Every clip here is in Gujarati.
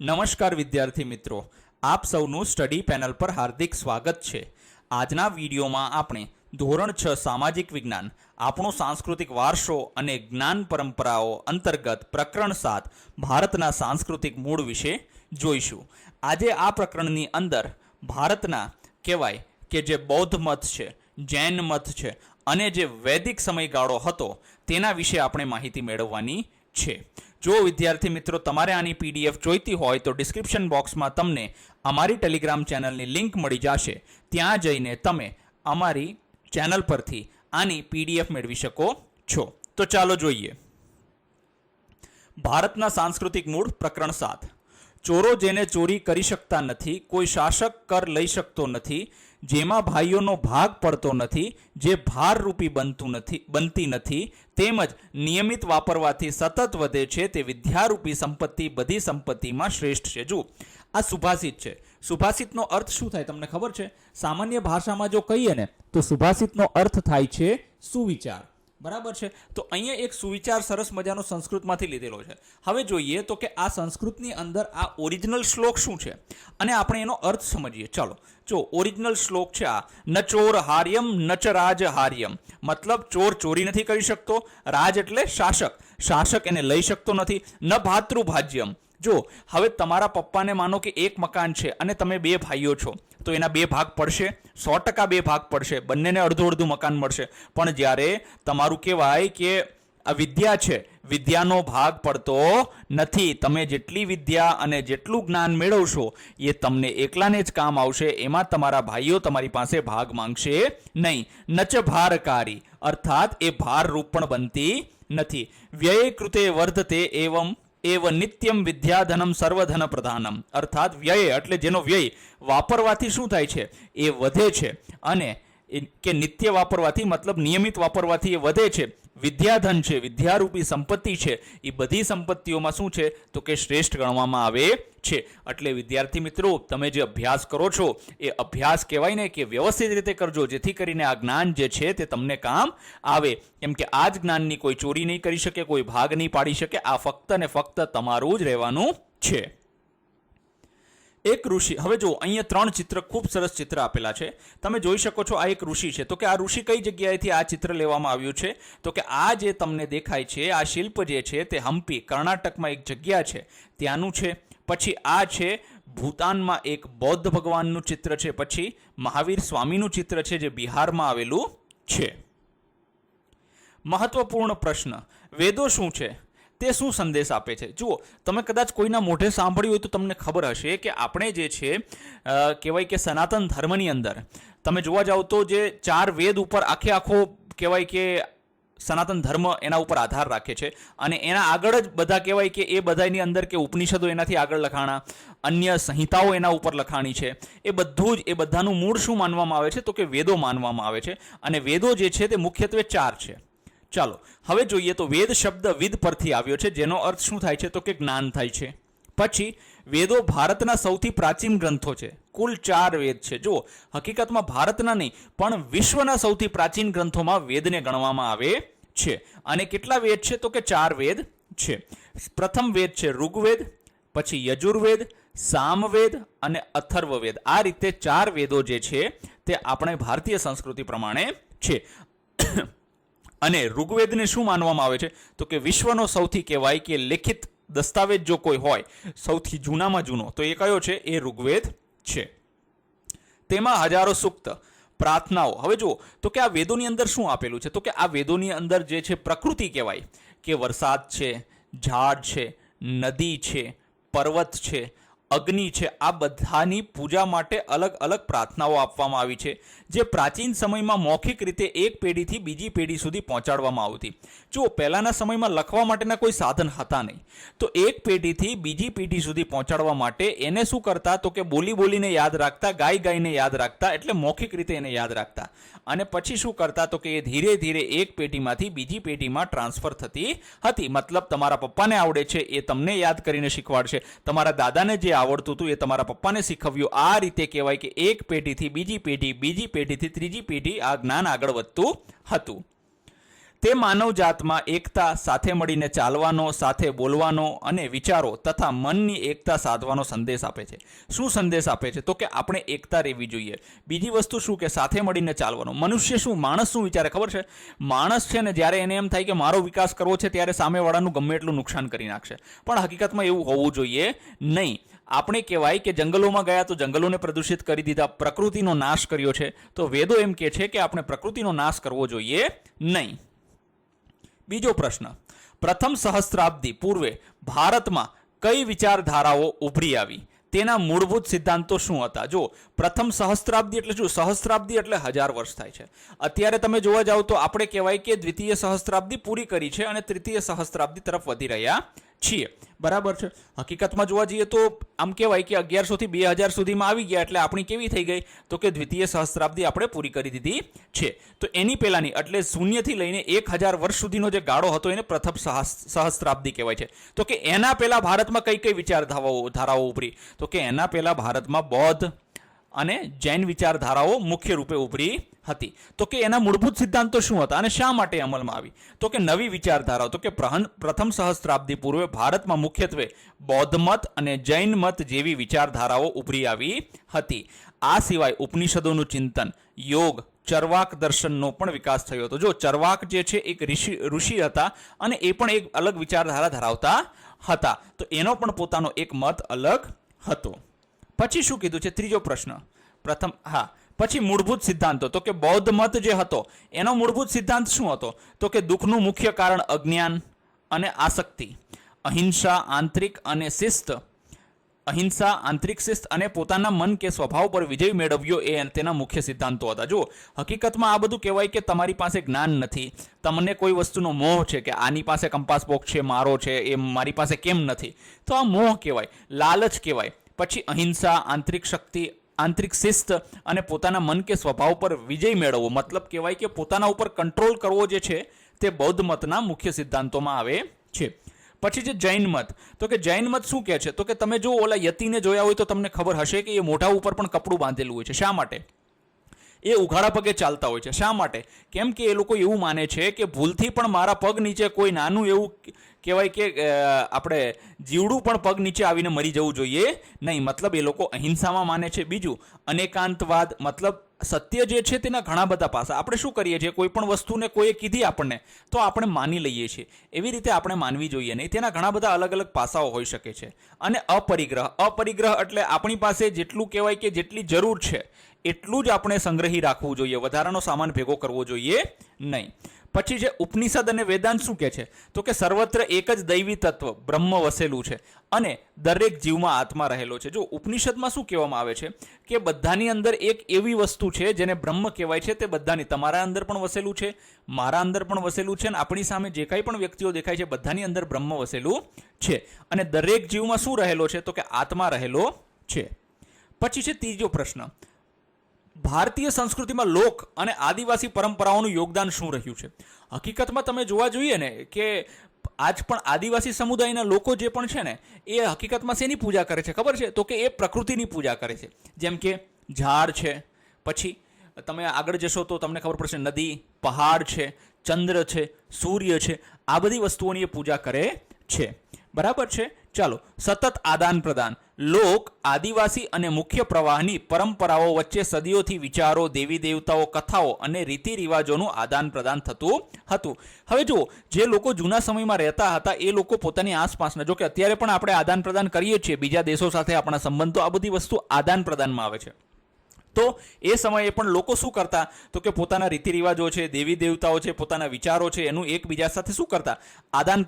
નમસ્કાર વિદ્યાર્થી મિત્રો, આપ સૌનું સ્ટડી પેનલ પર હાર્દિક સ્વાગત છે। આજના વિડીયોમાં આપણે ધોરણ 6 સામાજિક વિજ્ઞાન આપણો સાંસ્કૃતિક વારસો અને જ્ઞાન પરંપરાઓ અંતર્ગત પ્રકરણ 7 ભારતના સાંસ્કૃતિક મૂળ વિશે જોઈશું। આજે આ પ્રકરણની અંદર ભારતના કહેવાય કે જે બૌદ્ધ મત છે, જૈન મત છે અને જે વૈદિક સમયગાળો હતો તેના વિશે આપણે માહિતી મેળવવાની છે। જો વિદ્યાર્થી મિત્રો તમારે આની પીડીએફ જોઈતી હોય તો ડિસ્ક્રિપ્શન બોક્સમાં તમને અમારી ટેલિગ્રામ ચેનલની લિંક મળી જશે। ત્યાં જઈને તમે અમારી ચેનલ પરથી આની પીડીએફ મેળવી શકો છો। તો ચાલો જોઈએ। ભારતના સાંસ્કૃતિક મૂળ પ્રકરણ 7। ચોરો જેને ચોરી કરી શકતા નથી, કોઈ શાસક કર લઈ શકતો નથી, જેમાં ભાઈઓનો ભાગ પડતો નથી, જે ભારરૂપી બનતી નથી, તેમજ નિયમિત વાપરવાથી સતત વધે છે, તે વિદ્યારૂપી સંપત્તિ બધી સંપત્તિમાં શ્રેષ્ઠ છે। જુઓ, આ સુભાષિત છે। સુભાષિતનો અર્થ શું થાય તમને ખબર છે? સામાન્ય ભાષામાં જો કહીએ ને તો સુભાષિતનો અર્થ થાય છે સુવિચાર, બરાબર છે। તો અહીંયા એક સુવિચાર સરસ મજાનો સંસ્કૃતમાંથી લીધેલો છે। હવે જોઈએ તો કે આ સંસ્કૃતની અંદર આ ઓરિજિનલ શ્લોક શું છે અને આપણે એનો અર્થ સમજીએ। ચાલો જો ઓરિજિનલ શ્લોક છે આ, ન ચોર હાર્યમ ન ચ રાજ હાર્યમ, મતલબ ચોર ચોરી નથી કરી શકતો, રાજ એટલે શાસક, શાસક એને લઈ શકતો નથી, ન ભાતૃભાજ્યમ। જો હવે તમારા પપ્પાને માનો કે એક મકાન છે અને તમે બે ભાઈઓ છો તો એના બે ભાગ પડશે, 100% બે ભાગ પડશે, બંનેને અડધું અડધું મકાન મળશે। પણ જ્યારે તમારું કહેવાય કે આ વિદ્યા છે, વિદ્યાનો ભાગ પડતો નથી। તમે જેટલી વિદ્યા અને જેટલું જ્ઞાન મેળવશો એ તમને એકલાને જ કામ આવશે, એમાં તમારા ભાઈઓ તમારી પાસે ભાગ માંગશે નહીં। નચ ભારકારી અર્થાત એ ભારરૂપ પણ બનતી નથી। વ્યય કૃતે વર્ધતે એવ નિત્યમ વિદ્યાધનમ સર્વધન પ્રધાનમ, અર્થાત વ્યય એટલે જેનો વ્યય વાપરવાથી શું થાય છે એ વધે છે, અને કે નિત્ય વાપરવાથી મતલબ નિયમિત વાપરવાથી એ વધે છે। વિદ્યાધન છે, વિદ્યારૂપી સંપત્તિ છે, એ બધી સંપત્તિઓમાં શું છે તો કે શ્રેષ્ઠ ગણવામાં આવે છે। એટલે વિદ્યાર્થી મિત્રો, તમે જે અભ્યાસ કરો છો એ અભ્યાસ કહેવાય ને કે વ્યવસ્થિત રીતે કરજો, જેથી કરીને આ જ્ઞાન જે છે તે તમને કામ આવે। કેમ કે આ જ જ્ઞાનની કોઈ ચોરી નહીં કરી શકે, કોઈ ભાગ નહીં પાડી શકે, આ ફક્ત ને ફક્ત તમારું જ રહેવાનું છે। એક ઋષિ, હવે જો અહીંયા 3 ચિત્ર, ખૂબ સરસ ચિત્ર આપેલા છે, તમે જોઈ શકો છો। આ એક ઋષિ છે, તો કે આ ઋષિ કઈ જગ્યાએથી આ ચિત્ર લેવામાં આવ્યું છે તો કે આ જે તમને દેખાય છે આ શિલ્પ જે છે તે હમ્પી કર્ણાટકમાં એક જગ્યા છે ત્યાંનું છે। પછી આ છે ભૂતાનમાં એક બૌદ્ધ ભગવાનનું ચિત્ર છે, પછી મહાવીર સ્વામીનું ચિત્ર છે જે બિહારમાં આવેલું છે। મહત્વપૂર્ણ પ્રશ્ન, વેદો શું છે, તે શું સંદેશ આપે છે? જુઓ, તમે કદાચ કોઈના મોઢે સાંભળ્યું હોય તો તમને ખબર હશે કે આપણે જે છે કહેવાય કે સનાતન ધર્મની અંદર તમે જોવા જાઓ તો જે 4 વેદ ઉપર આખો કહેવાય કે સનાતન ધર્મ એના ઉપર આધાર રાખે છે, અને એના આગળ જ બધા કહેવાય કે એ બધાની અંદર કે ઉપનિષદો એનાથી આગળ લખાણા, અન્ય સંહિતાઓ એના ઉપર લખાણી છે, એ બધું જ એ બધાનું મૂળ શું માનવામાં આવે છે તો કે વેદો માનવામાં આવે છે। અને વેદો જે છે તે મુખ્યત્વે 4 છે। ચાલો હવે જોઈએ તો વેદ શબ્દ વિદ પરથી આવ્યો છે, જેનો અર્થ શું થાય છે તો કે જ્ઞાન થાય છે। પછી વેદો ભારતના સૌથી પ્રાચીન ગ્રંથો છે, કુલ 4 વેદ છે। જો હકીકતમાં ભારતના નહીં પણ વિશ્વના સૌથી પ્રાચીન ગ્રંથોમાં વેદને ગણવામાં આવે છે। અને કેટલા વેદ છે તો કે 4 વેદ છે। પ્રથમ વેદ છે ઋગ્વેદ, પછી યજુર્વેદ, સામવેદ અને અથર્વવેદ। આ રીતે 4 વેદો જે છે તે આપણે ભારતીય સંસ્કૃતિ પ્રમાણે છે। અને ઋગ્વેદને શું માનવામાં આવે છે તો કે વિશ્વનો સૌથી કહેવાય કે લેખિત દસ્તાવેજ જો કોઈ હોય સૌથી જૂનામાં જૂનો તો એ કયો છે? એ ઋગ્વેદ છે। તેમાં હજારો સૂક્ત, પ્રાર્થનાઓ। હવે જુઓ તો કે આ વેદોની અંદર શું આપેલું છે તો કે આ વેદોની અંદર જે છે પ્રકૃતિ કહેવાય કે વરસાદ છે, ઝાડ છે, નદી છે, પર્વત છે, અગ્નિ છે, આ બધાની પૂજા માટે અલગ અલગ પ્રાર્થનાઓ આપવામાં આવી છે, જે પ્રાચીન સમયમાં મૌખિક રીતે એક પેઢીથી બીજી પેઢી સુધી પહોંચાડવામાં આવતી। જો પહેલાના સમયમાં લખવા માટેના કોઈ સાધન હતા નહીં, તો એક પેઢીથી બીજી પેઢી સુધી પહોંચાડવા માટે એને શું કરતા તો કે બોલીને યાદ રાખતા, ગાઈને યાદ રાખતા, એટલે મૌખિક રીતે એને યાદ રાખતા, અને પછી શું કરતા તો કે એ ધીરે ધીરે એક પેઢીમાંથી બીજી પેઢીમાં ટ્રાન્સફર થતી હતી। મતલબ તમારા પપ્પાને આવડે છે એ તમને યાદ કરીને શીખવાડશે, તમારા દાદાને જે આવડતું હતું એ તમારા પપ્પાને શીખવ્યું। આ રીતે કહેવાય કે એક પેઢીથી બીજી પેઢી, બીજી પેઢીથી ત્રીજી પેઢી આ જ્ઞાન આગળ વધતું હતું। તે માનવ જાતમાં એકતા, સાથે મળીને ચાલવાનો, સાથે બોલવાનો અને વિચારો તથા મનની એકતા સાધવાનો સંદેશ આપે છે. શું સંદેશ આપે છે? તો કે આપણે એકતા રહેવી જોઈએ. બીજી વસ્તુ શું કે સાથે મળીને ચાલવાનો. મનુષ્ય શું, માણસ શું વિચારે ખબર છે? માણસ છે ને જ્યારે એને એમ થાય કે મારો વિકાસ કરવો છે ત્યારે સામેવાળાનું ગમે એટલું નુકસાન કરી નાખશે. પણ હકીકતમાં એવું હોવું જોઈએ નહીં. આપણે કહેવાય કે જંગલોમાં ગયા તો જંગલોને પ્રદૂષિત કરી દીધા, પ્રકૃતિનો નાશ કર્યો છે. તો વેદો એમ કહે છે કે આપણે પ્રકૃતિનો નાશ કરવો જોઈએ નહીં. બીજો પ્રશ્ન, પ્રથમ સહસ્ત્રાબ્દી પૂર્વે ભારતમાં કઈ વિચારધારાઓ ઉભરી આવી? તેના મૂળભૂત સિદ્ધાંતો શું હતા? જો પ્રથમ સહસ્ત્રાબ્દી એટલે શું? સહસ્ત્રાબ્દી એટલે 1000 વર્ષ થાય છે. અત્યારે તમે જોવા જાઓ તો આપણે કહેવાય કે દ્વિતીય સહસ્ત્રાબ્દી પૂરી કરી છે અને તૃતીય સહસ્ત્રાબ્દી તરફ વધી રહ્યા છીએ. બરાબર છે. હકીકતમાં જોવા જઈએ તો આમ કહેવાય કે 1100 થી 2000 સુધીમાં આવી ગયા એટલે આપણી કેવી થઈ ગઈ? તો કે દ્વિતીય સહસ્ત્રાબ્દી આપણે પૂરી કરી દીધી છે. તો એની પહેલાની એટલે 0 થી લઈને 1000 વર્ષ સુધીનો જે ગાળો હતો એને પ્રથમ સહસ્ત્રાબ્દી કહેવાય છે. તો કે એના પહેલા ભારતમાં કઈ કઈ વિચારધારાઓ ઉભરી? તો કે એના પહેલા ભારતમાં બૌદ્ધ અને જૈન વિચારધારાઓ મુખ્ય રૂપે ઉભરી હતી. તો કે એના મૂળભૂત સિદ્ધાંતો શું હતા અને શા માટે અમલમાં આવી? તો કે નવી વિચારધારાઓ. તો કે પ્રથમ સહસ્ત્રાબ્દી પૂર્વે ભારતમાં મુખ્યત્વે બૌદ્ધ મત અને જૈન મત જેવી વિચારધારાઓ ઉભરી આવી હતી. આ સિવાય ઉપનિષદોનું ચિંતન, યોગ, ચરવાક દર્શનનો પણ વિકાસ થયો હતો. જો ચરવાક જે છે એક ઋષિ હતા અને એ પણ એક અલગ વિચારધારા ધરાવતા હતા. તો એનો પણ પોતાનો એક મત અલગ હતો. પછી શું કીધું છે? ત્રીજો પ્રશ્ન. પછી મૂળભૂત સિદ્ધાંતો. તો કે બૌદ્ધ મત જે હતો એનો મૂળભૂત સિદ્ધાંત શું હતો? તો કે દુઃખનું મુખ્ય કારણ અજ્ઞાન અને આસક્તિ, અહિંસા, આંતરિક શિસ્ત અને પોતાના મન કે સ્વભાવ પર વિજય મેળવ્યો એ તેના મુખ્ય સિદ્ધાંતો હતા. જો હકીકતમાં આ બધું કહેવાય કે તમારી પાસે જ્ઞાન નથી, તમને કોઈ વસ્તુનો મોહ છે કે આની પાસે કંપાસ બોક્સ છે, મારો છે, એ મારી પાસે કેમ નથી? તો આ મોહ કહેવાય, લાલચ કહેવાય. પછી અહિંસા, આંતરિક શિસ્ત અને પોતાના મન કે સ્વભાવ પર વિજય મેળવવો, મતલબ કહેવાય કે પોતાના ઉપર કંટ્રોલ કરવો જે છે તે બૌદ્ધ મતના મુખ્ય સિદ્ધાંતોમાં આવે છે. પછી છે જૈન મત. તો કે જૈન મત શું કહે છે? તો કે તમે જો ઓલા યતિને જોયા હોય તો તમને ખબર હશે કે એ મોઢા ઉપર પણ કપડું બાંધેલું હોય છે. શા માટે? એ ઉઘાડા પગે ચાલતા હોય છે. શા માટે? કેમ કે એ લોકો એવું માને છે કે ભૂલથી પણ મારા પગ નીચે કોઈ નાનું એવું કહેવાય કે આપણે જીવડું પણ પગ નીચે આવીને મરી જવું જોઈએ નહીં. મતલબ એ લોકો અહિંસામાં માને છે. બીજું અનેકાંતવાદ, મતલબ સત્ય જે છે તેના ઘણા બધા પાસા. આપણે શું કરીએ છીએ? કોઈ પણ વસ્તુને કોઈએ કીધી આપણને તો આપણે માની લઈએ છીએ. એવી રીતે આપણે માનવી જોઈએ નહીં. તેના ઘણા બધા અલગ અલગ પાસાઓ હોઈ શકે છે. અને અપરિગ્રહ એટલે આપણી પાસે જેટલું કહેવાય કે જેટલી જરૂર છે એટલું જ આપણે સંગ્રહી રાખવું જોઈએ, વધારાનો સામાન ભેગો કરવો જોઈએ નહીં. પછી જે ઉપનિષદ અને વેદાંત શું કહે છે? તો કે સર્વત્ર એક જ દૈવી તત્વ બ્રહ્મ વસેલું છે અને દરેક જીવમાં આત્મા રહેલો છે. જો ઉપનિષદમાં શું કહેવામાં આવે છે કે બધાની અંદર એક એવી વસ્તુ છે જેને બ્રહ્મ કહેવાય છે. તે બધાની, તમારા અંદર પણ વસેલું છે, મારા અંદર પણ વસેલું છે, અને આપણી સામે જે કાંઈ પણ વ્યક્તિઓ દેખાય છે બધાની અંદર બ્રહ્મ વસેલું છે. અને દરેક જીવમાં શું રહેલો છે? તો કે આત્મા રહેલો છે. પછી છે ત્રીજો પ્રશ્ન, ભારતીય સંસ્કૃતિમાં લોક અને આદિવાસી પરંપરાઓનું યોગદાન શું રહ્યું છે? હકીકતમાં તમે જોવા જોઈએ ને કે આજ પણ આદિવાસી સમુદાયના લોકો જે પણ છે ને એ હકીકતમાં શેની પૂજા કરે છે ખબર છે? તો કે એ પ્રકૃતિની પૂજા કરે છે. જેમ કે ઝાડ છે, પછી તમે આગળ જશો તો તમને ખબર પડશે નદી, પહાડ છે, ચંદ્ર છે, સૂર્ય છે, આ બધી વસ્તુઓની એ પૂજા કરે છે. બરાબર છે. ચાલો, સતત આદાન પ્રદાન. લોક, આદિવાસી અને મુખ્ય પ્રવાહની પરંપરાઓ વચ્ચે સદીઓથી વિચારો, દેવી દેવતાઓ, કથાઓ અને રીતિ રિવાજોનું આદાન પ્રદાન થતું હતું. હવે જો જે લોકો જૂના સમયમાં રહેતા હતા એ લોકો પોતાની આસપાસના, જો કે અત્યારે પણ આપણે આદાન પ્રદાન કરીએ છીએ, બીજા દેશો સાથે આપણા સંબંધો, આ બધી વસ્તુ આદાન પ્રદાનમાં આવે છે. તો એ સમયે પણ લોકો શું કરતા? તો કે પોતાના રીતિ રિવાજો છે, દેવી દેવતાઓ છે, પોતાના વિચારો છે, એનું એકબીજા સાથે શું કરતા? આદાન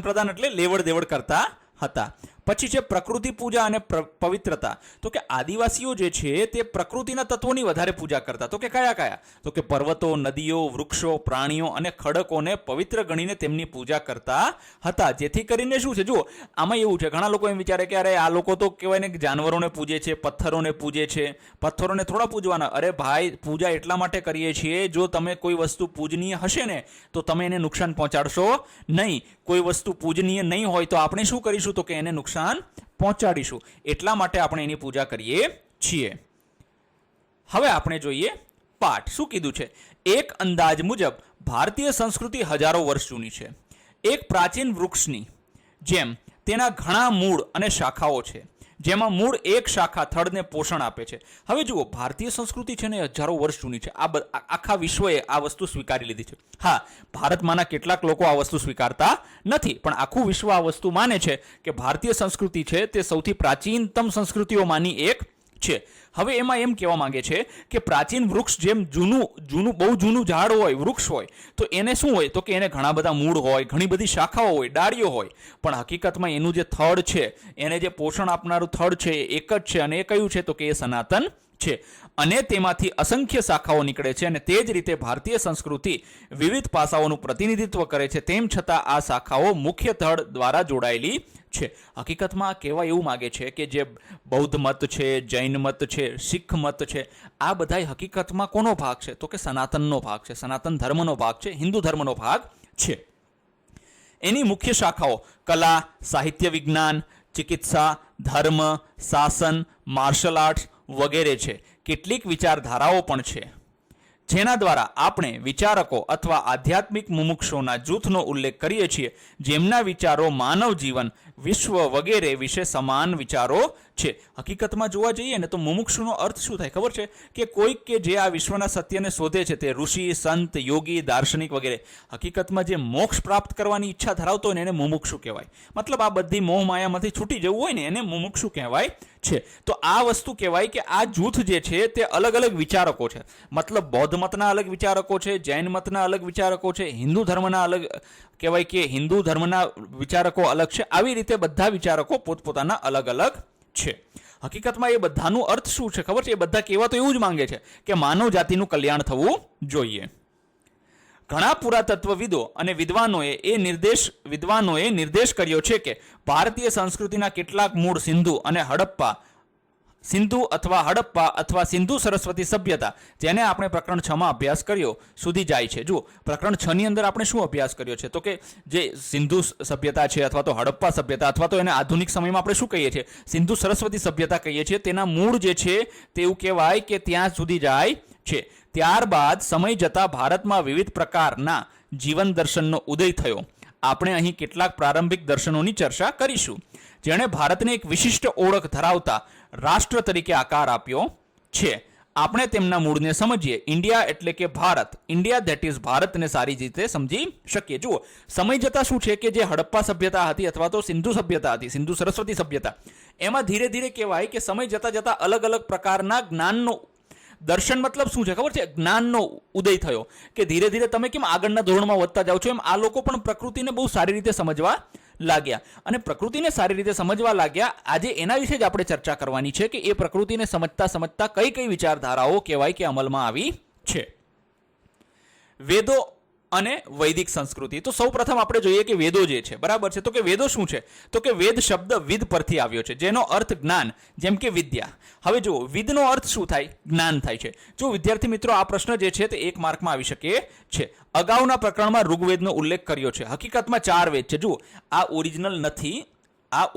પ્રદાન એટલે લેવડ દેવડ કરતા હતા. પછી છે પ્રકૃતિ પૂજા અને પવિત્રતા. તો કે આદિવાસીઓ જે છે તે પ્રકૃતિના તત્વોની વધારે પૂજા કરતા. તો કે કયા? તો કે પર્વતો, નદીઓ, વૃક્ષો, પ્રાણીઓ અને ખડકોને પવિત્ર ગણીને તેમની પૂજા કરતા હતા. જેથી કરીને શું છે, જુઓ આમાં એવું છે, ઘણા લોકો એમ વિચારે કે અરે આ લોકો તો કહેવાય ને કે જાનવરોને પૂજે છે, પથ્થરોને પૂજે છે. પથ્થરોને થોડા પૂજવાના? અરે ભાઈ, પૂજા એટલા માટે કરીએ છીએ જો તમે કોઈ વસ્તુ પૂજનીય હશે ને તો તમે એને નુકસાન પહોંચાડશો નહીં. કોઈ વસ્તુ પૂજનીય નહીં હોય તો આપણે શું કરીશું? તો કે એને નુકસાન પહોંચાડીશું. એટલા માટે આપણે એની પૂજા કરીએ છીએ. હવે આપણે જોઈએ પાઠ. શું કીધું છે? એક અંદાજ મુજબ ભારતીય સંસ્કૃતિ હજારો વર્ષ જૂની છે. એક પ્રાચીન વૃક્ષની જેમ તેના ઘણા મૂળ અને શાખાઓ છે, જેમાં મૂળ એક શાખા થડને પોષણ આપે છે. હવે જુઓ, ભારતીય સંસ્કૃતિ છે ને હજારો વર્ષ જૂની છે. આખા વિશ્વએ આ વસ્તુ સ્વીકારી લીધી છે. હા, ભારતમાંના કેટલાક લોકો આ વસ્તુ સ્વીકારતા નથી, પણ આખું વિશ્વ આ વસ્તુ માને છે કે ભારતીય સંસ્કૃતિ છે તે સૌથી પ્રાચીનતમ સંસ્કૃતિઓમાંની એક છે. હવે એમાં એમ કહેવા માંગે છે કે પ્રાચીન વૃક્ષ જેમ જૂનું બહુ જૂનું ઝાડ હોય, વૃક્ષ હોય, તો એને શું હોય? તો કે એને ઘણા બધા મૂળ હોય, ઘણી બધી શાખાઓ હોય, ડાળીઓ હોય, પણ હકીકતમાં એનું જે થડ છે, એને જે પોષણ આપનારું થડ છે એ એક જ છે. અને એ કયું છે? તો કે એ સનાતન છે. અને તેમાંથી અસંખ્ય શાખાઓ નીકળે છે. અને તે જ રીતે ભારતીય સંસ્કૃતિ વિવિધ પાસાઓનું પ્રતિનિધિત્વ કરે છે. તેમ છતાં આ શાખાઓ મુખ્ય થડ દ્વારા જોડાયેલી છે. હકીકતમાં કહેવા એવું માગે છે કે જે બૌદ્ધ મત છે, જૈન મત છે, શીખ મત છે, આ બધા હકીકતમાં કોનો ભાગ છે? તો કે સનાતનનો ભાગ છે, સનાતન ધર્મનો ભાગ છે, હિન્દુ ધર્મનો ભાગ છે. એની મુખ્ય શાખાઓ કલા, સાહિત્ય, વિજ્ઞાન, ચિકિત્સા, ધર્મ, શાસન, માર્શલ આર્ટ્સ વગેરે છે. કેટલીક વિચારધારાઓ પણ છે જેના દ્વારા આપણે વિચારકો અથવા આધ્યાત્મિક મુમુક્ષોના જૂથનો ઉલ્લેખ કરીએ છીએ, જેમના વિચારો માનવ જીવન, વિશ્વ વગેરે વિશે સમાન વિચારો છે. હકીકતમાં જોવા જઈએ ને તો મુમુક્ષુનો અર્થ શું થાય ખબર છે? કે કોઈક કે જે આ વિશ્વના સત્યને શોધે છે, તે ઋષિ, સંત, યોગી, દાર્શનિક વગેરે. હકીકતમાં જે મોક્ષ પ્રાપ્ત કરવાની ઈચ્છા ધરાવતો હોય ને એને મુમુક્ષુ કહેવાય. મતલબ આ બધી મોહ માયામાંથી છૂટી જવું હોય ને એને મુમુક્ષુ કહેવાય છે. તો આ વસ્તુ કહેવાય કે આ જૂથ જે છે તે અલગ અલગ વિચારકો છે. મતલબ બૌદ્ધ મતના અલગ વિચારકો છે, જૈન મતના અલગ વિચારકો છે, હિન્દુ ધર્મના અલગ કહેવાય કે હિન્દુ ધર્મના વિચારકો અલગ છે. આવી રીતે બધા વિચારકો પોતપોતાના અલગ અલગ છે. હકીકતમાં એ બધાનું અર્થ શું છે ખબર છે? એ બધા કહેવા તો એવું જ માંગે છે કે માનવ જાતિનું કલ્યાણ થવું જોઈએ. ઘણા પુરાતત્વવિદો અને વિદ્વાનોએ નિર્દેશ કર્યો છે કે ભારતીય સંસ્કૃતિના કેટલાક મૂળ સિંધુ અથવા સિંધુ સરસ્વતી સભ્યતા, જેને આપણે પ્રકરણ 6 માં અભ્યાસ કર્યો, સુધી જાય છે. જુઓ, પ્રકરણ 6 ની અંદર આપણે શું અભ્યાસ કર્યો છે? તો કે જે સિંધુ સભ્યતા છે અથવા તો હડપ્પા સભ્યતા અથવા તો એને આધુનિક સમયમાં આપણે શું કહીએ છીએ? સિંધુ સરસ્વતી સભ્યતા કહીએ છીએ. તેના મૂળ જે છે તે એવું કહેવાય કે ત્યાં સુધી જાય છે. ત્યારબાદ સમય જતાં ભારતમાં વિવિધ પ્રકારના જીવન દર્શનનો ઉદય થયો. આપણે અહીં કેટલાક પ્રારંભિક દર્શનોની ચર્ચા કરીશું, જેણે ભારતને એક વિશિષ્ટ ઓળખ ધરાવતા રાષ્ટ્ર તરીકે આકાર આપ્યો છે. આપણે તેમના મૂળને સમજીએ. ઇન્ડિયા એટલે કે ભારત, ઇન્ડિયા ધેટ ઇઝ ભારતને સારી રીતે સમજી શકીએ. જુઓ, સમય જતાં શું છે કે જે હડપ્પા સભ્યતા હતી અથવા તો સિંધુ સભ્યતા હતી, સિંધુ સરસ્વતી સભ્યતા, એમાં ધીરે ધીરે કહેવાય કે સમય જતાં અલગ અલગ પ્રકારના જ્ઞાનનો દર્શન, મતલબ શું છે ખબર છે? જ્ઞાનનો ઉદય થયો. કે ધીરે ધીરે તમે કેમ આગળના ધોરણમાં વધતા જાઓ છો, એમ આ લોકો પણ પ્રકૃતિને બહુ સારી રીતે સમજવા લાગ્યા. અને પ્રકૃતિને સારી રીતે સમજવા લાગ્યા. આજે એના વિશે જ આપણે ચર્ચા કરવાની છે કે એ પ્રકૃતિને સમજતા કઈ કઈ વિચારધારાઓ કહેવાય કે અમલમાં આવી છે. વેદો અને વૈદિક સંસ્કૃતિ. તો સૌ પ્રથમ આપણે જોઈએ કે વેદો જે છે, બરાબર છે? તો કે વેદો શું છે? તો કે વેદ શબ્દ વિદ પરથી આવ્યો છે, જેનો અર્થ જ્ઞાન, જેમ કે વિદ્યા. હવે જુઓ, વિદનો અર્થ શું થાય? જ્ઞાન થાય છે. જો વિદ્યાર્થી મિત્રો, આ પ્રશ્ન જે છે તે 1 માર્કમાં આવી શકે છે. અગાઉના પ્રકરણમાં ઋગ્વેદનો ઉલ્લેખ કર્યો છે. હકીકતમાં 4 વેદ છે. જુઓ, આ ઓરિજિનલ નથી. આ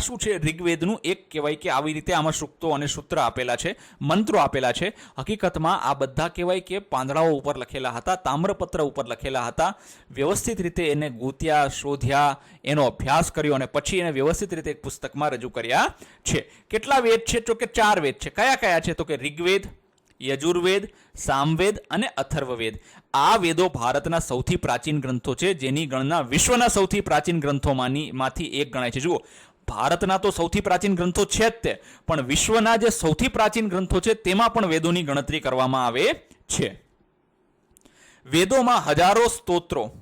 શું છે? ઋગ્વેદનું એક કહેવાય કે આવી રીતે આમાં સૂક્તો અને સૂત્ર આપેલા છે, મંત્રો આપેલા છે. હકીકતમાં આ બધા કહેવાય કે પાંદડાઓ ઉપર લખેલા હતા, તામ્રપત્ર ઉપર લખેલા હતા. વ્યવસ્થિત રીતે એને ગૂંથ્યા, શોધ્યા, એનો અભ્યાસ કર્યો અને પછી એને વ્યવસ્થિત રીતે એક પુસ્તકમાં રજૂ કર્યા છે. કેટલા વેદ છે? તો કે 4 વેદ છે. કયા કયા છે? તો કે ઋગ્વેદ, યજુર્વેદ, સામવેદ અને અથર્વવેદ. આ વેદો ભારતના સૌથી પ્રાચીન ગ્રંથો છે, જેની ગણના વિશ્વના સૌથી પ્રાચીન ગ્રંથોમાંથી એક ગણાય છે. જુઓ, ભારતના તો સૌથી પ્રાચીન ગ્રંથો છે જ તે, પણ વિશ્વના જે સૌથી પ્રાચીન ગ્રંથો છે તેમાં પણ વેદોની ગણતરી કરવામાં આવે છે. વેદોમાં હજારો સ્તોત્રો,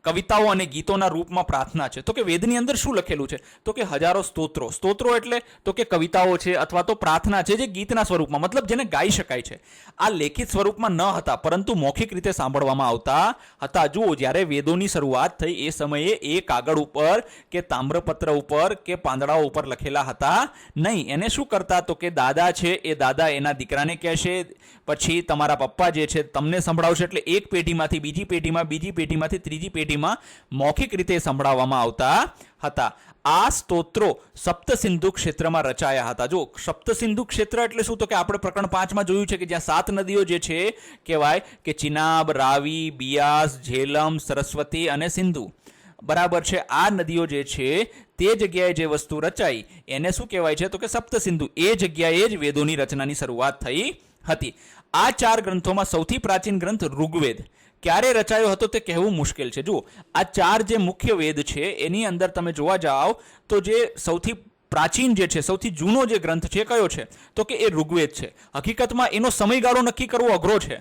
કવિતાઓ અને ગીતોના રૂપમાં પ્રાર્થના છે. તો કે વેદની અંદર શું લખેલું છે? તો કે હજારો સ્તોત્રો એટલે તો કે કવિતાઓ છે અથવા તો પ્રાર્થના છે, જે ગીતના સ્વરૂપમાં, મતલબ જેને ગાઈ શકાય છે. આ લેખિત સ્વરૂપમાં ન હતા, પરંતુ મૌખિક રીતે સાંભળવામાં આવતા હતા. જુઓ, જ્યારે વેદોની શરૂઆત થઈ એ સમયે એ કાગળ ઉપર કે તામ્રપત્ર ઉપર કે પાંદડાઓ ઉપર લખેલા હતા નહીં. એને શું કરતા? તો કે દાદા છે એ દાદા એના દીકરાને કહેશે, પછી તમારા પપ્પા જે છે તમને સંભળાવશે. એટલે એક પેઢીમાંથી બીજી પેઢીમાં, બીજી પેઢીમાંથી ત્રીજી પેઢી પેટીમાં મૌખિક રીતે સંભળાવવામાં આવતા હતા. આ સ્તોત્રો સપ્તસિંધુ ક્ષેત્રમાં રચાયા હતા. જો સપ્તસિંધુ ક્ષેત્ર એટલે શું, તો કે આપણે પ્રકરણ 5 જોયું છે કે જ્યાં 7 નદીઓ જે છે કહેવાય કે ચિનાબ, રાવી, બિયાસ, ઝેલમ, સરસ્વતી અને સિંધુ. બરાબર છે. આ નદીઓ જે છે તે જગ્યાએ જે વસ્તુ રચાઈ એને શું કહેવાય છે, તો કે સપ્તસિંધુ. એ જગ્યાએ જ વેદોની રચનાની શરૂઆત થઈ હતી. આ 4 ગ્રંથોમાં સૌથી પ્રાચીન ગ્રંથ ઋગ્વેદ ક્યારે રચાયો હતો તે કહેવું મુશ્કેલ છે. જુઓ, આ 4 જે મુખ્ય વેદ છે એની અંદર તમે જોવા જાઓ તો જે સૌથી પ્રાચીન જે છે, સૌથી જૂનો જે ગ્રંથ છે કયો છે, તો કે એ ઋગ્વેદ છે. હકીકતમાં એનો સમયગાળો નક્કી કરવો અઘરો છે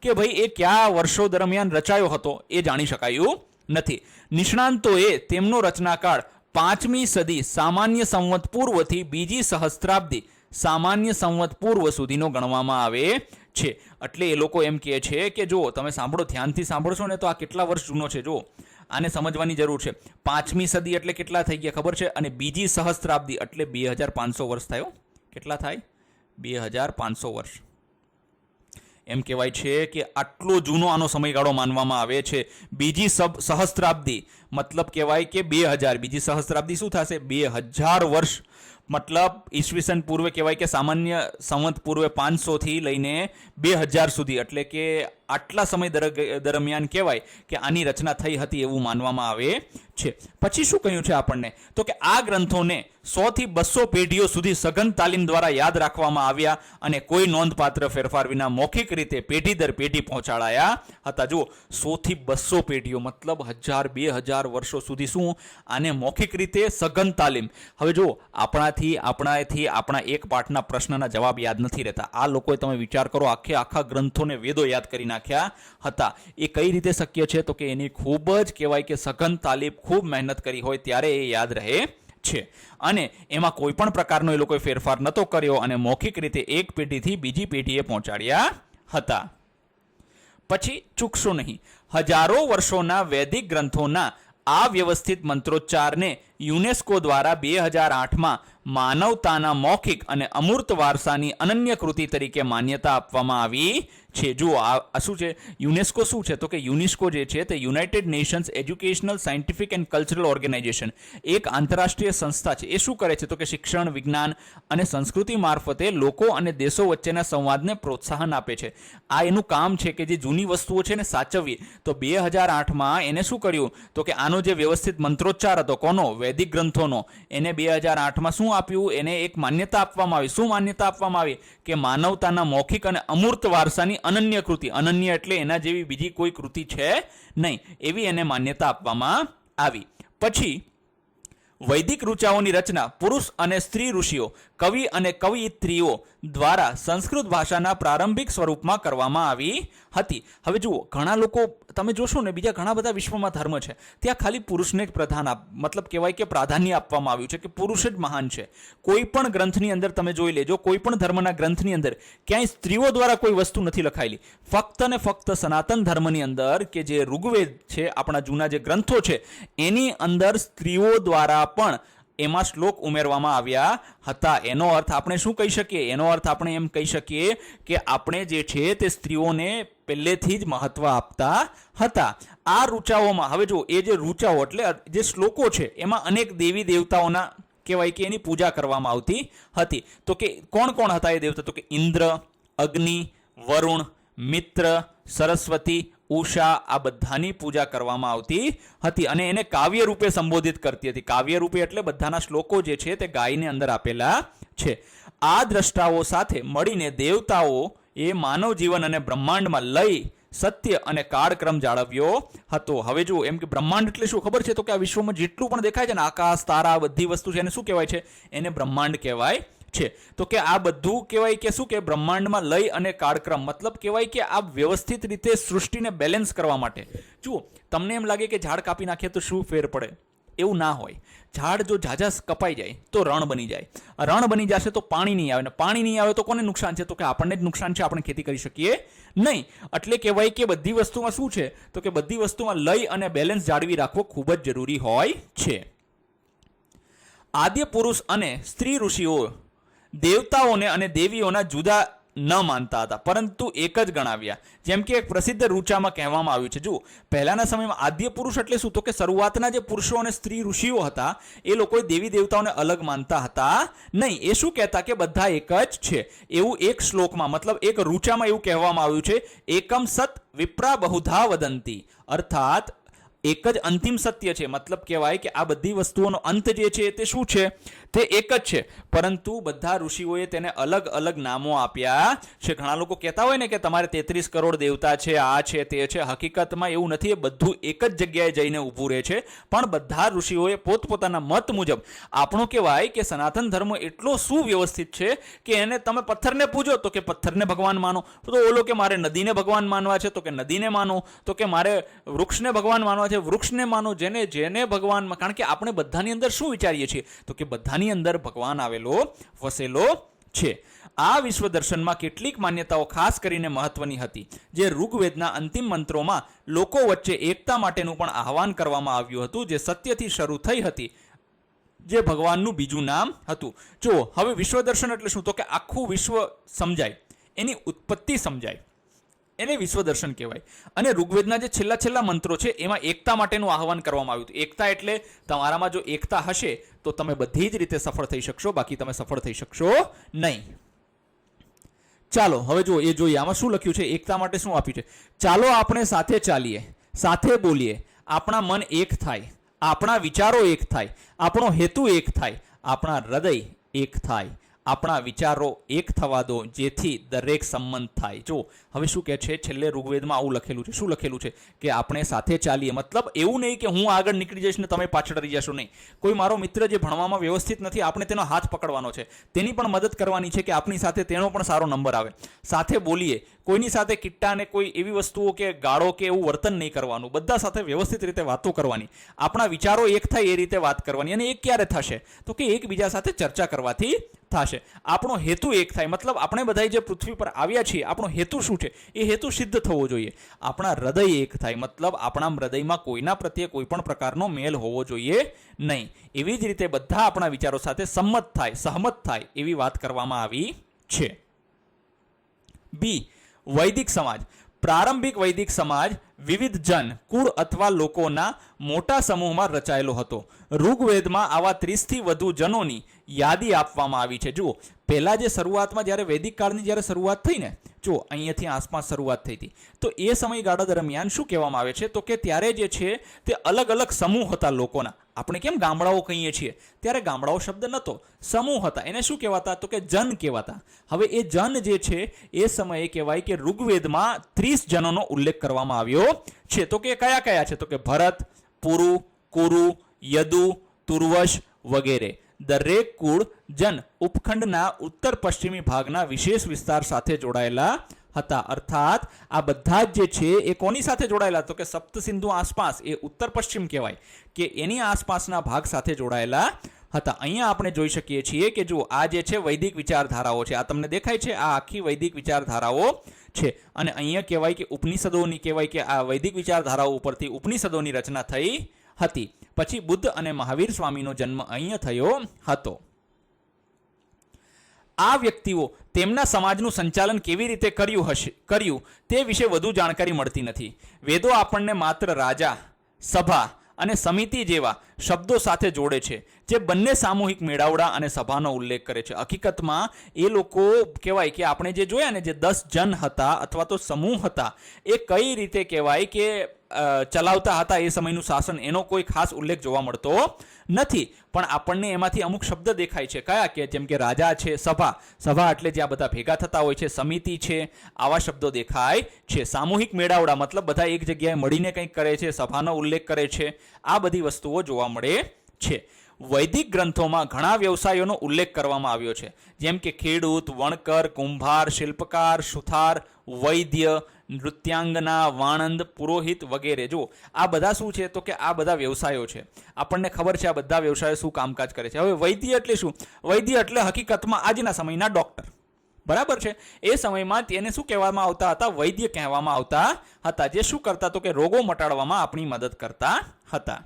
કે ભાઈ એ કયા વર્ષો દરમિયાન રચાયો હતો એ જાણી શકાયું નથી. નિષ્ણાંતોએ તેમનો રચનાકાળ 5મી સદી સામાન્ય સંવત પૂર્વથી બીજી સહસ્ત્રાબ્દી સામાન્ય સંવત પૂર્વ સુધીનો ગણવામાં આવે છે. એટલે એ લોકો એમ કહે છે કે જો તમે સાંભળો, ધ્યાનથી સાંભળશો ને તો આ કેટલા વર્ષ જૂનો છે. જો આને સમજવાની જરૂર છે. 5મી સદી એટલે કેટલા થઈ ગયા ખબર છે, અને બીજી સહસ્ત્રાબ્દી એટલે 2500 વર્ષ થયો. કેટલા થાય? 2500 વર્ષ. એમ કહેવાય છે કે આટલો જૂનો આનો સમયગાળો માનવામાં આવે છે. બીજી સહસ્ત્રાબ્દી મતલબ કહેવાય કે 2000. બીજી સહસ્ત્રાબ્દી શું થશે? 2000 વર્ષ. મતલબ ઈસવીસન પૂર્વે કહેવાય કે સામાન્ય સંવત પૂર્વે 500 થી લઈને 2000 સુધી, એટલે કે આટલા સમય દરમિયાન કહેવાય કે આની રચના થઈ હતી એવું માનવામાં આવે છે. પછી શું કહ્યું છે આપણને, તો કે આ ગ્રંથોને 100 થી 200 પેઢીઓ સુધી સઘન તાલીમ દ્વારા યાદ રાખવામાં આવ્યા અને કોઈ નોંધપાત્ર ફેરફાર વિના મૌખિક રીતે પેઢી દર પેઢી પહોંચાડાયા હતા. જુઓ, 100 થી 200 પેઢીઓ મતલબ 1000-2000 વર્ષો સુધી શું આને મૌખિક રીતે સઘન તાલીમ. હવે જુઓ, આપણા એક પાઠના પ્રશ્નના જવાબ યાદ નથી રહેતા. આ લોકોએ તમે વિચાર કરો આખા ગ્રંથોને વેદો યાદ કરી નાખ્યા હતા. એ કઈ રીતે શક્ય છે, તો કે એની ખૂબ જ કહેવાય કે સઘન તાલીમ, ખૂબ મહેનત કરી હોય ત્યારે એ યાદ રહે છે. અને એમાં કોઈ પણ પ્રકારનો એ લોકોએ ફેરફાર નહોતો કર્યો અને મૌખિક રીતે એક પેઢીથી બીજી પેઢીએ પહોંચાડ્યા હતા. પછી ચૂકશો નહીં, હજારો વર્ષોના વૈદિક ગ્રંથોના આ વ્યવસ્થિત મંત્રોચ્ચારને યુનેસ્કો દ્વારા 2008માં માનવતાના મૌખિક અને અમૂર્ત વારસાની અનન્ય કૃતિ તરીકે માન્યતા આપવામાં આવી છે. જુઓ, આ શું છે? યુનેસ્કો શું છે, તો કે યુનેસ્કો જે છે તે United Nations educational, scientific and cultural organisation, એક આંતરરાષ્ટ્રીય સંસ્થા છે. એ શું કરે છે, તો કે શિક્ષણ, વિજ્ઞાન અને સંસ્કૃતિ મારફતે લોકો અને દેશો વચ્ચેના સંવાદને પ્રોત્સાહન આપે છે. આ એનું કામ છે કે જે જૂની વસ્તુઓ છે ને સાચવવી. તો 2008માં એને શું કર્યું, તો કે આનો જે વ્યવસ્થિત મંત્રોચ્ચાર હતો કોનો? વૈદિક ગ્રંથોનો. એને 2008માં શું આપ્યું? એને એક માન્યતા આપવામાં આવી. શું માન્યતા આપવામાં આવી? કે માનવતાના મૌખિક અને અમૂર્ત વારસાની અનન્ય કૃતિ. અનન્ય એટલે એના જેવી બીજી કોઈ કૃતિ છે નહીં, એવી એને માન્યતા આપવામાં આવી. પછી વૈદિક ઋચાઓની રચના પુરુષ અને સ્ત્રી ઋષિઓ, કવિ અને કવિયત્રીઓ દ્વારા સંસ્કૃત ભાષાના પ્રારંભિક સ્વરૂપમાં કરવામાં આવી હતી. હવે જુઓ, ઘણા લોકો તમે જોશો ને, બીજા ઘણા બધા વિશ્વમાં ધર્મ છે ત્યાં ખાલી પુરુષને જ મતલબ કહેવાય કે પ્રાધાન્ય આપવામાં આવ્યું છે કે પુરુષ જ મહાન છે. કોઈ પણ ગ્રંથની અંદર તમે જોઈ લેજો, કોઈ પણ ધર્મના ગ્રંથની અંદર ક્યાંય સ્ત્રીઓ દ્વારા કોઈ વસ્તુ નથી લખાયેલી. ફક્ત ને ફક્ત સનાતન ધર્મની અંદર કે જે ઋગ્વેદ છે, આપણા જૂના જે ગ્રંથો છે, એની અંદર સ્ત્રીઓ દ્વારા પણ એમાં શ્લોક ઉમેરવામાં આવ્યા હતા. એનો અર્થ આપણે શું કહી શકીએ? એનો અર્થ આપણે એમ કહી શકીએ કે આપણે જે છે તે સ્ત્રીઓને પહેલેથી જ મહત્વ આપતા હતા. આ ઋચાઓમાં હવે જો, એ જે ઋચાઓ એટલે જે શ્લોકો છે એમાં અનેક દેવી દેવતાઓના કહેવાય કે એની પૂજા કરવામાં આવતી હતી. તો કે કોણ કોણ હતા એ દેવતા? તો કે ઇન્દ્ર, અગ્નિ, વરુણ, મિત્ર, સરસ્વતી, ઉષા, આ બધાની પૂજા કરવામાં આવતી હતી અને એને કાવ્ય રૂપે સંબોધિત કરતી હતી. કાવ્ય રૂપે એટલે બધાના શ્લોકો જે છે તે ગાયને અંદર આપેલા છે. આ દ્રષ્ટાઓ સાથે મળીને દેવતાઓ એ માનવ જીવન અને બ્રહ્માંડમાં લય, સત્ય અને કાળક્રમ જાળવ્યો હતો. હવે જુઓ, એમ કે બ્રહ્માંડ એટલે શું ખબર છે? તો કે આ વિશ્વમાં જેટલું પણ દેખાય છે ને, આકાશ, તારા, બધી વસ્તુ છે, એને શું કહેવાય છે? એને બ્રહ્માંડ કહેવાય છે. તો કે આ બધું કહેવાય કે શું કે બ્રહ્માંડમાં લય અને કાળક્રમ મતલબ કહેવાય કે આ વ્યવસ્થિત રીતે સૃષ્ટિને બેલેન્સ કરવા માટે. જુઓ, તમને એમ લાગે કે ઝાડ કાપી નાખીએ તો શું ફેર પડે? એવું ના હોય. ઝાડ જો ઝાઝા કપાઈ જાય તો રણ બની જાય. રણ બની જશે તો પાણી નહીં આવે, ને પાણી નહીં આવે તો કોને નુકસાન છે? તો કે આપણને જ નુકસાન છે. આપણે ખેતી કરી શકીએ નહીં. એટલે કહેવાય કે બધી વસ્તુમાં શું છે? તો કે બધી વસ્તુમાં લય અને બેલેન્સ જાળવી રાખવો ખૂબ જ જરૂરી હોય છે. આદ્ય પુરુષ અને સ્ત્રી ઋષિઓ દેવતાઓને અને દેવીઓના જુદા ન માનતા હતા, પરંતુ એક જ ગણાવ્યા. જેમ કે એક પ્રસિદ્ધ ઋચામાં કહેવામાં આવ્યું છે, જુઓ, પહેલાના સમયમાં આદ્ય પુરુષ એટલે શું, તો કે શરૂઆતના જે પુરુષો અને સ્ત્રી ઋષિઓ હતા એ લોકોએ દેવી દેવતાઓને અલગ માનતા હતા નહીં. એ શું કહેતા કે બધા એક જ છે. એવું એક શ્લોકમાં, મતલબ એક ઋચામાં એવું કહેવામાં આવ્યું છે, એકમ સત વિપ્રા બહુધા વદંતી, અર્થાત એક જ અંતિમ સત્ય છે. મતલબ કહેવાય કે આ બધી વસ્તુઓનો અંત જે છે તે શું છે, તે એક જ છે, પરંતુ બધા ઋષિઓએ તેને અલગ અલગ નામો આપ્યા છે. ઘણા લોકો કહેતા હોય ને કે તમારે 33 કરોડ દેવતા છે, આ છે તે છે. હકીકતમાં એવું નથી, એ બધું એક જ જગ્યાએ જઈને ઊભું રહે છે. પણ બધા ઋષિઓએ પોતપોતાના મત મુજબ, આપણું કહેવાય કે સનાતન ધર્મ એટલો સુવ્યવસ્થિત છે કે એને તમે પથ્થરને પૂજો તો કે પથ્થરને ભગવાન માનો, તો ઓલો કે મારે નદીને ભગવાન માનવા છે તો કે નદીને માનો, તો કે મારે વૃક્ષને ભગવાન માનવા છે વૃક્ષને માનો, જેને ભગવાન. કારણ કે આપણે બધાની અંદર શું વિચારીએ છીએ, તો કે બધાની અંદર ભગવાન આવેલો વસેલો છે. આ વિશ્વ દર્શનમાં કેટલીક માન્યતાઓ ખાસ કરીને મહત્વની હતી, જે ઋગ્વેદના અંતિમ મંત્રોમાં લોકો વચ્ચે એકતા માટેનું પણ આહવાન કરવામાં આવ્યું હતું, જે સત્યથી શરૂ થઈ હતી, જે ભગવાનનું બીજું નામ હતું. જો હવે વિશ્વ દર્શન એટલે શું, તો કે આખું વિશ્વ સમજાય, એની ઉત્પત્તિ સમજાય, એને વિશ્વ દર્શન કહેવાય. અને ઋગ્વેદના જે છેલ્લા મંત્રો છે એમાં એકતા માટેનું આહવાન કરવામાં આવ્યું હતું. એકતા એટલે તમારામાં જો એકતા હશે તો તમે બધી જ રીતે સફળ થઈ શકશો, બાકી તમે સફળ થઈ શકશો નહીં. ચાલો હવે જો એ જોઈએ, આમાં શું લખ્યું છે, એકતા માટે શું આપ્યું છે. ચાલો આપણે સાથે ચાલીએ, સાથે બોલીએ, આપણા મન એક થાય, આપણા વિચારો એક થાય, આપણો હેતુ એક થાય, આપણા હૃદય એક થાય, આપણા વિચારો એક થવા દો, જેથી દરેક સંમત થાય. જો હવે શું કહે છે, છેલ્લે ઋગ્વેદમાં આવું લખેલું છે. શું લખેલું છે કે આપણે સાથે ચાલીએ, મતલબ એવું નહીં કે હું આગળ નીકળી જઈશ ને તમે પાછળ રહી જશો, નહીં. કોઈ મારો મિત્ર જે ભણવામાં વ્યવસ્થિત નથી, આપણે તેનો હાથ પકડવાનો છે, તેની પણ મદદ કરવાની છે કે આપણી સાથે તેનો પણ સારો નંબર આવે. સાથે બોલીએ, કોઈની સાથે કિટ્ટા ને કોઈ એવી વસ્તુઓ કે ગાળો કે એવું વર્તન નહીં કરવાનું, બધા સાથે વ્યવસ્થિત રીતે વાતો કરવાની, આપણા વિચારો એક થાય એ રીતે વાત કરવાની. અને એ ક્યારે થશે, તો કે એકબીજા સાથે ચર્ચા કરવાથી થશે. આપણો હેતુ એક થાય, મતલબ આપણે બધા જે પૃથ્વી પર આવ્યા છીએ, આપણો હેતુ શું છે, એ હેતુ સિદ્ધ થવો જોઈએ. આપણા હૃદય એક થાય, મતલબ આપણા હૃદયમાં કોઈના પ્રત્યે કોઈ પણ પ્રકારનો મેલ હોવો જોઈએ નહીં. એવી જ રીતે બધા આપણા વિચારો સાથે સંમત થાય, સહમત થાય, એવી વાત કરવામાં આવી છે. બી, વૈદિક સમાજ. પ્રારંભિક વૈદિક સમાજ વિવિધ જન, કુળ અથવા લોકોના મોટા સમૂહમાં રચાયેલો હતો. ઋગ્વેદમાં આવા 30 થી વધુ જનોની યાદી આપવામાં આવી છે. જુઓ, પહેલા જે શરૂઆતમાં જ્યારે વૈદિક કાળની જ્યારે શરૂઆત થઈ ને, જો અહીંયાથી આસપાસ શરૂઆત થઈ હતી, તો એ સમયગાળા દરમિયાન શું કહેવામાં આવે છે, તો કે ત્યારે જે છે તે અલગ અલગ સમૂહ હતા લોકોના. આપણે કેમ ગામડાઓ કહીએ છીએ, ત્યારે ગામડાઓ શબ્દ નહોતો, સમૂહ હતા, એને શું કહેવાતા, તો કે જન કહેવાતા. હવે એ જન જે છે એ સમયે કહેવાય કે ઋગ્વેદમાં 30 જનોનો ઉલ્લેખ કરવામાં આવ્યો છે. તો કે કયા કયા છે, તો કે ભરત, પુરુ, કુરુ, યદુ, તુર્વશ વગેરે. દરેક કુળ જન ઉપખંડના ઉત્તર પશ્ચિમી ભાગના વિશેષ વિસ્તાર સાથે જોડાયેલા હતા. અર્થાત આ બધા જ જે છે એ કોની સાથે જોડાયેલા, તો કે સપ્તસિંધુ આસપાસ, એ ઉત્તર પશ્ચિમ કહેવાય કે એની આસપાસના ભાગ સાથે જોડાયેલા હતા. અહીંયા આપણે જોઈ શકીએ છીએ કે જો આ જે છે વૈદિક વિચારધારાઓ છે, આ તમને દેખાય છે, આ આખી વૈદિક વિચારધારાઓ છે. અને અહીંયા કહેવાય કે ઉપનિષદોની, કહેવાય કે આ વૈદિક વિચારધારાઓ ઉપરથી ઉપનિષદોની રચના થઈ હતી. પછી બુદ્ધ અને મહાવીર સ્વામીનો જન્મ અહીંયા થયો હતો. આ વ્યક્તિઓ તેમના સમાજનું સંચાલન કેવી રીતે કર્યું તે વિશે વધુ જાણકારી મળતી નથી. વેદો આપણને માત્ર રાજા, સભા અને સમિતિ જેવા શબ્દો સાથે જોડે છે, જે બંને સામૂહિક મેળાવડા અને સભાનો ઉલ્લેખ કરે છે. હકીકતમાં એ લોકો કહેવાય કે આપણે જે જોયા ને, જે 10 જન હતા અથવા તો સમૂહ હતા, એ કઈ રીતે કહેવાય કે ચલાવતા હતા એ સમયનું શાસન, એનો કોઈ ખાસ ઉલ્લેખ જોવા મળતો નથી. પણ આપણને એમાંથી અમુક શબ્દ દેખાય છે. કયા કે, જેમ કે રાજા છે, સભા એટલે જ્યાં બધા ભેગા થતા હોય છે, સમિતિ છે, આવા શબ્દો દેખાય છે. સામૂહિક મેળાવડા મતલબ બધા એક જગ્યાએ મળીને કંઈક કરે છે, સભાનો ઉલ્લેખ કરે છે. આ બધી વસ્તુઓ જોવા મળે છે. વૈદિક ગ્રંથોમાં ઘણા વ્યવસાયોનો ઉલ્લેખ કરવામાં આવ્યો છે, જેમ કે ખેડૂત, વણકર, કુંભાર, શિલ્પકાર, સુથાર, વૈદ્ય, નૃત્યાંગના, વાણંદ, પુરોહિત વગેરે. જો આ બધા શું છે, તો કે આ બધા વ્યવસાયો છે. આપણને ખબર છે આ બધા વ્યવસાયો શું કામકાજ કરે છે. હવે વૈદ્ય એટલે શું, વૈદ્ય એટલે હકીકતમાં આજના સમયના ડોક્ટર, બરાબર છે. એ સમયમાં તેને શું કહેવામાં આવતા હતા, વૈદ્ય કહેવામાં આવતા હતા, જે શું કરતા, તો કે રોગો મટાડવામાં આપણી મદદ કરતા હતા.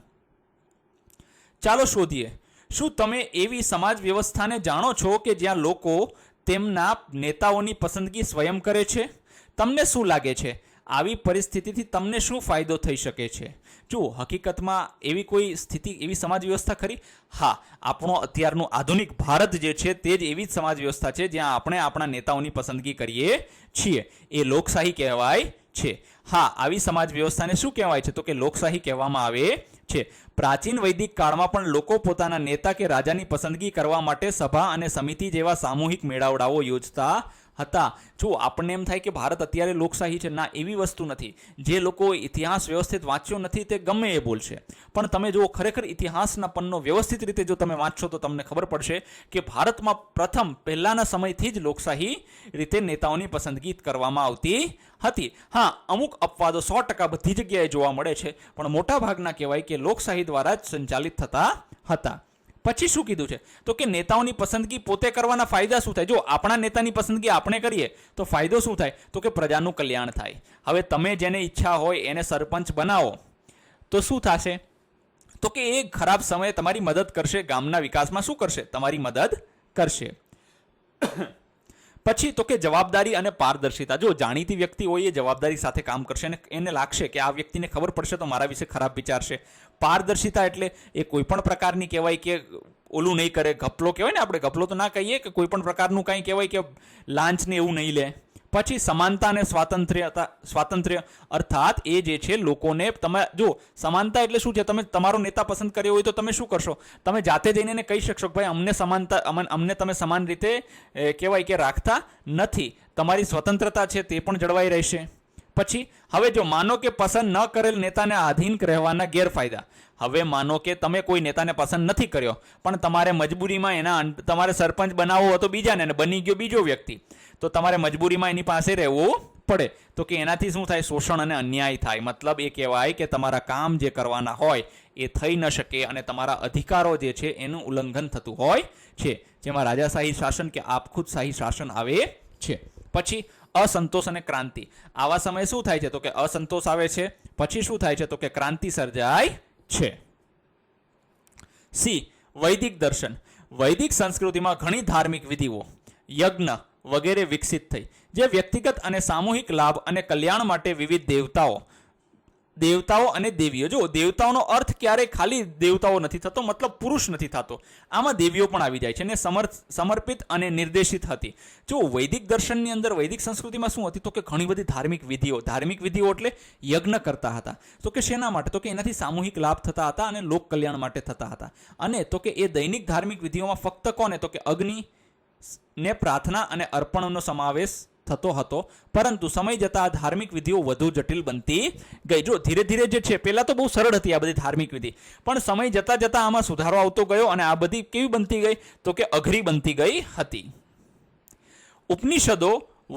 ચાલો શોધીએ, શું તમે એવી સમાજ વ્યવસ્થાને જાણો છો કે જ્યાં લોકો તેમના નેતાઓની પસંદગી સ્વયં કરે છે? તમને શું લાગે છે આવી પરિસ્થિતિથી તમને શું ફાયદો થઈ શકે છે? જુઓ, હકીકતમાં એવી કોઈ સ્થિતિ, એવી સમાજ વ્યવસ્થા ખરી? હા, આપણો અત્યારનું આધુનિક ભારત જે છે તે જ એવી જ સમાજ વ્યવસ્થા છે જ્યાં આપણે આપણા નેતાઓની પસંદગી કરીએ છીએ. એ લોકશાહી કહેવાય છે. હા, આવી સમાજ વ્યવસ્થાને શું કહેવાય છે? તો કે લોકશાહી કહેવામાં આવે છે. પ્રાચીન વૈદિક કાળમાં પણ લોકો પોતાના નેતા કે રાજાની પસંદગી કરવા માટે સભા અને સમિતિ જેવા સામૂહિક મેળાવડાઓ યોજતા હતા. જો આપણને એમ થાય કે ભારત અત્યારે લોકશાહી છે, ના, એવી વસ્તુ નથી. જે લોકો ઇતિહાસ વ્યવસ્થિત વાંચ્યો નથી તે ગમે એ બોલશે, પણ તમે જો ખરેખર ઇતિહાસના પન્નો વ્યવસ્થિત રીતે જો તમે વાંચશો તો તમને ખબર પડશે કે ભારતમાં પહેલાના સમયથી જ લોકશાહી રીતે નેતાઓની પસંદગી કરવામાં આવતી હતી. હા, અમુક અપવાદો 100% બધી જગ્યાએ જોવા મળે છે, પણ મોટા ભાગના કહેવાય કે લોકશાહી દ્વારા જ સંચાલિત થતા હતા. પછી શું કીધું છે? તો કે નેતાઓની પસંદગી પોતે કરવાના ફાયદા શું થાય? જો આપણા નેતાની પસંદગી આપણે કરીએ તો ફાયદો શું થાય? તો કે પ્રજાનું કલ્યાણ થાય. હવે તમે જેને ઈચ્છા હોય એને સરપંચ બનાવો તો શું થશે? તો કે એ ખરાબ સમયે તમારી મદદ કરશે, ગામના વિકાસમાં શું કરશે? તમારી મદદ કરશે. પછી તો કે જવાબદારી અને પારદર્શિતા. જો જાણીતી વ્યક્તિ હોય એ જવાબદારી સાથે કામ કરશે અને એને લાગશે કે આ વ્યક્તિને ખબર પડશે તો મારા વિશે ખરાબ વિચારશે. પારદર્શિતા એટલે એ કોઈ પણ પ્રકારની કહેવાય કે ઓલું નહીં કરે, ઘપલો કહેવાય ને, આપણે ઘપલો તો ના કહીએ, કે કોઈ પણ પ્રકારનું કાંઈ કહેવાય કે લાંચ ને એવું નહીં લે. પછી સમાનતા અને સ્વાતંત્ર્ય, અર્થાત એ જે છે લોકોને, તમે જો સમાનતા એટલે શું છે? તમે તમારો નેતા પસંદ કર્યો હોય તો તમે શું કરશો? તમે જાતે જઈને એને કહી શકશો કે ભાઈ અમને સમાનતા, અમને તમે સમાન રીતે કહેવાય કે રાખતા નથી. તમારી સ્વતંત્રતા છે તે પણ જળવાઈ રહેશે. પછી હવે જો માનો કે પસંદ ન કરેલ નેતાને આધીન રહેવાના ગેરફાયદા. હવે માનો કે તમે કોઈ નેતાને પસંદ નથી કર્યો, પણ તમારે મજબૂરીમાં તમારે સરપંચ બનાવવો હતો બીજાને, અને બની ગયો બીજો વ્યક્તિ, તો તમારે મજબૂરીમાં એની પાસે રહેવું પડે. તો કે એનાથી શું થાય? શોષણ અને અન્યાય થાય. મતલબ એ કહેવાય કે તમારા કામ જે કરવાના હોય એ થઈ ન શકે અને તમારા અધિકારો જે છે એનું ઉલ્લંઘન થતું હોય છે, જેમાં રાજાશાહી શાસન કે આપખુદશાહી શાસન આવે છે. પછી અસંતોષ અને ક્રાંતિ. આવા સમયે શું થાય છે? તો કે અસંતોષ આવે છે. પછી શું થાય છે? તો કે ક્રાંતિ સર્જાય છે. સી, વૈદિક દર્શન. વૈદિક સંસ્કૃતિમાં ઘણી ધાર્મિક વિધિઓ, યજ્ઞ વગેરે વિકસિત થઈ, જે વ્યક્તિગત અને સામૂહિક લાભ અને કલ્યાણ માટે વિવિધ દેવતાઓ અને દેવીઓ. જો દેવતાઓનો અર્થ ક્યારેય ખાલી દેવતાઓ નથી થતો, મતલબ પુરુષ નથી થતો, આમાં દેવીઓ પણ આવી જાય છે, અને સમર્પિત અને નિર્દેશિત હતી. જો વૈદિક દર્શનની અંદર, વૈદિક સંસ્કૃતિમાં શું હતી? તો કે ઘણી બધી ધાર્મિક વિધિઓ એટલે યજ્ઞ કરતા હતા. તો કે શેના માટે? તો કે એનાથી સામૂહિક લાભ થતા હતા અને લોક કલ્યાણ માટે થતા હતા. અને તો કે એ દૈનિક ધાર્મિક વિધિઓમાં ફક્ત કોને? તો કે અગ્નિ ને પ્રાર્થના અને અર્પણનો સમાવેશ થતો હતો. પરંતુ સમય જતાં ધાર્મિક વિધિઓ વધુ જટિલ બનતી ગઈ. જો ધીરે ધીરે જે છે, પહેલા તો બહુ સરળ હતી આ બધી ધાર્મિક વિધિ, પણ સમય જતાં આમાં સુધારો આવતો ગયો અને આ બધી કેવી બનતી ગઈ? તો કે અઘરી બનતી ગઈ હતી. ઉપનિષદો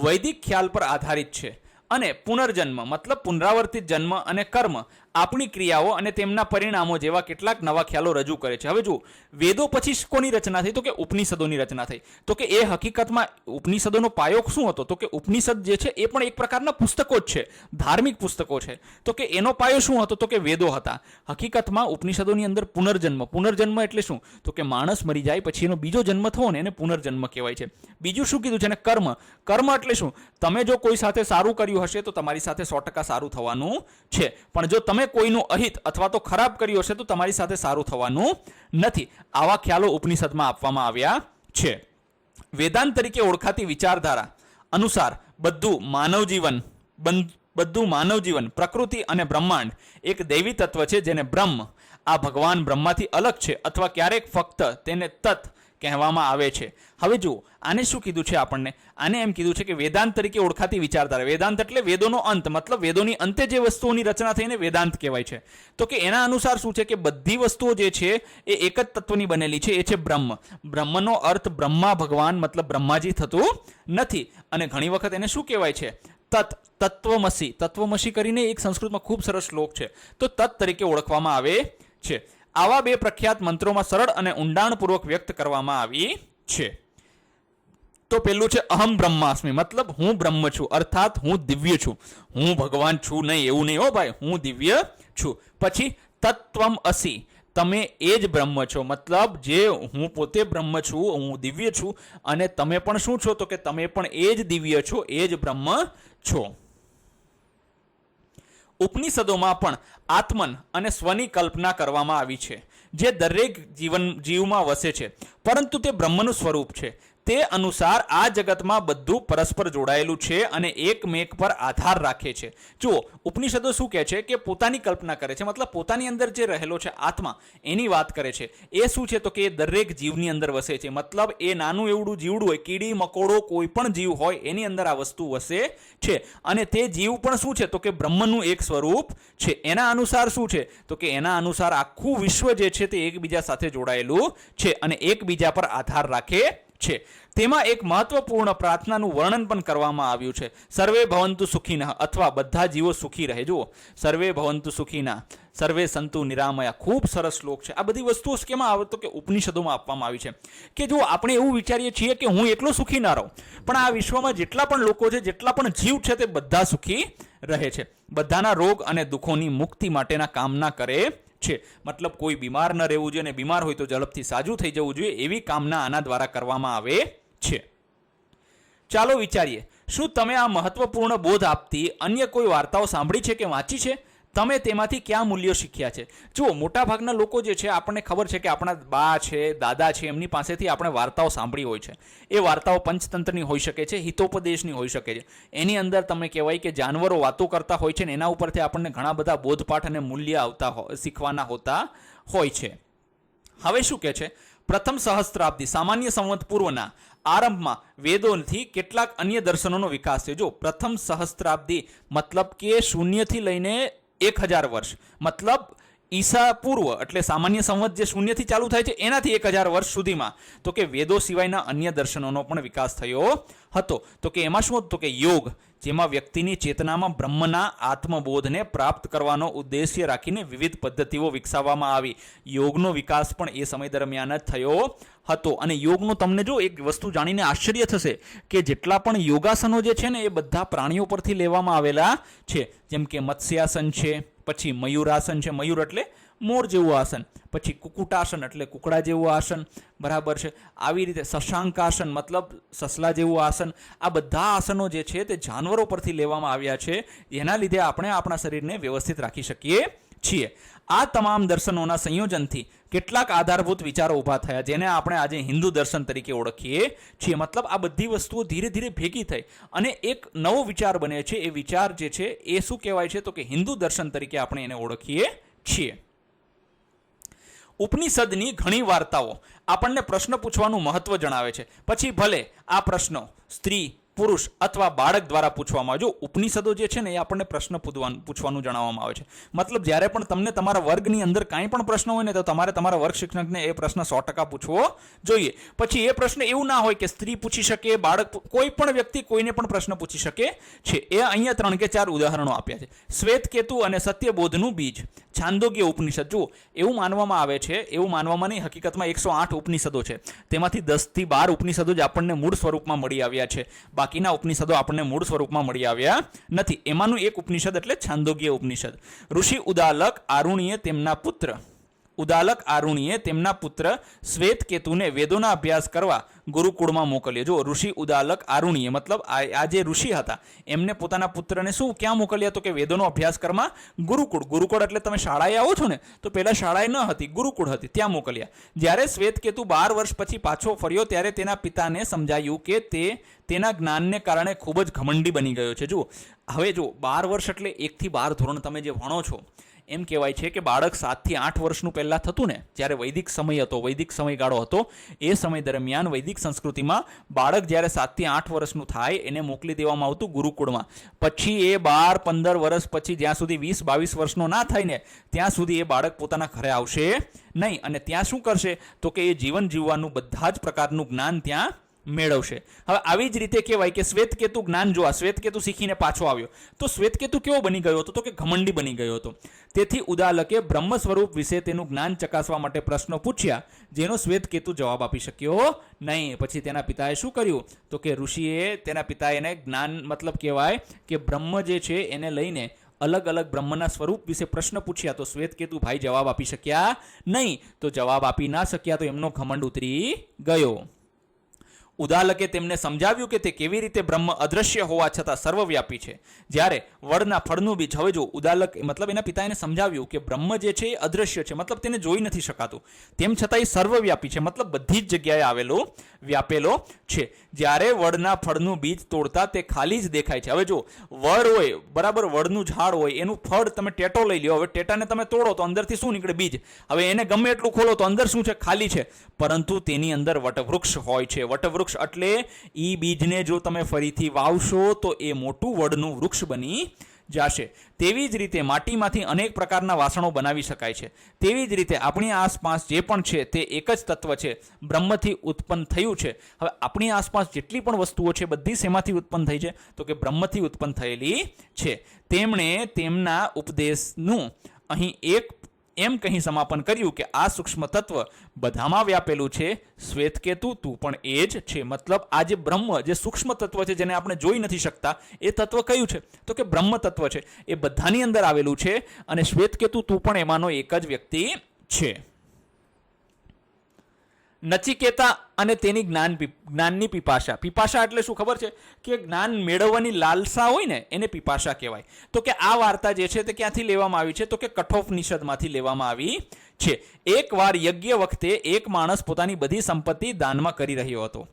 વૈદિક ખ્યાલ પર આધારિત છે અને પુનર્જન્મ, મતલબ પુનરાવર્તિત જન્મ અને કર્મ, આપણી ક્રિયાઓ અને તેમના પરિણામો જેવા કેટલાક નવા ખ્યાલો રજૂ કરે છે. હવે જો વેદો પછી કોની રચના થઈ? તો કે ઉપનિષદોની રચના થઈ. તો કે એ હકીકતમાં ઉપનિષદોનો પાયો શું હતો? તો કે ઉપનિષદ જે છે એ પણ એક પ્રકારના પુસ્તકો જ છે, ધાર્મિક પુસ્તકો છે. તો કે એનો પાયો શું હતો? તો કે વેદો હતા. હકીકતમાં ઉપનિષદોની અંદર પુનર્જન્મ એટલે શું? તો કે માણસ મરી જાય પછી એનો બીજો જન્મ થવો ને એને પુનર્જન્મ કહેવાય છે. બીજું શું કીધું છે? ને કર્મ એટલે શું? તમે જો કોઈ સાથે સારું કર્યું હશે તો તમારી સાથે 100% સારું થવાનું છે, પણ જો તમે કોઈનું અહિત અથવા તો ખરાબ કર્યું હશે તો તમારી સાથે સારું થવાનું નથી. આવા ખ્યાલો ઉપનિષદમાં આપવામાં આવ્યા છે. વેદાંત તરીકે ઓળખાતી વિચારધારા અનુસાર બધું માનવ જીવન, પ્રકૃતિ અને બ્રહ્માંડ એક દૈવી તત્વ છે, જેને બ્રહ્મ, આ ભગવાન બ્રહ્માથી અલગ છે અથવા ક્યારેક ફક્ત તેને તત્ કહેવામાં આવે છે. હવે જુઓ, આને શું કીધું છે આપણને? આને એમ કીધું છે કે વેદાંત તરીકે ઓળખાતી વિચારધારા. વેદાંત એટલે વેદોનો અંત, મતલબ વેદોની અંતે જે વસ્તુઓની રચના થઈને વેદાંત કહેવાય છે. તો કે એના અનુસાર શું છે કે બધી વસ્તુઓ જે છે એ એક જ તત્વની બનેલી છે, એ છે બ્રહ્મ. બ્રહ્મનો અર્થ બ્રહ્મા ભગવાન, મતલબ બ્રહ્માજી થતું નથી. અને ઘણી વખત એને શું કહેવાય છે? તત્વમસી કરીને એક સંસ્કૃતમાં ખૂબ સરસ શ્લોક છે, તો તત્ તરીકે ઓળખવામાં આવે છે. આવા બે પ્રખ્યાત મંત્રોમાં સરળ અને ઊંડાણપૂર્વક વ્યક્ત કરવામાં આવી છે. તો પેલું છે અહમ બ્રહ્માસ્મિ, મતલબ હું બ્રહ્મ છું, અર્થાત હું દિવ્ય છું. હું ભગવાન છું નહીં, એવું નહીં હો ભાઈ, હું દિવ્ય છું. પછી તત્વમ અસી, તમે એ જ બ્રહ્મ છો, મતલબ જે હું પોતે બ્રહ્મ છું, હું દિવ્ય છું, અને તમે પણ શું છો? તો કે તમે પણ એ જ દિવ્ય છો, એ જ બ્રહ્મ છો. ઉપનિષદોમાં પણ આત્મન અને સ્વની કલ્પના કરવામાં આવી છે, જે દરેક જીવમાં વસે છે, પરંતુ તે બ્રહ્મનું સ્વરૂપ છે. તે અનુસાર આ જગતમાં બધું પરસ્પર જોડાયેલું છે અને એકમેક પર આધાર રાખે છે. જુઓ, ઉપનિષદો શું કહે છે કે પોતાની કલ્પના કરે છે, મતલબ પોતાની અંદર જે રહેલો છે આત્મા, એની વાત કરે છે. એ શું છે? તો કે એ દરેક જીવની અંદર વસે છે, મતલબ એ નાનું એવડું જીવડું હોય, કીડી મકોડો કોઈ પણ જીવ હોય, એની અંદર આ વસ્તુ વસે છે. અને તે જીવ પણ શું છે? તો કે બ્રહ્મનું એક સ્વરૂપ છે. એના અનુસાર શું છે? તો કે એના અનુસાર આખું વિશ્વ જે છે તે એકબીજા સાથે જોડાયેલું છે અને એકબીજા પર આધાર રાખે છે. તેમાં એક મહત્વપૂર્ણ પ્રાર્થનાનું વર્ણન પણ કરવામાં આવ્યું છે. સર્વે ભવંતુ સુખીનઃ, અથવા બધા જીવો સુખી રહે. જુઓ, સર્વે ભવંતુ સુખીના, સર્વે સંતુ નિરામયા, ખૂબ સરસ શ્લોક છે. આ બધી વસ્તુઓ કેમાં આવે? તો કે ઉપનિષદોમાં આપવામાં આવી છે. કે જો આપણે એવું વિચારીએ છીએ કે હું એકલો સુખી ના રહું, પણ આ વિશ્વમાં જેટલા પણ લોકો છે, જેટલા પણ જીવ છે, તે બધા સુખી રહે છે. બધાના રોગ અને દુઃખોની મુક્તિ માટેના કામના કરે છે. મતલબ કોઈ બીમાર ન રહેવું જોઈએ, અને બીમાર હોય તો ઝડપથી સાજું થઈ જવું જોઈએ, એવી કામના આના દ્વારા કરવામાં આવે છે. ચાલો વિચારીએ, શું તમે આ મહત્વપૂર્ણ બોધ આપતી અન્ય કોઈ વાર્તાઓ સાંભળી છે કે વાંચી છે? તમે તેમાંથી કયા મૂલ્યો શીખ્યા છે? જુઓ, મોટાભાગના લોકો જે છે, આપણને ખબર છે કે આપણા બા છે, દાદા છે, એમની પાસેથી આપણે વાર્તાઓ સાંભળી હોય છે. એ વાર્તાઓ પંચતંત્રની હોઈ શકે છે, હિતોપદેશની હોઈ શકે છે. એની અંદર તમે કહેવાય કે જાનવરો વાતો કરતા હોય છે, ને એના ઉપરથી આપણને ઘણા બધા બોધપાઠ અને મૂલ્ય શીખવાના હોતા હોય છે. હવે શું કહે છે? પ્રથમ સહસ્ત્રાબ્દી સામાન્ય સંવત પૂર્વના આરંભમાં વેદોથી કેટલાક અન્ય દર્શનોનો વિકાસ છે. જો પ્રથમ સહસ્ત્રાબ્દી મતલબ કે 0 થી લઈને 1000 વર્ષ, મતલબ ઈસા પૂર્વ, એટલે સામાન્ય સંવત જે 0 થી ચાલુ થાય છે એનાથી 1000 વર્ષ સુધીમાં તો કે વેદો સિવાયના અન્ય દર્શનોનો પણ વિકાસ થયો હતો. તો કે એમાં શું હતું? તો કે યોગ, જેમાં વ્યક્તિની ચેતનામાં બ્રહ્મના આત્મબોધને પ્રાપ્ત કરવાનો ઉદ્દેશ્ય રાખીને વિવિધ પદ્ધતિઓ વિકસાવવામાં આવી. યોગનો વિકાસ પણ એ સમય દરમિયાન જ થયો હતો. અને યોગનો તમને જો એક વસ્તુ જાણીને આશ્ચર્ય થશે કે જેટલા પણ યોગાસનો જે છે ને, એ બધા પ્રાણીઓ પરથી લેવામાં આવેલા છે. જેમ કે મત્સ્યાસન છે, પછી મયુરાસન છે, મયુર એટલે મોર જેવું આસન, પછી કુકુટાસન એટલે કુકડા જેવું આસન, બરાબર છે. આવી રીતે શશાંકાસન મતલબ સસલા જેવું આસન. આ બધા આસનો જે છે તે જાનવરો પરથી લેવામાં આવ્યા છે, જેના લીધે આપણે આપણા શરીરને વ્યવસ્થિત રાખી શકીએ છીએ. આ તમામ દર્શનોના સંયોજનથી કેટલાક આધારભૂત વિચારો ઊભા થયા, જેને આપણે આજે હિન્દુ દર્શન તરીકે ઓળખીએ છીએ. મતલબ આ બધી વસ્તુઓ ધીરે ધીરે ભેગી થઈ અને એક નવો વિચાર બને છે. એ વિચાર જે છે એ શું કહેવાય છે? તો કે હિન્દુ દર્શન તરીકે આપણે એને ઓળખીએ છીએ. ઉપનિષદની ઘણી વાર્તાઓ આપણને પ્રશ્ન પૂછવાનું મહત્વ જણાવે છે. પછી ભલે આ પ્રશ્નો સ્ત્રી, પુરુષ અથવા બાળક દ્વારા પૂછવામાં આવે. જો ઉપનિષદો જે છે ને, એ આપણને પ્રશ્ન પૂછવાનું જણાવવામાં આવે છે. મતલબ જ્યારે પણ તમને તમારા વર્ગની અંદર કાંઈ પણ પ્રશ્ન હોય ને, તો તમારે તમારા વર્ગ શિક્ષકને એ પ્રશ્ન 100% પૂછવો જોઈએ. પછી એ પ્રશ્ન એવું ના હોય કે સ્ત્રી પૂછી શકે, બાળક, કોઈ પણ વ્યક્તિ કોઈને પણ પ્રશ્ન પૂછી શકે છે. એ અહીંયા 3 કે 4 ઉદાહરણો આપ્યા છે. શ્વેતકેતુ અને સત્યબોધનું બીજ, છાંદોગ્ય ઉપનિષદ. જુઓ, એવું માનવામાં આવે છે, એવું માનવામાં નહીં, હકીકતમાં 108 ઉપનિષદો છે, તેમાંથી 10 થી 12 ઉપનિષદો જ આપણને મૂળ સ્વરૂપમાં મળી આવ્યા છે. બાકીના ઉપનિષદો આપણને મૂળ સ્વરૂપમાં મળી આવ્યા નથી. એમાંનું એક ઉપનિષદ એટલે છાંદોગ્ય ઉપનિષદ. ઋષિ ઉદાલક તેમના પુત્ર શ્વેતકેતુને વેદોના અભ્યાસ કરવા ગુરુકુળમાં મોકલ્યો. જો ઋષિ ઉદાલક આરુણીએ મતલબ આ જે ઋષિ હતા, એમને પોતાના પુત્રને શું ક્યાં મોકલ્યા? તો કે વેદોનો અભ્યાસ કરવા ગુરુકુળ. ગુરુકુળ એટલે તમે શાળાએ આવો છો ને, તો પહેલા શાળાએ ન હતી, ગુરુકુળ હતી, ત્યાં મોકલ્યા. જ્યારે શ્વેતકેતુ 12 વર્ષ પછી પાછો ફર્યો, ત્યારે તેના પિતાને સમજાયું કે તે તેના જ્ઞાનને કારણે ખૂબ જ ઘમંડી બની ગયો છે. જુઓ, હવે જો 12 વર્ષ એટલે 1 થી 12 ધોરણ તમે જે ભણો છો, એમ કહેવાય છે કે બાળક 7 થી 8 વર્ષનું પહેલાં થતું ને, જ્યારે વૈદિક સમય હતો, વૈદિક સમયગાળો હતો, એ સમય દરમિયાન વૈદિક સંસ્કૃતિમાં બાળક જ્યારે 7 થી 8 વર્ષનું થાય, એને મોકલી દેવામાં આવતું ગુરુકુળમાં. પછી એ 12-15 વર્ષ પછી, જ્યાં સુધી 20-22 વર્ષનો ના થાય ને, ત્યાં સુધી એ બાળક પોતાના ઘરે આવશે નહીં. અને ત્યાં શું કરશે? તો કે એ જીવન જીવવાનું બધા જ પ્રકારનું જ્ઞાન ત્યાં મેળવશે. હવે આવી જ રીતે કહેવાય કે શ્વેતકેતુ જ્ઞાન જોવા, શ્વેતકેતુ શીખીને પાછો આવ્યો, તો શ્વેતકેતુ કેવો બની ગયો હતો? તો કે ઘમંડી બની ગયો હતો. તેથી ઉદાલકે બ્રહ્મ સ્વરૂપ વિશે તેનું જ્ઞાન ચકાસવા માટે પ્રશ્નો પૂછ્યા, જેનો શ્વેતકેતુ જવાબ આપી શક્યો નહીં. પછી તેના પિતાએ શું કર્યું? તો કે ઋષિએ, તેના પિતાએ એને જ્ઞાન મતલબ કહેવાય કે બ્રહ્મ જે છે એને લઈને અલગ અલગ બ્રહ્મના સ્વરૂપ વિશે પ્રશ્ન પૂછ્યા તો શ્વેતકેતુ ભાઈ જવાબ આપી શક્યા નહીં. તો જવાબ આપી ના શક્યા તો એમનો ઘમંડ ઉતરી ગયો. ઉદાલકે તેમને સમજાવ્યું કે તે કેવી રીતે બ્રહ્મ અદ્રશ્ય હોવા છતાં સર્વવ્યાપી છે. જ્યારે વડના ફળનું બીજ, હવે જો ઉદાલક મતલબ એના પિતાએ સમજાવ્યું કે બ્રહ્મ જે છે એ અદ્રશ્ય છે, મતલબ તેને જોઈ નથી શકાતું, તેમ છતાં એ સર્વવ્યાપી છે, મતલબ બધી જ જગ્યાએ વ્યાપેલો છે. જ્યારે વડના ફળનું બીજ તોડતા તે ખાલી જ દેખાય છે. હવે જો વડ હોય, બરાબર, વડનું ઝાડ હોય, એનું ફળ તમે ટેટો લઈ લ્યો, હવે ટેટાને તમે તોડો તો અંદરથી શું નીકળે? બીજ. હવે એને ગમે એટલું ખોલો તો અંદર શું છે? ખાલી છે. પરંતુ તેની અંદર વટવૃક્ષ હોય છે. વટવૃક્ષ એટલે ઈ બીજને જો તમે ફરીથી વાવશો તો એ મોટું વડનું વૃક્ષ બની જશે. તેવી જ રીતે માટીમાંથી અનેક પ્રકારના વાસણો બનાવી શકાય છે. તેવી જ રીતે આપણી આસપાસ જે પણ છે તે એક જ તત્વ છે, બ્રહ્મથી ઉત્પન્ન થયું છે. હવે આપણી આસપાસ જેટલી પણ વસ્તુઓ છે બધી શેમાંથી ઉત્પન્ન થઈ છે? તો કે બ્રહ્મથી ઉત્પન્ન થયેલી છે. તેમણે તેમના ઉપદેશનું અહીં એમ કહી સમાપન કર્યું કે આ સૂક્ષ્મ તત્વ બધામાં વ્યાપેલું છે. શ્વેતકેતુ, તું પણ એ જ છે. મતલબ આ જે બ્રહ્મ, જે સૂક્ષ્મ તત્વ છે જેને આપણે જોઈ નથી શકતા, એ તત્વ કયું છે? તો કે બ્રહ્મ તત્વ છે. એ બધાની અંદર આવેલું છે અને શ્વેતકેતુ તું પણ એમાંનો એક જ વ્યક્તિ છે. નચિકેતા અને તેની જ્ઞાનની પીપાસા. પીપાસા એટલે શું ખબર છે? કે જ્ઞાન મેળવવાની લાલસા હોય ને એને પીપાસા કહેવાય. તો કે આ વાર્તા જે છે તે ક્યાંથી લેવામાં આવી છે? તો કે કઠોપનિષદમાંથી લેવામાં આવી છે. એકવાર યજ્ઞ વખતે એક માણસ પોતાની બધી સંપત્તિ દાનમાં કરી રહ્યો હતો.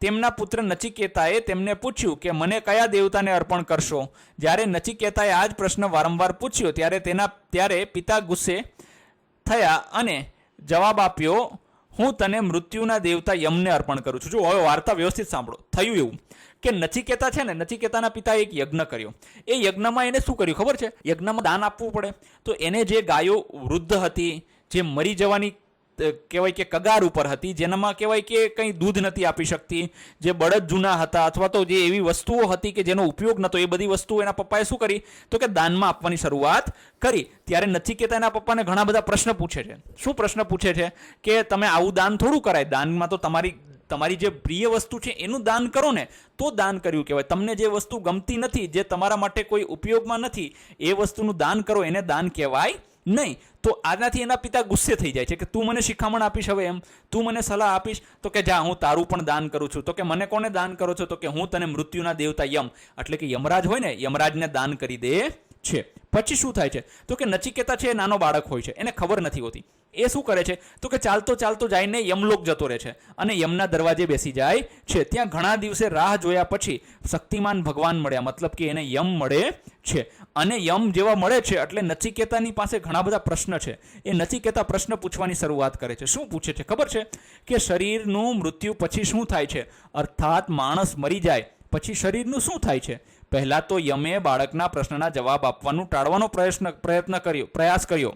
તેમના પુત્ર નચિકેતાએ તેમને પૂછ્યું કે મને કયા દેવતાને અર્પણ કરશો? જ્યારે નચિકેતાએ આ જ પ્રશ્ન વારંવાર પૂછ્યો ત્યારે પિતા ગુસ્સે થયા અને જવાબ આપ્યો, હું તને મૃત્યુના દેવતા યમને અર્પણ કરું છું. જો હવે વાર્તા વ્યવસ્થિત સાંભળો. થયું એવું કે નચિકેતા છે ને, નચિકેતાના પિતાએ એક યજ્ઞ કર્યો. એ યજ્ઞમાં એને શું કર્યું ખબર છે? યજ્ઞમાં દાન આપવું પડે. તો એને જે ગાયો વૃદ્ધ હતી, જે મરી જવાની કહેવાય કે કગાર ઉપર હતી, જેનામાં કહેવાય કે કંઈ દૂધ નથી આપી શકતી, જે બળદ જૂના હતા, અથવા તો જે એવી વસ્તુઓ હતી કે જેનો ઉપયોગ નહોતો, એ બધી વસ્તુઓ એના પપ્પાએ શું કરી? તો કે દાનમાં આપવાની શરૂઆત કરી. ત્યારે નચિકેતા એના પપ્પાને ઘણા બધા પ્રશ્ન પૂછે છે. શું પ્રશ્ન પૂછે છે? કે તમે આવું દાન થોડું કરાય, દાનમાં તો તમારી જે પ્રિય વસ્તુ છે એનું દાન કરો ને, તો દાન કર્યું કહેવાય. તમને જે વસ્તુ ગમતી નથી, જે તમારા માટે કોઈ ઉપયોગમાં નથી, એ વસ્તુનું દાન કરો, એને દાન કહેવાય નહીં. તો આનાથી એના પિતા ગુસ્સે થઈ જાય છે કે તું મને શિખામણ આપીશ, હવે એમ તું મને સલાહ આપીશ? તો કે જા, હું તારું પણ દાન કરું છું. તો કે મને કોને દાન કરો છો? તો કે હું તને મૃત્યુના દેવતા યમ, એટલે કે યમરાજ હોય ને, યમરાજને દાન કરી દે છે. પછી શું થાય છે? તો કે નચિકેતા છે, નાનો બાળક હોય છે, એને ખબર નથી હોતી. એ શું કરે છે? તો કે ચાલતો ચાલતો જઈને યમલોક જતો રહે છે અને યમના દરવાજે બેસી જાય છે. ત્યાં ઘણા દિવસે રાહ જોયા પછી શક્તિમાન ભગવાન મળ્યા, મતલબ કે એને યમ મળે છે. અને યમ જેવા મળે છે એટલે નચિકેતાની પાસે ઘણા બધા પ્રશ્ન છે. એ નચિકેતા પ્રશ્ન પૂછવાની શરૂઆત કરે છે. શું પૂછે છે ખબર છે? કે શરીરનું મૃત્યુ પછી શું થાય છે? અર્થાત માણસ મરી જાય પછી શરીરનું શું થાય છે? પહેલા તો યમે બાળકના પ્રશ્નના જવાબ આપવાનું ટાળવાનો પ્રયાસ કર્યો,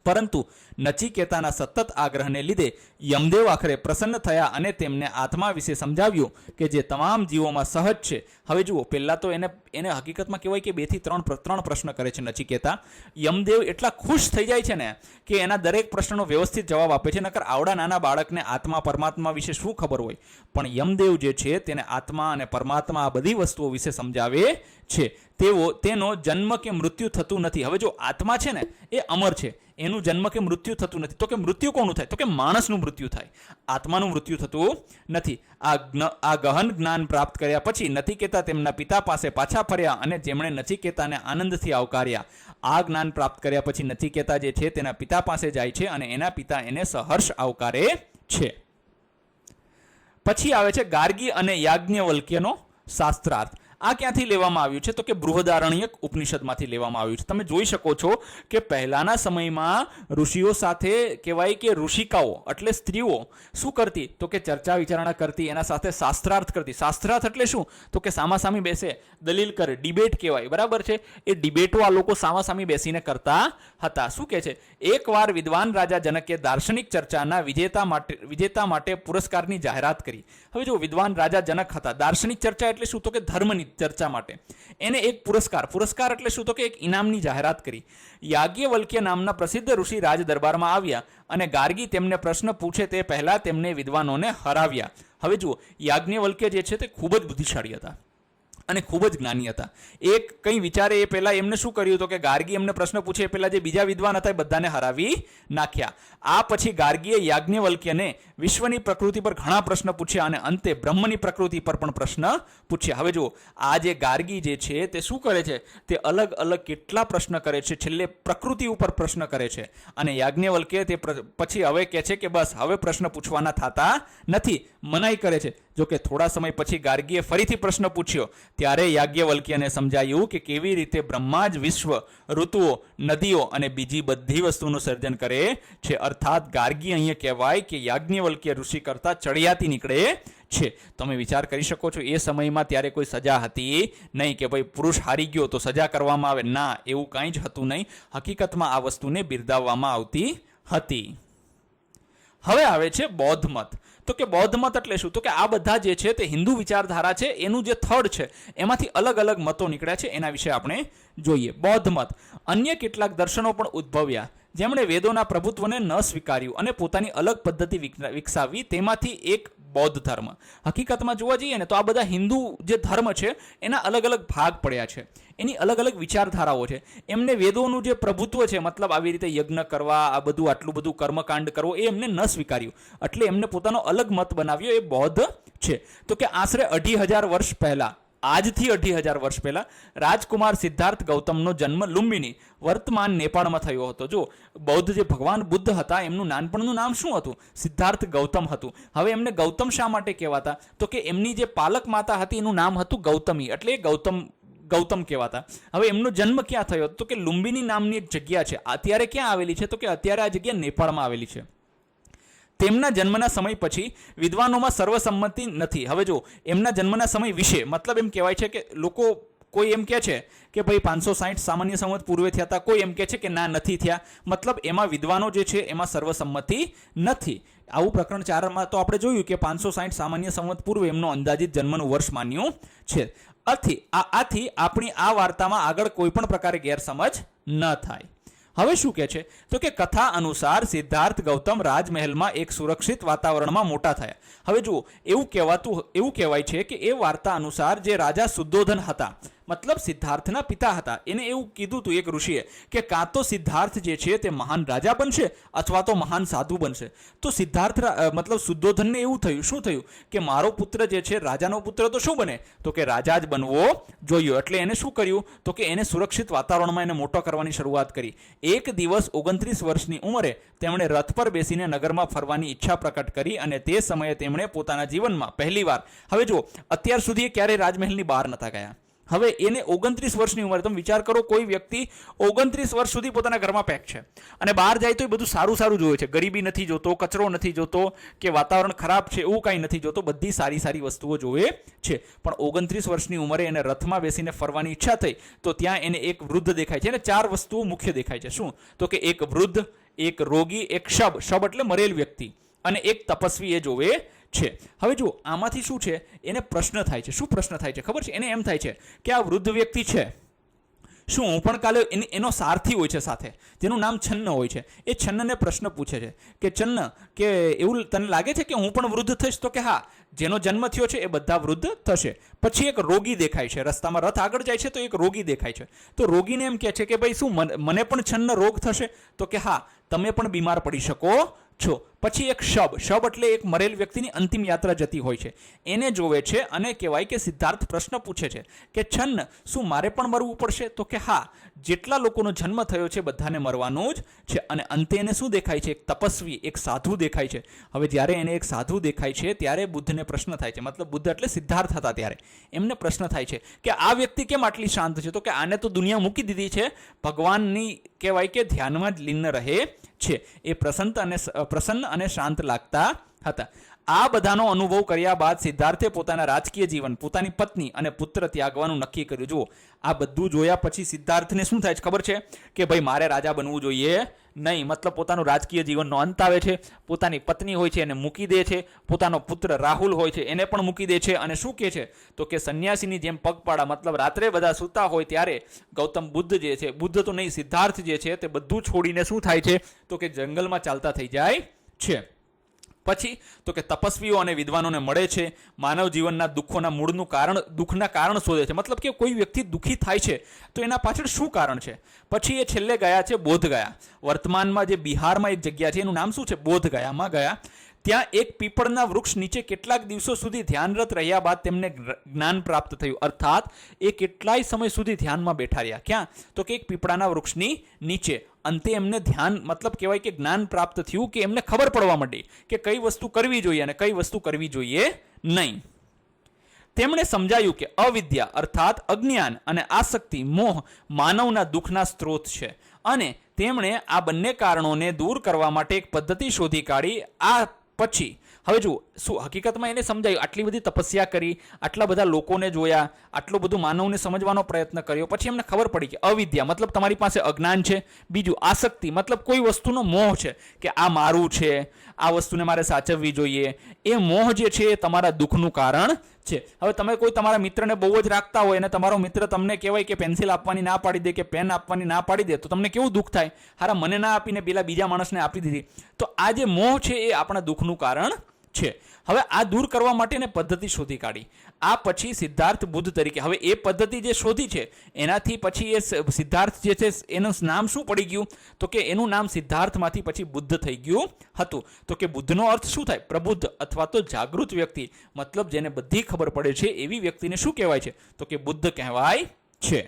પરંતુ નચિકેતાના સતત આગ્રહને લીધે યમદેવ આખરે પ્રસન્ન થયા અને તેમને આત્મા વિશે સમજાવ્યું કે જે તમામ જીવોમાં સહજ છે. હવે જુઓ, પહેલાં તો એને હકીકતમાં કહેવાય કે 2 થી 3 પ્રશ્ન કરે છે નચિકેતા. યમદેવ એટલા ખુશ થઈ જાય છે ને કે એના દરેક પ્રશ્નનો વ્યવસ્થિત જવાબ આપે છે. નકર આવડા નાના બાળકને આત્મા પરમાત્મા વિશે શું ખબર હોય? પણ યમદેવ જે છે તેને આત્મા અને પરમાત્મા આ બધી વસ્તુઓ વિશે સમજાવે છે. તેનો જન્મ કે મૃત્યુ થતું નથી. હવે જો આત્મા છે ને એ અમર છે, એનું જન્મ કે મૃત્યુ થતું નથી. તો કે મૃત્યુ કોનું થાય? તો કે માણસનું મૃત્યુ થાય, આત્માનું મૃત્યુ થતું નથી. આ ગહન જ્ઞાન પ્રાપ્ત કર્યા પછી નચિકેતા તેમના પિતા પાસે પાછા ફર્યા અને જેમણે નચિકેતાને આનંદથી આવકાર્યા. આ જ્ઞાન પ્રાપ્ત કર્યા પછી નચિકેતા જે છે તેના પિતા પાસે જાય છે અને એના પિતા એને સહર્ષ આવકારે છે. પછી આવે છે ગાર્ગી અને યાજ્ઞવલ્ક્યનો શાસ્ત્રાર્થ. આ ક્યાંથી લેવામાં આવ્યું છે? તો કે બૃહદારણ્યક ઉપનિષદમાંથી લેવામાં આવ્યું છે. તમે જોઈ શકો છો કે પહેલાના સમયમાં ઋષિઓ સાથે કહેવાય કે ઋષિકાઓ એટલે સ્ત્રીઓ શું કરતી? તો કે ચર્ચા વિચારણા કરતી, એના સાથે શાસ્ત્રાર્થ કરતી. શાસ્ત્રાર્થ એટલે શું? તો કે સામાસામી બેસે, દલીલ કરે, ડિબેટ કહેવાય, બરાબર છે? એ ડિબેટો આ લોકો સામાસામી બેસીને કરતા હતા. શું કહે છે? એકવાર વિદ્વાન રાજા જનકે દાર્શનિક ચર્ચાના વિજેતા માટે પુરસ્કારની જાહેરાત કરી. હવે જો વિદ્વાન રાજા જનક હતા, દાર્શનિક ચર્ચા એટલે શું? તો કે ધર્મની ચર્ચા માટે એને એક પુરસ્કાર એટલે શું? તો કે એક ઇનામની જાહેરાત કરી. યાજ્ઞવલ્ક્ય નામના પ્રસિદ્ધ ઋષિ રાજ દરબારમાં આવ્યા અને ગાર્ગી તેમને પ્રશ્ન પૂછે તે પહેલા તેમને વિદ્વાનોને હરાવ્યા. હવે જુઓ, યાજ્ઞવલ્ક્ય જે છે તે ખૂબ જ બુદ્ધિશાળી હતા અને ખૂબ જ જ્ઞાની હતા. એક કંઈ વિચારે એ પહેલા એમને શું કર્યું હતું કે ગાર્ગી એમને પ્રશ્ન પૂછે એ પહેલા જે બીજા વિદ્વાન હતા એ બધાને હરાવી નાખ્યા. આ પછી ગાર્ગીએ યાજ્ઞવલ્ક્યને વિશ્વની પ્રકૃતિ પર ઘણા પ્રશ્ન પૂછ્યા અને અંતે બ્રહ્મની પ્રકૃતિ પર પણ પ્રશ્ન પૂછ્યા. હવે જુઓ, આ જે ગાર્ગી જે છે તે શું કરે છે, તે અલગ અલગ કેટલા પ્રશ્ન કરે છે, છેલ્લે પ્રકૃતિ ઉપર પ્રશ્ન કરે છે. અને યાજ્ઞવલ્ક્ય તે પછી હવે કહે છે કે બસ હવે પ્રશ્ન પૂછવાના થતા નથી, મનાઈ કરે છે. જો કે થોડા સમય પછી ગાર્ગીએ ફરીથી પ્રશ્ન પૂછ્યો ત્યારે યાજ્ઞવલ્ક્યને સમજાયું કે કેવી રીતે બ્રહ્મા જ વિશ્વ, ઋતુઓ, નદીઓ અને બીજી બધી વસ્તુનું સર્જન કરે છે. અર્થાત ગાર્ગી અહીંયા કહેવાય કે યાજ્ઞવલ્ક્ય ઋષિ કરતા ચડિયાતી નીકળે છે. તમે વિચાર કરી શકો છો એ સમયમાં ત્યારે કોઈ સજા હતી નહીં કે ભાઈ પુરુષ હારી ગયો તો સજા કરવામાં આવે, ના, એવું કાંઈ જ હતું નહીં. હકીકતમાં આ વસ્તુને બિરદાવવામાં આવતી હતી. હવે આવે છે બૌદ્ધ મત. તો કે બૌદ્ધ મત એટલે શું, તો કે આ બધા જે છે તે હિન્દુ વિચારધારા છે એનું જે થડ છે એમાંથી અલગ અલગ મતો નીકળ્યા છે, એના વિશે આપણે જોઈએ. બૌદ્ધ મત અન્ય કેટલાક દર્શનો પણ ઉદ્ભવ્યા જેમણે વેદોના પ્રભુત્વને ન સ્વીકાર્યું અને પોતાની અલગ પદ્ધતિ વિકસાવી. તેમાંથી એક બૌદ્ધ ધર્મ. હકીકતમાં જોવા જઈએ ને તો આ બધા હિન્દુ જે ધર્મ છે એના અલગ અલગ ભાગ પડ્યા છે, એની અલગ અલગ વિચારધારાઓ છે. એમને વેદોનું જે પ્રભુત્વ છે, મતલબ આવી રીતે યજ્ઞ કરવા, આ બધું આટલું બધું કર્મકાંડ કરવો, એ એમને ન સ્વીકાર્યું, એટલે એમને પોતાનો અલગ મત બનાવ્યો, એ બૌદ્ધ છે. તો કે આશરે 2500 વર્ષ પહેલા, આજથી 2500 વર્ષ પહેલા રાજકુમાર સિદ્ધાર્થ ગૌતમનો જન્મ લુંબિની, વર્તમાન નેપાળમાં થયો હતો. જો બૌદ્ધ જે ભગવાન બુદ્ધ હતા એમનું નાનપણનું નામ શું હતું, સિદ્ધાર્થ ગૌતમ હતું. હવે એમને ગૌતમ શા માટે કહેવાતા, તો કે એમની જે પાલક માતા હતી એનું નામ હતું ગૌતમી, એટલે ગૌતમ કહેવાતા. હવે એમનો જન્મ ક્યાં થયો, તો કે લુંબિની નામની એક જગ્યા છે. અત્યારે ક્યાં આવેલી છે, તો કે અત્યારે આ જગ્યા નેપાળમાં આવેલી છે. તેમના જન્મના સમય પછી વિદ્વાનોમાં સર્વસંમતિ નથી. હવે જો એમના જન્મના સમય વિશે મતલબ એમ કહેવાય છે કે લોકો, કોઈ એમ કહે છે કે ભાઈ 560 સામાન્ય સંવત પૂર્વે થયા હતા, કોઈ એમ કહે છે કે ના, નથી થયા. મતલબ એમાં વિદ્વાનો જે છે એમાં સર્વસંમતિ નથી. આવું પ્રકરણ 4માં તો આપણે જોયું કે 560 સામાન્ય સંવત પૂર્વે એમનો અંદાજિત જન્મનું વર્ષ માન્યું છે. આથી આપણી આ વાર્તામાં આગળ કોઈ પણ પ્રકારે ગેરસમજ ન થાય. હવે શું કહે છે, તો કે કથા અનુસાર સિદ્ધાર્થ ગૌતમ રાજમહેલમાં એક સુરક્ષિત વાતાવરણમાં મોટા થયા. હવે જુઓ, એવું કહેવાય છે કે એ વાર્તા અનુસાર જે રાજા શુદ્ધોધન હતા, મતલબ સિદ્ધાર્થના પિતા હતા, એને એવું કીધું હતું એક ઋષિએ કે કાં તો સિદ્ધાર્થ જે છે તે મહાન રાજા બનશે અથવા તો મહાન સાધુ બનશે. તો સિદ્ધાર્થ મતલબ શુદ્ધોધનને એવું થયું, શું થયું કે મારો પુત્ર જે છે રાજાનો પુત્ર તો શું બને, તો કે રાજા જ બનવો જોઈએ. એટલે એને શું કર્યું, તો કે એને સુરક્ષિત વાતાવરણમાં એને મોટો કરવાની શરૂઆત કરી. એક દિવસ 29 વર્ષની ઉંમરે તેમણે રથ પર બેસીને નગરમાં ફરવાની ઈચ્છા પ્રકટ કરી અને તે સમયે તેમણે પોતાના જીવનમાં પહેલીવાર, હવે જુઓ અત્યાર સુધી ક્યારેય રાજમહેલની બહાર નતા ગયા, હવે એને 29 વર્ષની ઉંમરે, તમે વિચાર કરો કોઈ વ્યક્તિ 29 વર્ષ સુધી પોતાના ઘરમાં પેક છે અને બહાર જાય તો એ બધું સારું સારું જોવે છે, ગરીબી નથી જોતો, કચરો નથી જોતો કે વાતાવરણ ખરાબ છે એવું કાંઈ નથી જોતો, બધી સારી સારી વસ્તુઓ જોવે છે. પણ 29 વર્ષની ઉંમરે એને રથમાં બેસીને ફરવાની ઈચ્છા થઈ તો ત્યાં એને એક વૃદ્ધ દેખાય છે. એને 4 વસ્તુઓ મુખ્ય દેખાય છે. શું, તો કે એક વૃદ્ધ, એક રોગી, એક શબ એટલે મરેલ વ્યક્તિ, અને એક તપસ્વી એ જોવે છે. હવે જુઓ આમાંથી શું છે, એને પ્રશ્ન થાય છે. શું પ્રશ્ન થાય છે ખબર છે, એને એમ થાય છે કે આ વૃદ્ધ વ્યક્તિ છે, શું હું પણ કાલે એનો સારથી હોય છે સાથે, જેનું નામ છન્ન હોય છે, એ છન્નને પ્રશ્ન પૂછે છે કે છન્ન, કે એવું તને લાગે છે કે હું પણ વૃદ્ધ થઈશ, તો કે હા, જેનો જન્મ થયો છે એ બધા વૃદ્ધ થશે. પછી એક રોગી દેખાય છે, રસ્તામાં રથ આગળ જાય છે તો એક રોગી દેખાય છે. તો રોગીને એમ કહે છે કે ભાઈ શું મને પણ છન્ન રોગ થશે, તો કે હા, તમે પણ બીમાર પડી શકો છો. પછી એક શબ એટલે એક મરેલ વ્યક્તિની અંતિમ યાત્રા જતી હોય છે, એને જોવે છે અને કહેવાય કે સિદ્ધાર્થ પ્રશ્ન પૂછે છે કે છન્ન, શું મારે પણ મરવું પડશે, તો કે હા, જેટલા લોકોનો જન્મ થયો છે બધાને મરવાનું જ છે. અને અંતે એને શું દેખાય છે, એક તપસ્વી, એક સાધુ દેખાય છે. હવે જ્યારે એને એક સાધુ દેખાય છે ત્યારે બુદ્ધને પ્રશ્ન થાય છે, મતલબ બુદ્ધ એટલે સિદ્ધાર્થ હતા ત્યારે એમને પ્રશ્ન થાય છે કે આ વ્યક્તિ કેમ આટલી શાંત છે, તો કે આને તો દુનિયા મૂકી દીધી છે, ભગવાનની કહેવાય કે ધ્યાનમાં જ લીન રહે છે. એ પ્રસન્ન અને શાંત લાગતા હતા. આ બધાનો અનુભવ કર્યા બાદ સિદ્ધાર્થે પોતાના રાજકીય જીવન, પોતાની પત્ની અને પુત્ર ત્યાગવાનું નક્કી કર્યું. જુઓ આ બધું જોયા પછી સિદ્ધાર્થને શું થાય છે ખબર છે કે ભાઈ મારે રાજા બનવું જોઈએ નહીં, મતલબ પોતાનું રાજકીય જીવનનો અંત આવે છે, પોતાની પત્ની હોય છે એને મૂકી દે છે, પોતાનો પુત્ર રાહુલ હોય છે એને પણ મૂકી દે છે, અને શું કહે છે તો કે સંન્યાસીની જેમ પગપાળા, મતલબ રાત્રે બધા સૂતા હોય ત્યારે ગૌતમ બુદ્ધ જે છે, બુદ્ધ તો નહીં સિદ્ધાર્થ જે છે તે બધું છોડીને શું થાય છે તો કે જંગલમાં ચાલતા થઈ જાય છે. પછી તો કે તપસ્વીઓ અને વિદ્વાનોને મળે છે, માનવ જીવનના દુઃખના કારણ શોધે છે. મતલબ કે કોઈ વ્યક્તિ દુઃખી થાય છે તો એના પાછળ શું કારણ છે. પછી એ છેલ્લે ગયા છે બોધ ગયા. વર્તમાનમાં જે બિહારમાં એક જગ્યા છે એનું નામ શું છે? બોધ ગયામાં ગયા. ત્યાં એક પીપળના વૃક્ષ નીચે કેટલાક દિવસો સુધી ધ્યાનરત રહ્યા બાદ તેમને જ્ઞાન પ્રાપ્ત થયું. અર્થાત એ કેટલાય સમય સુધી ધ્યાનમાં બેઠા રહ્યા. ક્યાં? તો કે એક પીપળાના વૃક્ષની નીચે. અંતે એમને ધ્યાન મતલબ કહેવાય કે જ્ઞાન પ્રાપ્ત થયું, કે એમને ખબર પડવા માંડી કે કઈ વસ્તુ કરવી જોઈએ અને કઈ વસ્તુ કરવી જોઈએ નહીં. તેમણે સમજાયું કે અવિદ્યા અર્થાત અજ્ઞાન અને આસક્તિ મોહ માનવના દુઃખના સ્ત્રોત છે, અને તેમણે આ બંને કારણોને દૂર કરવા માટે એક પદ્ધતિ શોધી કાઢી. આ પછી હવે જુઓ શું હકીકતમાં એને સમજાયું. આટલી બધી તપસ્યા કરી, આટલા બધા લોકોને જોયા, આટલું બધું માનવને સમજવાનો પ્રયત્ન કર્યો, પછી એમને ખબર પડી કે અવિદ્યા મતલબ તમારી પાસે અજ્ઞાન છે. બીજું આસક્તિ મતલબ કોઈ વસ્તુનો મોહ છે કે આ મારું છે, આ વસ્તુને મારે સાચવવી જોઈએ. એ મોહ જે છે એ તમારા દુઃખનું કારણ છે. હવે તમે કોઈ તમારા મિત્રને બહુ જ રાખતા હોય અને તમારો મિત્ર તમને કહેવાય કે પેન્સિલ આપવાની ના પાડી દે કે પેન આપવાની ના પાડી દે, તો તમને કેવું દુઃખ થાય? હારા મને ના આપીને પેલા બીજા માણસને આપી દીધી. તો આ જે મોહ છે એ આપણા દુઃખનું કારણ છે. હવે આ દૂર કરવા માટેને પદ્ધતિ શોધી કાઢી. આ પછી સિદ્ધાર્થ બુદ્ધ તરીકે, હવે એ પદ્ધતિ જે શોધી છે એનાથી પછી એ સિદ્ધાર્થ જે છે એનું નામ શું પડી ગયું? તો કે એનું નામ સિદ્ધાર્થમાંથી પછી બુદ્ધ થઈ ગયું હતું. તો કે બુદ્ધનો અર્થ શું થાય? પ્રબુદ્ધ અથવા તો જાગૃત વ્યક્તિ. મતલબ જેને બધી ખબર પડે છે એવી વ્યક્તિને શું કહેવાય છે? તો કે બુદ્ધ કહેવાય છે.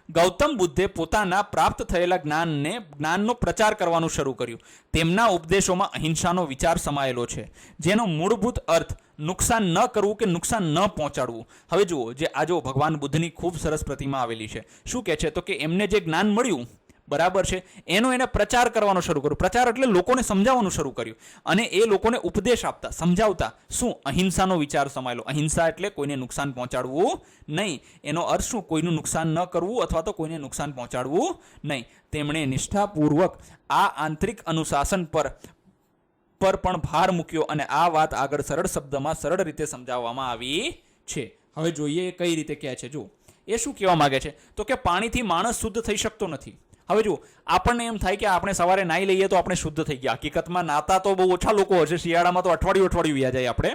ગૌતમ બુદ્ધે પોતાના પ્રાપ્ત થયેલા જ્ઞાનનો પ્રચાર કરવાનું શરૂ કર્યું. તેમના ઉપદેશોમાં અહિંસાનો વિચાર સમાયેલો છે, જેનો મૂળભૂત અર્થ નુકસાન ન કરવું કે નુકસાન ન પહોંચાડવું. હવે જુઓ, જે આ જો ભગવાન બુદ્ધની ખૂબ સરસ પ્રતિમા આવેલી છે. શું કહે છે? તો કે એમને જે જ્ઞાન મળ્યું બરાબર છે એનો એને પ્રચાર કરવાનો શરૂ કર્યો. પ્રચાર એટલે લોકોને સમજાવવાનું શરૂ કર્યું, અને એ લોકોને ઉપદેશ આપતા, સમજાવતા. શું? અહિંસાનો વિચાર સમાયેલો. અહિંસા એટલે કોઈને નુકસાન પહોંચાડવું નહીં. એનો અર્થ શું? કોઈનું નુકસાન ન કરવું અથવા તો કોઈને નુકસાન પહોંચાડવું નહીં. તેમણે નિષ્ઠાપૂર્વક આ આંતરિક અનુશાસન પર પણ ભાર મૂક્યો, અને આ વાત આગળ સરળ શબ્દમાં સરળ રીતે સમજાવવામાં આવી છે. હવે જોઈએ એ કઈ રીતે કહે છે. જો એ શું કહેવા માંગે છે? તો કે પાણીથી માણસ શુદ્ધ થઈ શકતો નથી. હવે જુઓ, આપણને એમ થાય કે આપણે સવારે નાહી લઈએ તો આપણે શુદ્ધ થઈ ગયા. હકીકતમાં નાતા તો બહુ ઓછા લોકો હશે. શિયાળામાં તો અઠવાડિયું વ્યા જાય, આપણે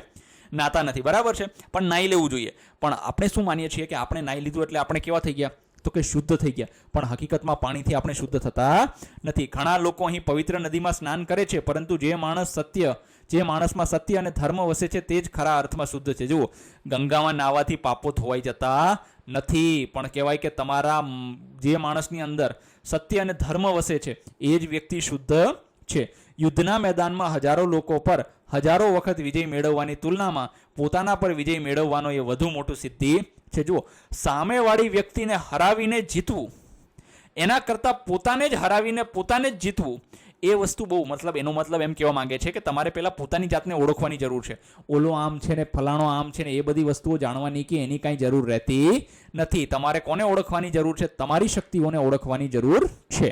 નાતા નથી, બરાબર છે. પણ નાહી લેવું જોઈએ. પણ આપણે શું માનીએ છીએ કે આપણે નાહી લીધું એટલે આપણે કેવા થઈ ગયા? તો કે શુદ્ધ થઈ ગયા. પણ હકીકતમાં પાણીથી આપણે શુદ્ધ થતા નથી. ઘણા લોકો અહીં પવિત્ર નદીમાં સ્નાન કરે છે, પરંતુ જે માણસમાં સત્ય અને ધર્મ વસે છે તે જ ખરા અર્થમાં શુદ્ધ છે. જુઓ, ગંગામાં નાહવાથી પાપો ધોવાઈ જતા નથી, પણ કહેવાય કે તમારા જે માણસની અંદર સત્ય અને ધર્મ વસે છે એ જ વ્યક્તિ શુદ્ધ છે. યુદ્ધના મેદાનમાં હજારો લોકો પર હજારો વખત વિજય મેળવવાની તુલનામાં પોતાના પર વિજય મેળવવાનો એ વધુ મોટું સિદ્ધિ છે. જુઓ, સામેવાળી વ્યક્તિને હરાવીને જીતવું એના કરતાં પોતાને જ હરાવીને પોતાને જ જીતવું એ વસ્તુ બહુ એનો મતલબ એમ કહેવા માંગે છે કે તમારે પહેલાં પોતાની જાતને ઓળખવાની જરૂર છે. ઓલો આમ છે ને ફલાણો આમ છે ને એ બધી વસ્તુઓ જાણવાની કે એની કાંઈ જરૂર રહેતી નથી. તમારે કોને ઓળખવાની જરૂર છે? તમારી શક્તિઓને ઓળખવાની જરૂર છે.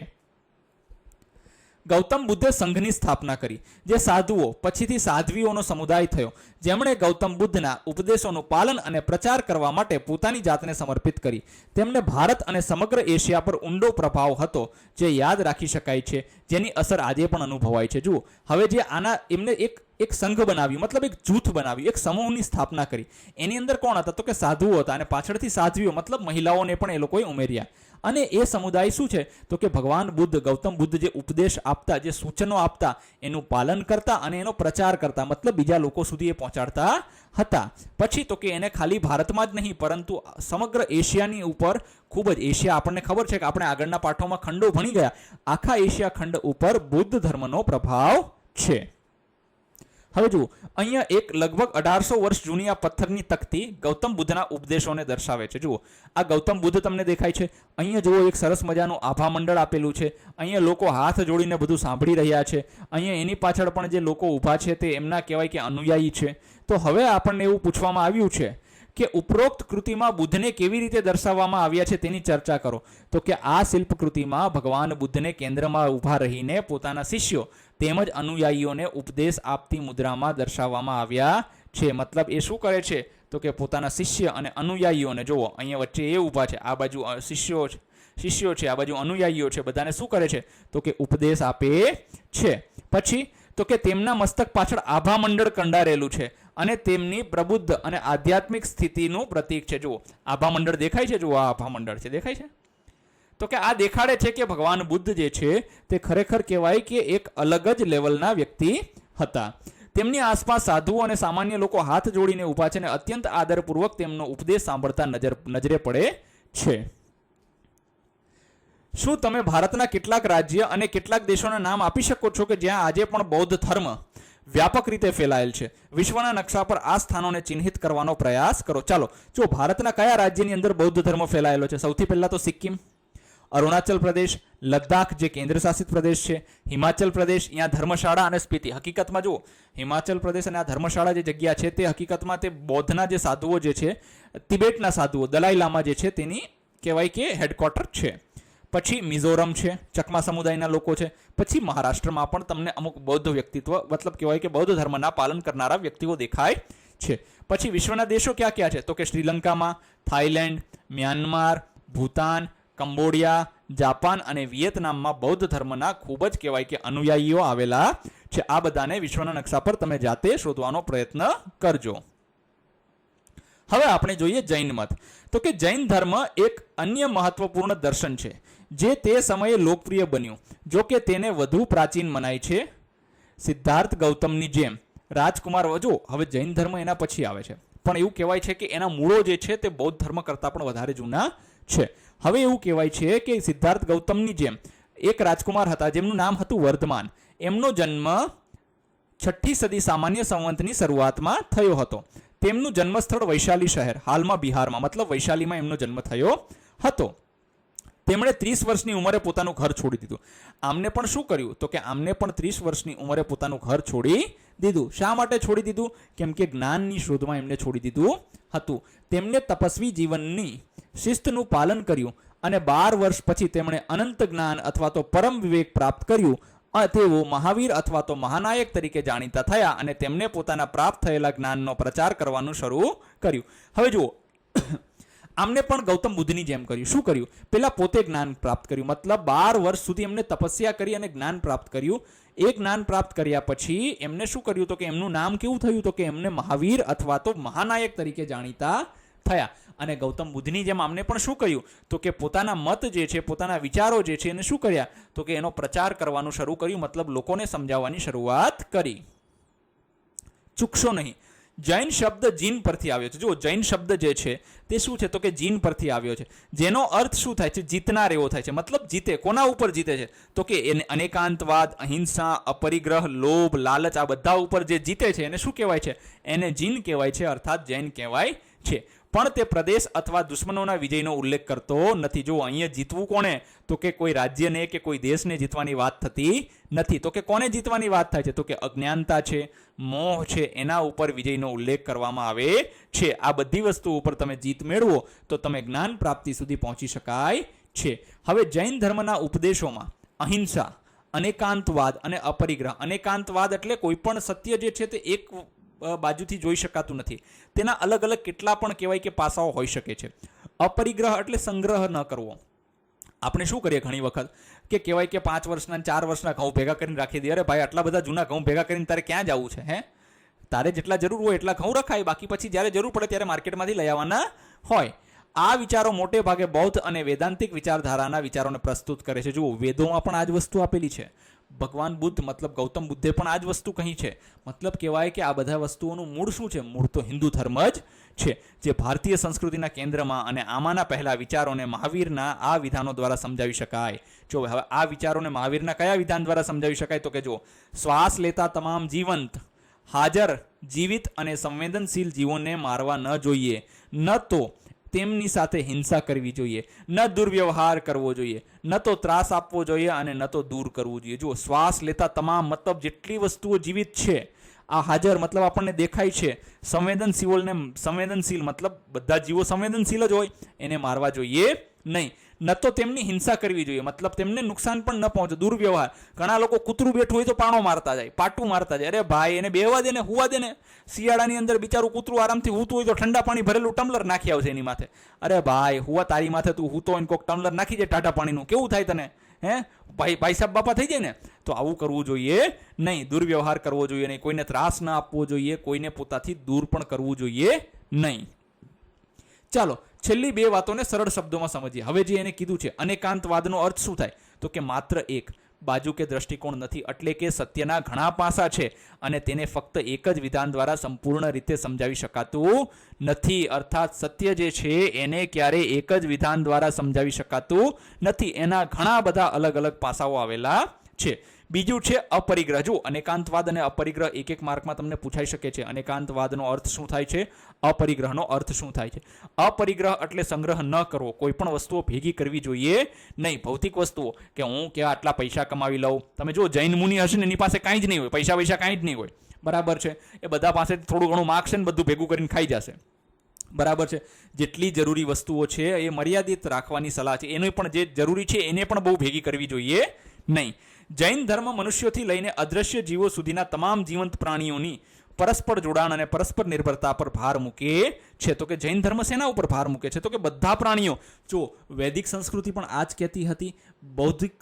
ગૌતમ બુદ્ધે સંઘની સ્થાપના કરી, જે સાધુઓ પછીથી સાધ્વીઓનો સમુદાય થયો, જેમણે ગૌતમ બુદ્ધના ઉપદેશોનું પાલન અને પ્રચાર કરવા માટે પોતાની જાતને સમર્પિત કરી. તેમને ભારત અને સમગ્ર એશિયા પર ઊંડો પ્રભાવ હતો, જે યાદ રાખી શકાય છે, જેની અસર આજે પણ અનુભવાય છે. જુઓ, હવે જે એમને એક સંઘ બનાવ્યું, મતલબ એક જૂથ બનાવ્યું, એક સમૂહની સ્થાપના કરી. એની અંદર કોણ હતા? તો કે સાધુઓ હતા, અને પાછળથી સાધ્વીઓ મતલબ મહિલાઓને પણ એ લોકોએ ઉમેર્યા. અને એ સમુદાય શું છે? તો કે ભગવાન બુદ્ધ, ગૌતમ બુદ્ધ જે ઉપદેશ આપતા, જે સૂચનો આપતા, એનું પાલન કરતા અને એનો પ્રચાર કરતા, મતલબ બીજા લોકો સુધી એ પહોંચાડતા હતા. પછી તો કે એને ખાલી ભારતમાં જ નહીં, પરંતુ સમગ્ર એશિયાની ઉપર ખૂબ જ, એશિયા આપણને ખબર છે કે આપણે આગળના પાઠોમાં ખંડો ભણી ગયા, આખા એશિયા ખંડ ઉપર બુદ્ધ ધર્મનો પ્રભાવ છે. હવે જુઓ, અહીંયા એક લગભગ 1800 વર્ષ જૂની આ પથ્થરની તકતી ગૌતમ બુદ્ધના ઉપદેશોને દર્શાવે છે. જુઓ, આ ગૌતમ બુદ્ધ તમને દેખાય છે. અહીંયા જુઓ, એક સરસ મજાનું આભા મંડળ આપેલું છે. અહીંયા લોકો હાથ જોડીને બધું સાંભળી રહ્યા છે. અહીંયા એની પાછળ પણ જે લોકો ઊભા છે તે એમના કહેવાય કે અનુયાયી છે. તો હવે આપણને એવું પૂછવામાં આવ્યું છે કે ઉપરોક્ત કૃતિમાં બુદ્ધને કેવી રીતે દર્શાવવામાં આવ્યા છે તેની ચર્ચા કરો. તો કે આ શિલ્પકૃતિમાં ભગવાન બુદ્ધને કેન્દ્રમાં ઊભા રહીને પોતાના શિષ્યો તેમજ અનુયાયીઓને ઉપદેશ આપતી મુદ્રામાં દર્શાવવામાં આવ્યા છે. મતલબ એ શું કરે છે? તો કે પોતાના શિષ્ય અને અનુયાયીઓને, જુઓ અહીંયા વચ્ચે એ ઊભા છે, આ બાજુ શિષ્યો છે, આ બાજુ અનુયાયીઓ છે, બધાને શું કરે છે? તો કે ઉપદેશ આપે છે. પછી તો કે તેમના મસ્તક પાછળ આભા મંડળ કંડારેલું છે અને તેમની પ્રબુદ્ધ અને આધ્યાત્મિક સ્થિતિનું પ્રતીક છે. જુઓ આભા મંડળ દેખાય છે, જુઓ આ આભા મંડળ છે, દેખાય છે. તો કે આ દેખાડે છે કે ભગવાન બુદ્ધ જે છે તે ખરેખર કહેવાય કે એક અલગ જ લેવલના વ્યક્તિ હતા. તેમની આસપાસ સાધુઓ અને સામાન્ય લોકો હાથ જોડીને ઊભા છે અને અત્યંત આદરપૂર્વક તેમનો ઉપદેશ સાંભળતા નજરે પડે છે. શું તમે ભારતના કેટલાક રાજ્ય અને કેટલાક દેશોના નામ આપી શકો છો કે જ્યાં આજે પણ બૌદ્ધ ધર્મ વ્યાપક રીતે ફેલાયેલ છે? વિશ્વના નકશા પર આ સ્થાનોને ચિહ્નિત કરવાનો પ્રયાસ કરો. ચાલો જો ભારતના કયા રાજ્યની અંદર બૌદ્ધ ધર્મ ફેલાયેલો છે? સૌથી પહેલા તો સિક્કિમ, અરુણાચલ પ્રદેશ, લદ્દાખ જે કેન્દ્ર શાસિત પ્રદેશ છે, હિમાચલ પ્રદેશ, અહીંયા ધર્મશાળા અને સ્પીતિ. હકીકતમાં જુઓ હિમાચલ પ્રદેશ અને આ ધર્મશાળા જે જગ્યા છે તે હકીકતમાં તે બૌદ્ધના જે સાધુઓ જે છે, તિબેટના સાધુઓ દલાઈ લામા જે છે તેની કહેવાય કે હેડક્વાર્ટર છે. પછી મિઝોરમ છે, ચકમા સમુદાયના લોકો છે. પછી મહારાષ્ટ્રમાં પણ તમને અમુક બૌદ્ધ વ્યક્તિત્વ મતલબ કહેવાય કે બૌદ્ધ ધર્મના પાલન કરનારા વ્યક્તિઓ દેખાય છે. પછી વિશ્વના દેશો ક્યાં ક્યાં છે? તો કે શ્રીલંકામાં, Thailand, Myanmar, Bhutan, Cambodia, Japan અને વિયેતનામમાં બૌદ્ધ ધર્મના ખૂબ જ કહેવાય કે અનુયાયીઓ આવેલા છે. આ બધાને વિશ્વના નકશા પર તમે જાતે શોધવાનો પ્રયત્ન કરજો. હવે આપણે જોઈએ જૈન મત. તો કે જૈન ધર્મ એક અન્ય મહત્વપૂર્ણ દર્શન છે જે તે સમયે લોકપ્રિય બન્યું. જો કે તેને વધુ પ્રાચીન મનાય છે. સિદ્ધાર્થ ગૌતમની જેમ રાજકુમાર જો હવે જૈન ધર્મ એના પછી આવે છે, પણ એવું કહેવાય છે કે એના મૂળો જે છે તે બૌદ્ધ ધર્મ કરતાં પણ વધારે જૂના છે. હવે એવું કહેવાય છે કે સિદ્ધાર્થ ગૌતમની જેમ એક રાજકુમાર હતા જેમનું નામ હતું વર્ધમાન. એમનો જન્મ 6ઠ્ઠી સદી સામાન્ય સંવંતની શરૂઆતમાં થયો હતો. તેમનું જન્મસ્થળ વૈશાલી શહેર, હાલમાં બિહારમાં, મતલબ વૈશાલીમાં એમનો જન્મ થયો હતો. તેમણે 30 વર્ષની ઉંમરે પોતાનું ઘર છોડી દીધું. આમને પણ શું કર્યું? તો કે આમને પણ 30 વર્ષની ઉંમરે પોતાનું ઘર છોડી દીધું. શા માટે છોડી દીધું? કેમ કે જ્ઞાનની શોધમાં એમને છોડી દીધું હતું. તેમને તપસ્વી જીવનની શિસ્તનું પાલન કર્યું અને 12 વર્ષ પછી તેમણે અનંત જ્ઞાન અથવા તો પરમ વિવેક પ્રાપ્ત કર્યું. તેઓ મહાવીર અથવા તો મહાનાયક તરીકે જાણીતા થયા અને તેમને પોતાના પ્રાપ્ત થયેલા જ્ઞાનનો પ્રચાર કરવાનું શરૂ કર્યું. હવે જુઓ આમને પણ ગૌતમ બુદ્ધની જેમ કર્યું. શું કર્યું? પહેલા પોતે જ્ઞાન પ્રાપ્ત કર્યું, મતલબ 12 વર્ષ સુધી એમને તપસ્યા કરી અને જ્ઞાન પ્રાપ્ત કર્યું. એ જ્ઞાન પ્રાપ્ત કર્યા પછી એમને શું કર્યું? તો કે એમનું નામ કેવું થયું? તો કે એમને મહાવીર અથવા તો મહાનાયક તરીકે જાણીતા થયા. અને ગૌતમ બુદ્ધની જેમ આમને પણ શું કર્યું? તો કે પોતાના મત જે છે, પોતાના વિચારો જે છે એને શું કર્યા? તો કે એનો પ્રચાર કરવાનું શરૂ કર્યું, મતલબ લોકોને સમજાવવાની શરૂઆત કરી. ચૂકશો નહીં. જૈન શબ્દ જીન પરથી આવ્યો છે. જુઓ જૈન શબ્દ જે છે તે શું છે? તો કે જીન પરથી આવ્યો છે, જેનો અર્થ શું થાય છે? જીતનાર એવો થાય છે. મતલબ જીતે. કોના ઉપર જીતે છે? તો કે એને અનેકાંતવાદ, અહિંસા, અપરિગ્રહ, લોભ, લાલચ આ બધા ઉપર જે જીતે છે એને શું કહેવાય છે? એને જીન કહેવાય છે, અર્થાત જૈન કહેવાય છે. પણ તે પ્રદેશ અથવા દુશ્મનોના વિજયનો ઉલ્લેખ કરતો નથી. જો અહીંયા જીતવું કોને? તો કે કોઈ રાજ્યને કે કોઈ દેશને જીતવાની વાત થતી નથી. તો કે કોને જીતવાની વાત થાય છે? તો કે અજ્ઞાનતા છે, મોહ છે, એના ઉપર વિજયનો ઉલ્લેખ કરવામાં આવે છે. આ બધી વસ્તુ ઉપર તમે જીત મેળવો તો તમે જ્ઞાન પ્રાપ્તિ સુધી પહોંચી શકાય છે. હવે જૈન ધર્મના ઉપદેશોમાં અહિંસા, અનેકાંતવાદ અને અપરિગ્રહ. અનેકાંતવાદ એટલે કોઈ પણ સત્ય જે છે તે એક બાજુથી જોઈ શકાતું નથી. તેના અલગ અલગ કેટલા પણ કહેવાય કે પાસાઓ હોઈ શકે છે. અપરિગ્રહ એટલે સંગ્રહ ન કરવો. આપણે શું કરીએ ઘણી વખત કે કહેવાય કે 5 વર્ષના 4 વર્ષના ઘઉં ભેગા કરીને રાખી દઈએ. અરે ભાઈ આટલા બધા જૂના ઘઉં ભેગા કરીને તારે ક્યાં જવું છે? હે, તારે જેટલા જરૂર હોય એટલા ઘઉં રખાય, બાકી પછી જ્યારે જરૂર પડે ત્યારે માર્કેટમાંથી લઈ આવવાના હોય. આ વિચારો મોટે ભાગે બૌદ્ધ અને વેદાંતિક વિચારધારાના વિચારોને પ્રસ્તુત કરે છે. જુઓ વેદોમાં પણ આ જ વસ્તુ આપેલી છે. ભગવાન બુદ્ધ મતલબ ગૌતમ બુદ્ધે પણ આ જ વસ્તુ કહી છે. મતલબ કહેવાય કે આ બધા વસ્તુઓનું મૂળ શું છે? મૂળ તો હિન્દુ ધર્મ જ છે, જે ભારતીય સંસ્કૃતિના કેન્દ્રમાં. અને આમાંના પહેલા વિચારોને મહાવીરના આ વિધાનો દ્વારા સમજાવી શકાય. જો હવે આ વિચારોને મહાવીરના કયા વિધાન દ્વારા સમજાવી શકાય? તો કે જો શ્વાસ લેતા તમામ જીવંત, હાજર, જીવિત અને સંવેદનશીલ જીવોને મારવા ન જોઈએ, ન તો તેમની સાથે હિંસા કરવી જોઈએ, ન દુર્વ્યવહાર કરવો જોઈએ, ન તો ત્રાસ આપવો જોઈએ અને ન તો દૂર કરવું જોઈએ. જુઓ શ્વાસ લેતા તમામ મતલબ જેટલી વસ્તુઓ જીવિત છે, આ હાજર મતલબ આપણને દેખાય છે, સંવેદનશીલ મતલબ બધા જીવો સંવેદનશીલ જ હોય, એને મારવા જોઈએ નહીં. ન તો તેમની હિંસા કરવી જોઈએ, મતલબ તેમને નુકસાન પણ ન પહોંચે. દુર્વ્યવહાર. ઘણા લોકો કૂતરું બેઠું હોય તો પાણો મારતા જાય, પાટું મારતા જાય. અરે ભાઈ એને બેહવા દે ને, હુવા દે ને. શિયાળાની અંદર બિચારું કૂતરું આરામથી હૂતું હોય તો ઠંડા પાણી ભરેલું ટમ્લર નાખી આવશે એની માથે. અરે ભાઈ હુવા તારી માથે તું હૂતો હોય કોઈક ટમ્લર નાખી જાય ટાટા પાણીનું, કેવું થાય તને? ભાઈ સાહેબ બાપા થઈ જાય ને. તો આવું કરવું જોઈએ નહીં, દુર્વ્યવહાર કરવો જોઈએ નહીં, કોઈને ત્રાસ ન આપવો જોઈએ, કોઈને પોતાથી દૂર પણ કરવું જોઈએ નહીં. ચાલો છેલ્લી બે વાતોને સરળ શબ્દોમાં સમજીએ. હવે જે એને કીધું છે અનેકાંતવાદનો અર્થ શું થાય, તો કે માત્ર એક બાજુ કે દ્રષ્ટિકોણ નથી, એટલે કે સત્યના ઘણા પાસા છે અને તેને ફક્ત એક જ વિધાન દ્વારા સંપૂર્ણ રીતે સમજાવી શકાતું નથી. અર્થાત સત્ય જે છે એને ક્યારેય એક જ વિધાન દ્વારા સમજાવી શકાતું નથી, એના ઘણા બધા અલગ અલગ પાસાઓ આવેલા છે. બીજું છે અપરિગ્રહ. જો અનેકાંતવાદ અને અપરિગ્રહ એક એક માર્કમાં તમને પૂછાઈ શકે છે. અનેકાંતવાદનો અર્થ શું થાય છે, અપરિગ્રહનો અર્થ શું થાય છે. અપરિગ્રહ એટલે સંગ્રહ ન કરવો, કોઈ પણ વસ્તુઓ ભેગી કરવી જોઈએ નહીં. ભૌતિક વસ્તુઓ કે હું કે આટલા પૈસા કમાવી લઉં, તમે જો જૈન મુનિ હશે ને એની પાસે કાંઈ જ નહીં હોય, પૈસા કાંઈ જ નહીં હોય, બરાબર છે. એ બધા પાસે થોડું ઘણું માગશે ને બધું ભેગું કરીને ખાઈ જશે, બરાબર છે. જેટલી જરૂરી વસ્તુઓ છે એ મર્યાદિત રાખવાની સલાહ છે. એનું પણ જે જરૂરી છે એને પણ બહુ ભેગી કરવી જોઈએ નહીં. જૈન ધર્મ મનુષ્યોથી લઈને અદ્રશ્ય જીવો સુધીના તમામ જીવંત પ્રાણીઓની પરસ્પર જોડાણ અને પરસ્પર નિર્ભરતા પર ભાર મૂકે છે. તો કે જૈન ધર્મ શેના ઉપર ભાર મૂકે છે, તો કે બધા પ્રાણીઓ. જો વૈદિક સંસ્કૃતિ પણ આ જ કહેતી હતી, બૌદ્ધિક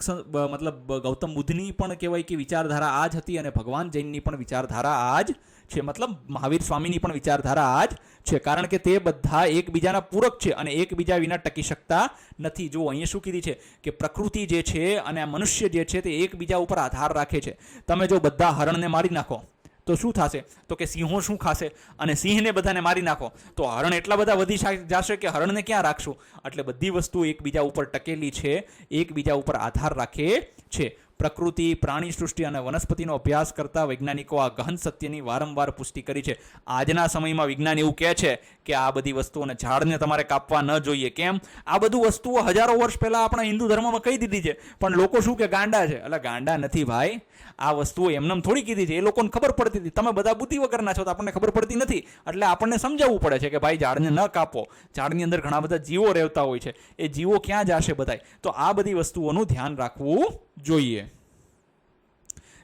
મતલબ ગૌતમ બુદ્ધની પણ કહેવાય કે વિચારધારા આ જ હતી, અને ભગવાન જૈનની પણ વિચારધારા આ જ છે, મતલબ મહાવીર સ્વામીની પણ વિચારધારા આ જ છે. કારણ કે તે બધા એકબીજાના પૂરક છે અને એકબીજા વિના ટકી શકતા નથી. જો અહીંયા શું કીધી છે કે પ્રકૃતિ જે છે અને આ મનુષ્ય જે છે તે એકબીજા ઉપર આધાર રાખે છે. તમે જો બધા હરણને મારી નાખો તો શું થશે, તો કે સિંહો શું ખાશે, અને સિંહને બધાને મારી નાખો તો હરણ એટલા બધા વધી જશે કે હરણને ક્યાં રાખશું. એટલે બધી વસ્તુ એકબીજા ઉપર ટકેલી છે, એકબીજા ઉપર આધાર રાખે છે. પ્રકૃતિ, પ્રાણી સૃષ્ટિ અને વનસ્પતિનો અભ્યાસ કરતા વૈજ્ઞાનિકો આ ગહન સત્યની વારંવાર પુષ્ટિ કરી છે. આજના સમયમાં વિજ્ઞાન એવું કહે છે કે આ બધી વસ્તુઓને ઝાડને તમારે કાપવા ન જોઈએ. કેમ? આ બધું વસ્તુઓ હજારો વર્ષ પહેલા આપણા હિન્દુ ધર્મમાં કહી દીધી છે, પણ લોકો શું કે ગાંડા છે. એટલે ગાંડા નથી ભાઈ, આ વસ્તુઓ એમને થોડી કીધી છે, એ લોકોને ખબર પડતી હતી. તમે બધા બુદ્ધિ વગરના છો તો આપણને ખબર પડતી નથી, એટલે આપણને સમજાવવું પડે છે કે ભાઈ ઝાડને ન કાપો, ઝાડની અંદર ઘણા બધા જીવો રહેતા હોય છે, એ જીવો ક્યાં જશે બધાય. તો આ બધી વસ્તુઓનું ધ્યાન રાખવું જોઈએ.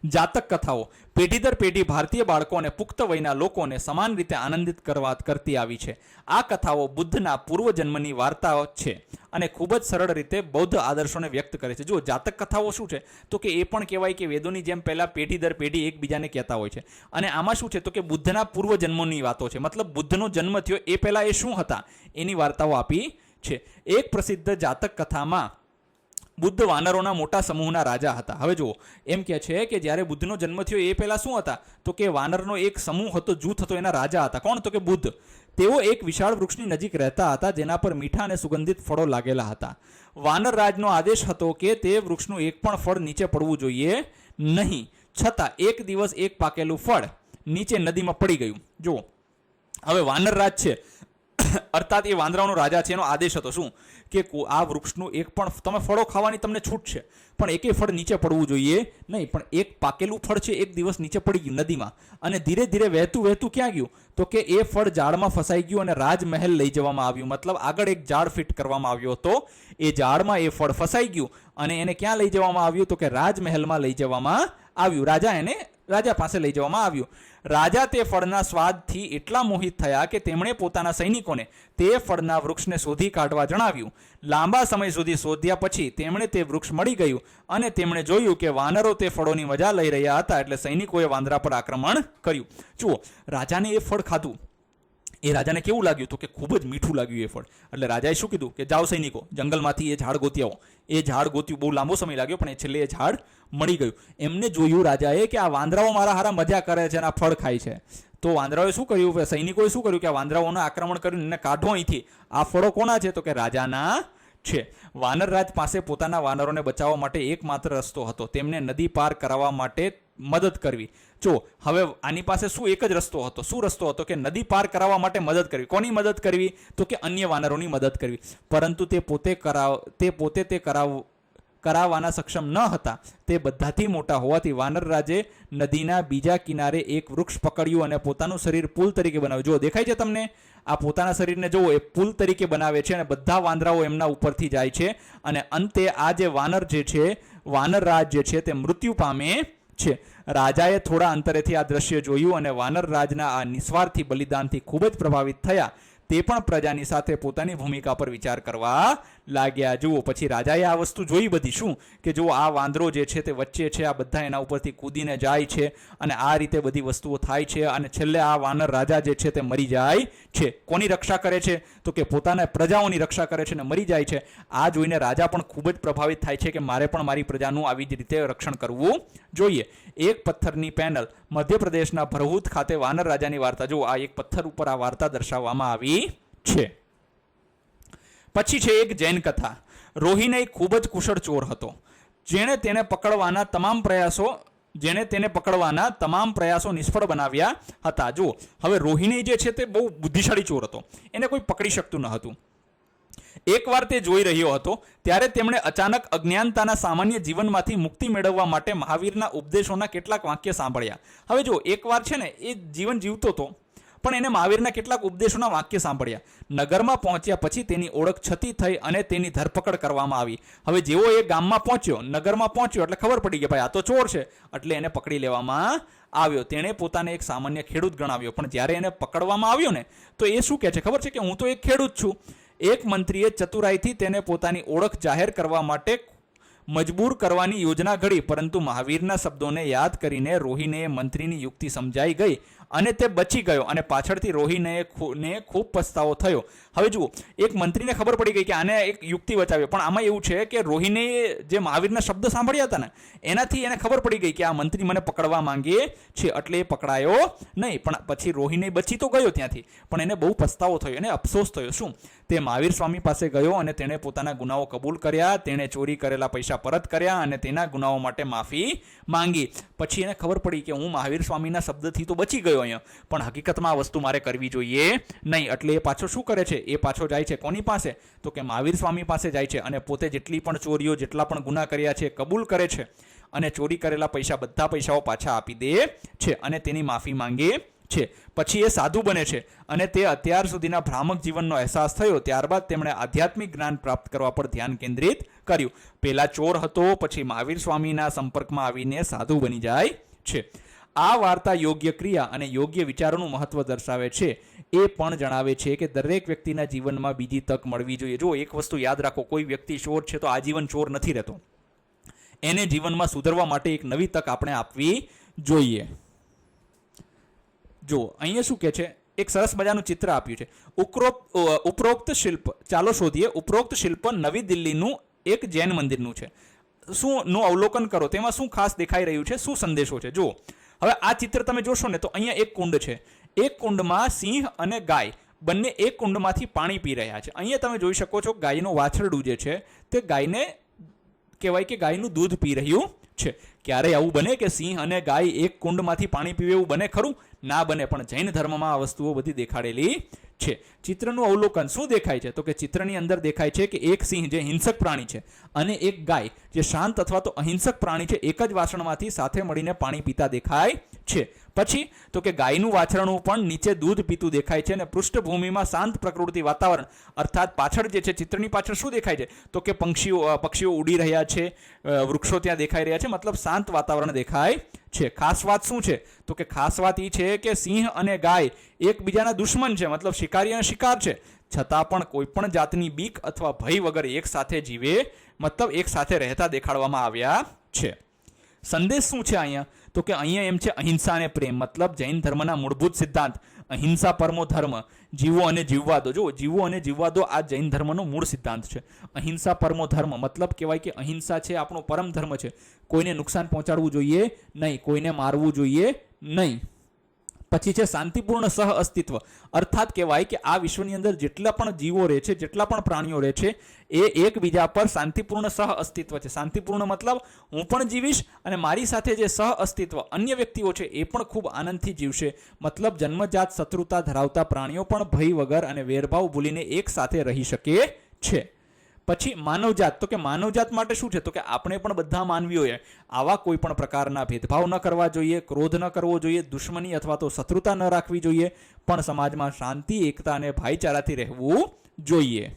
જાતક કથાઓ પેઢી દર પેઢી ભારતીય બાળકો અને પુખ્ત વયના લોકોને સમાન રીતે આનંદિત કરતી આવી છે. આ કથાઓ બુદ્ધના પૂર્વજન્મની વાર્તાઓ છે અને ખૂબ જ સરળ રીતે બૌદ્ધ આદર્શોને વ્યક્ત કરે છે. જો જાતક કથાઓ શું છે, તો કે એ પણ કહેવાય કે વેદોની જેમ પહેલા પેઢી દર પેઢી એકબીજાને કહેતા હોય છે. અને આમાં શું છે, તો કે બુદ્ધના પૂર્વજન્મોની વાતો છે, મતલબ બુદ્ધનો જન્મ થયો એ પહેલા એ શું હતા એની વાર્તાઓ આપી છે. એક પ્રસિદ્ધ જાતક કથામાં બુદ્ધ વાનરોના મોટા સમૂહના રાજા હતા. હવે જુઓ, એમ કહે છે કે જ્યારે બુદ્ધનો જન્મ થયો એ પહેલા શું હતા, તો કે વાનરનો એક સમૂહ હતો, જૂથ હતો, એના રાજા હતા. કોણ? તો કે બુદ્ધ. તેઓ એક વિશાળ વૃક્ષની નજીક રહેતા હતા જેના પર મીઠા અને સુગંધિત ફળો લાગેલા હતા. વાનર રાજનો આદેશ હતો કે તે વૃક્ષનું એક પણ ફળ નીચે પડવું જોઈએ નહીં. છતાં એક દિવસ એક પાકેલું ફળ નીચે નદીમાં પડી ગયું. જુઓ, હવે વાનર રાજ છે, અર્થાત એ વાંદરાઓનો રાજા છે, એનો આદેશ હતો શું કે આ વૃક્ષનું એક પણ તમે ફળો ખાવાની તમને છૂટ છે, પણ એકેય ફળ નીચે પડવું જોઈએ નહીં. પણ એક પાકેલું ફળ છે એક દિવસ નીચે પડી ગયું નદીમાં, અને ધીરે ધીરે વહેતું ક્યાં ગયું, તો કે એ ફળ ઝાડમાં ફસાઈ ગયું અને રાજમહેલ લઈ જવામાં આવ્યું. મતલબ આગળ એક ઝાડ ફિટ કરવામાં આવ્યો હતો, એ ઝાડમાં એ ફળ ફસાઈ ગયું અને એને ક્યાં લઈ જવામાં આવ્યું, તો કે રાજમહેલમાં લઈ જવામાં આવ્યું. રાજા પાસે લઈ જવામાં આવ્યું. રાજા તે ફળના સ્વાદથી એટલા મોહિત થયા કે તેમણે પોતાના સૈનિકોને તે ફળના વૃક્ષને શોધી કાઢવા જણાવ્યું. લાંબા સમય સુધી શોધ્યા પછી તેમણે તે વૃક્ષ મળી ગયું અને તેમણે જોયું કે વાનરો તે ફળોની મજા લઈ રહ્યા હતા, એટલે સૈનિકોએ વાંદરા પર આક્રમણ કર્યું. જુઓ, રાજાને એ ફળ ખાધું, એ રાજાને કેવું લાગ્યું, તો કે ખૂબ જ મીઠું લાગ્યું એ ફળ. એટલે રાજાએ શું કીધું કે જાઓ સૈનિકો, જંગલમાંથી એ ઝાડ ગોતી આવો. એ ઝાડ ગોત્યું, બહુ લાંબો સમય લાગ્યો, પણ એ છેલ્લે એ ઝાડ મળી ગયું. એમને જોયું રાજાએ કે આ વાંદરાઓ મારા હારા મજા કરે છે અને આ ફળ ખાય છે. તો વાંદરાઓએ શું કર્યું, સૈનિકોએ શું કર્યું કે આ વાંદરાઓનું આક્રમણ કરીને એને કાઢો અહીંથી. આ ફળો કોના છે, તો કે રાજાના છે. વાનરરાજ પાસે પોતાના વાનરોને બચાવવા માટે એકમાત્ર રસ્તો હતો, તેમને નદી પાર કરાવવા માટે મદદ કરવી. જો હવે આની પાસે શું એક જ રસ્તો હતો, શું રસ્તો હતો કે નદી પાર કરાવવા માટે મદદ કરવી. કોની મદદ કરવી, તો કે અન્ય વાનરોની મદદ કરવી. પરંતુ તે પોતે કરાવવાના સક્ષમ ન હતા. તે બધાથી મોટા હોવાથી વાનરરાજે નદીના બીજા કિનારે એક વૃક્ષ પકડ્યું અને પોતાનું શરીર પુલ તરીકે બનાવ્યું. જો દેખાય છે તમને, આ પોતાના શરીરને જુઓ, એ પુલ તરીકે બનાવે છે અને બધા વાંદરાઓ એમના ઉપરથી જાય છે અને અંતે આ જે વાનર જે છે, વાનરરાજ જે છે તે મૃત્યુ પામે છે. રાજાએ થોડા અંતરેથી આ દ્રશ્ય જોયું અને વાનરરાજના આ નિસ્વાર્થી બલિદાનથી ખૂબ જ પ્રભાવિત થયા. તે પણ પ્રજાની સાથે પોતાની ભૂમિકા પર વિચાર કરવા લાગ્યા. જુઓ પછી રાજાએ આ વસ્તુ જોઈ બધી, શું કે જુઓ આ વાંદરો જે છે તે વચ્ચે છે, આ બધા એના ઉપરથી કૂદીને જાય છે અને આ રીતે બધી વસ્તુઓ થાય છે અને છેલ્લે આ વાનર રાજા જે છે તે મરી જાય છે. કોની રક્ષા કરે છે? તો કે પોતાના પ્રજાઓની રક્ષા કરે છે અને મરી જાય છે. આ જોઈને રાજા પણ ખૂબ જ પ્રભાવિત થાય છે કે મારે પણ મારી પ્રજાનું આવી જ રીતે રક્ષણ કરવું જોઈએ. એક પથ્થરની પેનલ, મધ્યપ્રદેશના ભરહુત ખાતે વાનર રાજાની વાર્તા. જુઓ આ એક પથ્થર ઉપર આ વાર્તા દર્શાવવામાં આવી છે. પછી છે એક જૈન કથા. રોહિને ખૂબ જ કુશળ ચોર હતો, જેણે તેને પકડવાના તમામ પ્રયાસો નિષ્ફળ બનાવ્યા હતા. જુઓ હવે રોહિણી જે છે તે બહુ બુદ્ધિશાળી ચોર હતો, એને કોઈ પકડી શકતું ન હતું. એકવાર તે જોઈ રહ્યો હતો ત્યારે તેમણે અચાનક અજ્ઞાનતાના સામાન્ય જીવનમાંથી મુક્તિ મેળવવા માટે મહાવીરના ઉપદેશોના કેટલાક વાક્ય સાંભળ્યા. હવે જો એકવાર છે ને એ જીવન જીવતો હતો, પણ એને મહાવીરના કેટલાક ઉપદેશોના વાક્ય સાંભળ્યા. નગરમાં પહોંચ્યા પછી તેની ઓળખ છતી થઈ અને તેની ધરપકડ કરવામાં આવી. હવે જેવો એ ગામમાં પહોંચ્યો, નગરમાં પહોંચ્યો એટલે ખબર પડી કે ભાઈ આ તો ચોર છે, એટલે એને પકડી લેવામાં આવ્યો. તેણે પોતાને એક સામાન્ય ખેડૂત ગણાવ્યો, પણ જ્યારે એને પકડવામાં આવ્યો ને તો એ શું કહે છે ખબર છે કે હું તો એક ખેડૂત છું. એક મંત્રીએ ચતુરાઈથી તેને પોતાની ઓળખ જાહેર કરવા માટે મજબૂર કરવાની યોજના ઘડી, પરંતુ મહાવીરના શબ્દોને યાદ કરીને રોહિને મંત્રીની યુક્તિ સમજાઈ ગઈ અને તે બચી ગયો અને પાછળથી રોહિને ખૂબ પસ્તાવો થયો. હવે જુઓ એક મંત્રીને ખબર પડી ગઈ કે આને એક યુક્તિ બચાવી, પણ આમાં એવું છે કે રોહિને જે મહાવીરના શબ્દ સાંભળ્યા હતા ને એનાથી એને ખબર પડી ગઈ કે આ મંત્રી મને પકડવા માંગે છે, એટલે એ પકડાયો નહીં. પણ પછી રોહિને બચી તો ગયો ત્યાંથી, પણ એને બહુ પસ્તાવો થયો અને અફસોસ થયો. શું? તે મહાવીર સ્વામી પાસે ગયો અને તેણે પોતાના ગુનાઓ કબૂલ કર્યા, તેણે ચોરી કરેલા પૈસા પરત કર્યા અને તેના ગુનાઓ માટે માફી માંગી. પછી એને ખબર પડી કે હું મહાવીર સ્વામીના શબ્દથી તો બચી ગયો અહીંયા, પણ હકીકતમાં આ વસ્તુ મારે કરવી જોઈએ નહીં. એટલે એ પાછો શું કરે છે? એ પાછો જાય છે કોની પાસે? તો કે મહાવીર સ્વામી પાસે જાય છે અને પોતે જેટલી પણ ચોરીઓ, જેટલા પણ ગુના કર્યા છે કબૂલ કરે છે અને ચોરી કરેલા બધા પૈસાઓ પાછા આપી દે છે અને તેની માફી માંગે છે. પછી એ સાધુ બને છે અને તે અત્યાર સુધીના ભ્રામક જીવનનો અહેસાસ થયો. ત્યારબાદ તેમણે આધ્યાત્મિક જ્ઞાન પ્રાપ્ત કરવા પર ધ્યાન કેન્દ્રિત કર્યું. પહેલા ચોર હતો, પછી મહાવીર સ્વામીના સંપર્કમાં આવીને સાધુ બની જાય છે. આ વાર્તા યોગ્ય ક્રિયા અને યોગ્ય વિચારોનું મહત્વ દર્શાવે છે. એ પણ જણાવે છે કે દરેક વ્યક્તિના જીવનમાં બીજી તક મળવી જોઈએ. જો એક વસ્તુ યાદ રાખો, કોઈ વ્યક્તિ ચોર છે તો આજીવન ચોર નથી રહેતો. એને જીવનમાં સુધરવા માટે એક નવી તક આપણે આપવી જોઈએ. જો અહીંયા શું કે છે, એક સરસ મજાનું ચિત્ર આપ્યું છે. ઉપરોક્ત શિલ્પ, ચાલો શોધીએ. ઉપરોક્ત શિલ્પ નવી દિલ્હીનું એક જૈન મંદિરનું છે. શું નું અવલોકન કરો, તેમાં શું ખાસ દેખાઈ રહ્યું છે, શું સંદેશો છે? જુઓ હવે આ ચિત્ર તમે જોશો ને તો અહીંયા એક કુંડ છે. એક કુંડમાં સિંહ અને ગાય બંને એક કુંડમાંથી પાણી પી રહ્યા છે. અહીંયા તમે જોઈ શકો છો ગાયનું વાછરડું જે છે તે ગાયને કહેવાય કે ગાયનું દૂધ પી રહ્યું છે. ક્યારે આવું બને કે સિંહ અને ગાય એક કુંડમાંથી પાણી પીવે? એવું બને ખરું? ના બને. પણ જૈન ધર્મમાં આ વસ્તુઓ બધી દેખાડેલી છે. ચિત્રનું અવલોકન શું દેખાય છે? તો કે ચિત્રની અંદર દેખાય છે કે એક સિંહ જે હિંસક પ્રાણી છે અને એક ગાય જે શાંત અથવા તો અહિંસક પ્રાણી છે એક જ વાસણમાંથી સાથે મળીને પાણી પીતા દેખાય છે. પછી તો કે ગાયનું વાછરણું પણ નીચે દૂધ પીતું દેખાય છે અને પૃષ્ઠભૂમિમાં શાંત પ્રકૃતિ વાતાવરણ, અર્થાત પાછળ જે છે ચિત્રની પાછળ શું દેખાય છે? તો કે પક્ષીઓ ઉડી રહ્યા છે, વૃક્ષો ત્યાં દેખાઈ રહ્યા છે, મતલબ શાંત વાતાવરણ દેખાય છે. ખાસ વાત શું છે? તો કે ખાસ વાત એ છે કે સિંહ અને ગાય એકબીજાના દુશ્મન છે, મતલબ શિકારી અને શિકાર છે, છતાં પણ કોઈ પણ જાતની બીક અથવા ભય વગર એક સાથે જીવે, મતલબ એક સાથે રહેતા દેખાડવામાં આવ્યા છે. સંદેશ શું છે અહીંયા? તો કે અહીંયા એમ છે અહિંસા અને પ્રેમ, મતલબ જૈન ધર્મના મૂળભૂત સિદ્ધાંત અહિંસા પરમો ધર્મ, જીવો અને જીવવા દો. જો જીવો અને જીવવા દો આ જૈન ધર્મનો મૂળ સિદ્ધાંત છે. અહિંસા પરમો ધર્મ મતલબ કહેવાય કે અહિંસા છે આપણો પરમ ધર્મ છે. કોઈને નુકસાન પહોંચાડવું જોઈએ નહીં, કોઈને મારવું જોઈએ નહીં. પછી છે શાંતિપૂર્ણ સહ અસ્તિત્વ, અર્થાત કહેવાય કે આ વિશ્વની અંદર જેટલા પણ જીવો રહે છે, જેટલા પણ પ્રાણીઓ રહે છે એ એકબીજા પર શાંતિપૂર્ણ સહ અસ્તિત્વ છે. શાંતિપૂર્ણ મતલબ હું પણ જીવીશ અને મારી સાથે જે સહ અસ્તિત્વ અન્ય વ્યક્તિઓ છે એ પણ ખૂબ આનંદથી જીવશે. મતલબ જન્મજાત શત્રુતા ધરાવતા પ્રાણીઓ પણ ભય વગર અને વેરભાવ ભૂલીને એક સાથે રહી શકે છે. પછી માનવજાત, તો કે માનવજાત માટે શું છે? તો કે આપણે પણ બધા માનવીઓએ આવા કોઈ પણ પ્રકારના ભેદભાવ ન કરવા જોઈએ, ક્રોધ ન કરવો જોઈએ, દુશ્મની અથવા તો શત્રુતા ન રાખવી જોઈએ, પણ સમાજમાં શાંતિ, એકતા અને ભાઈચારાથી રહેવું જોઈએ.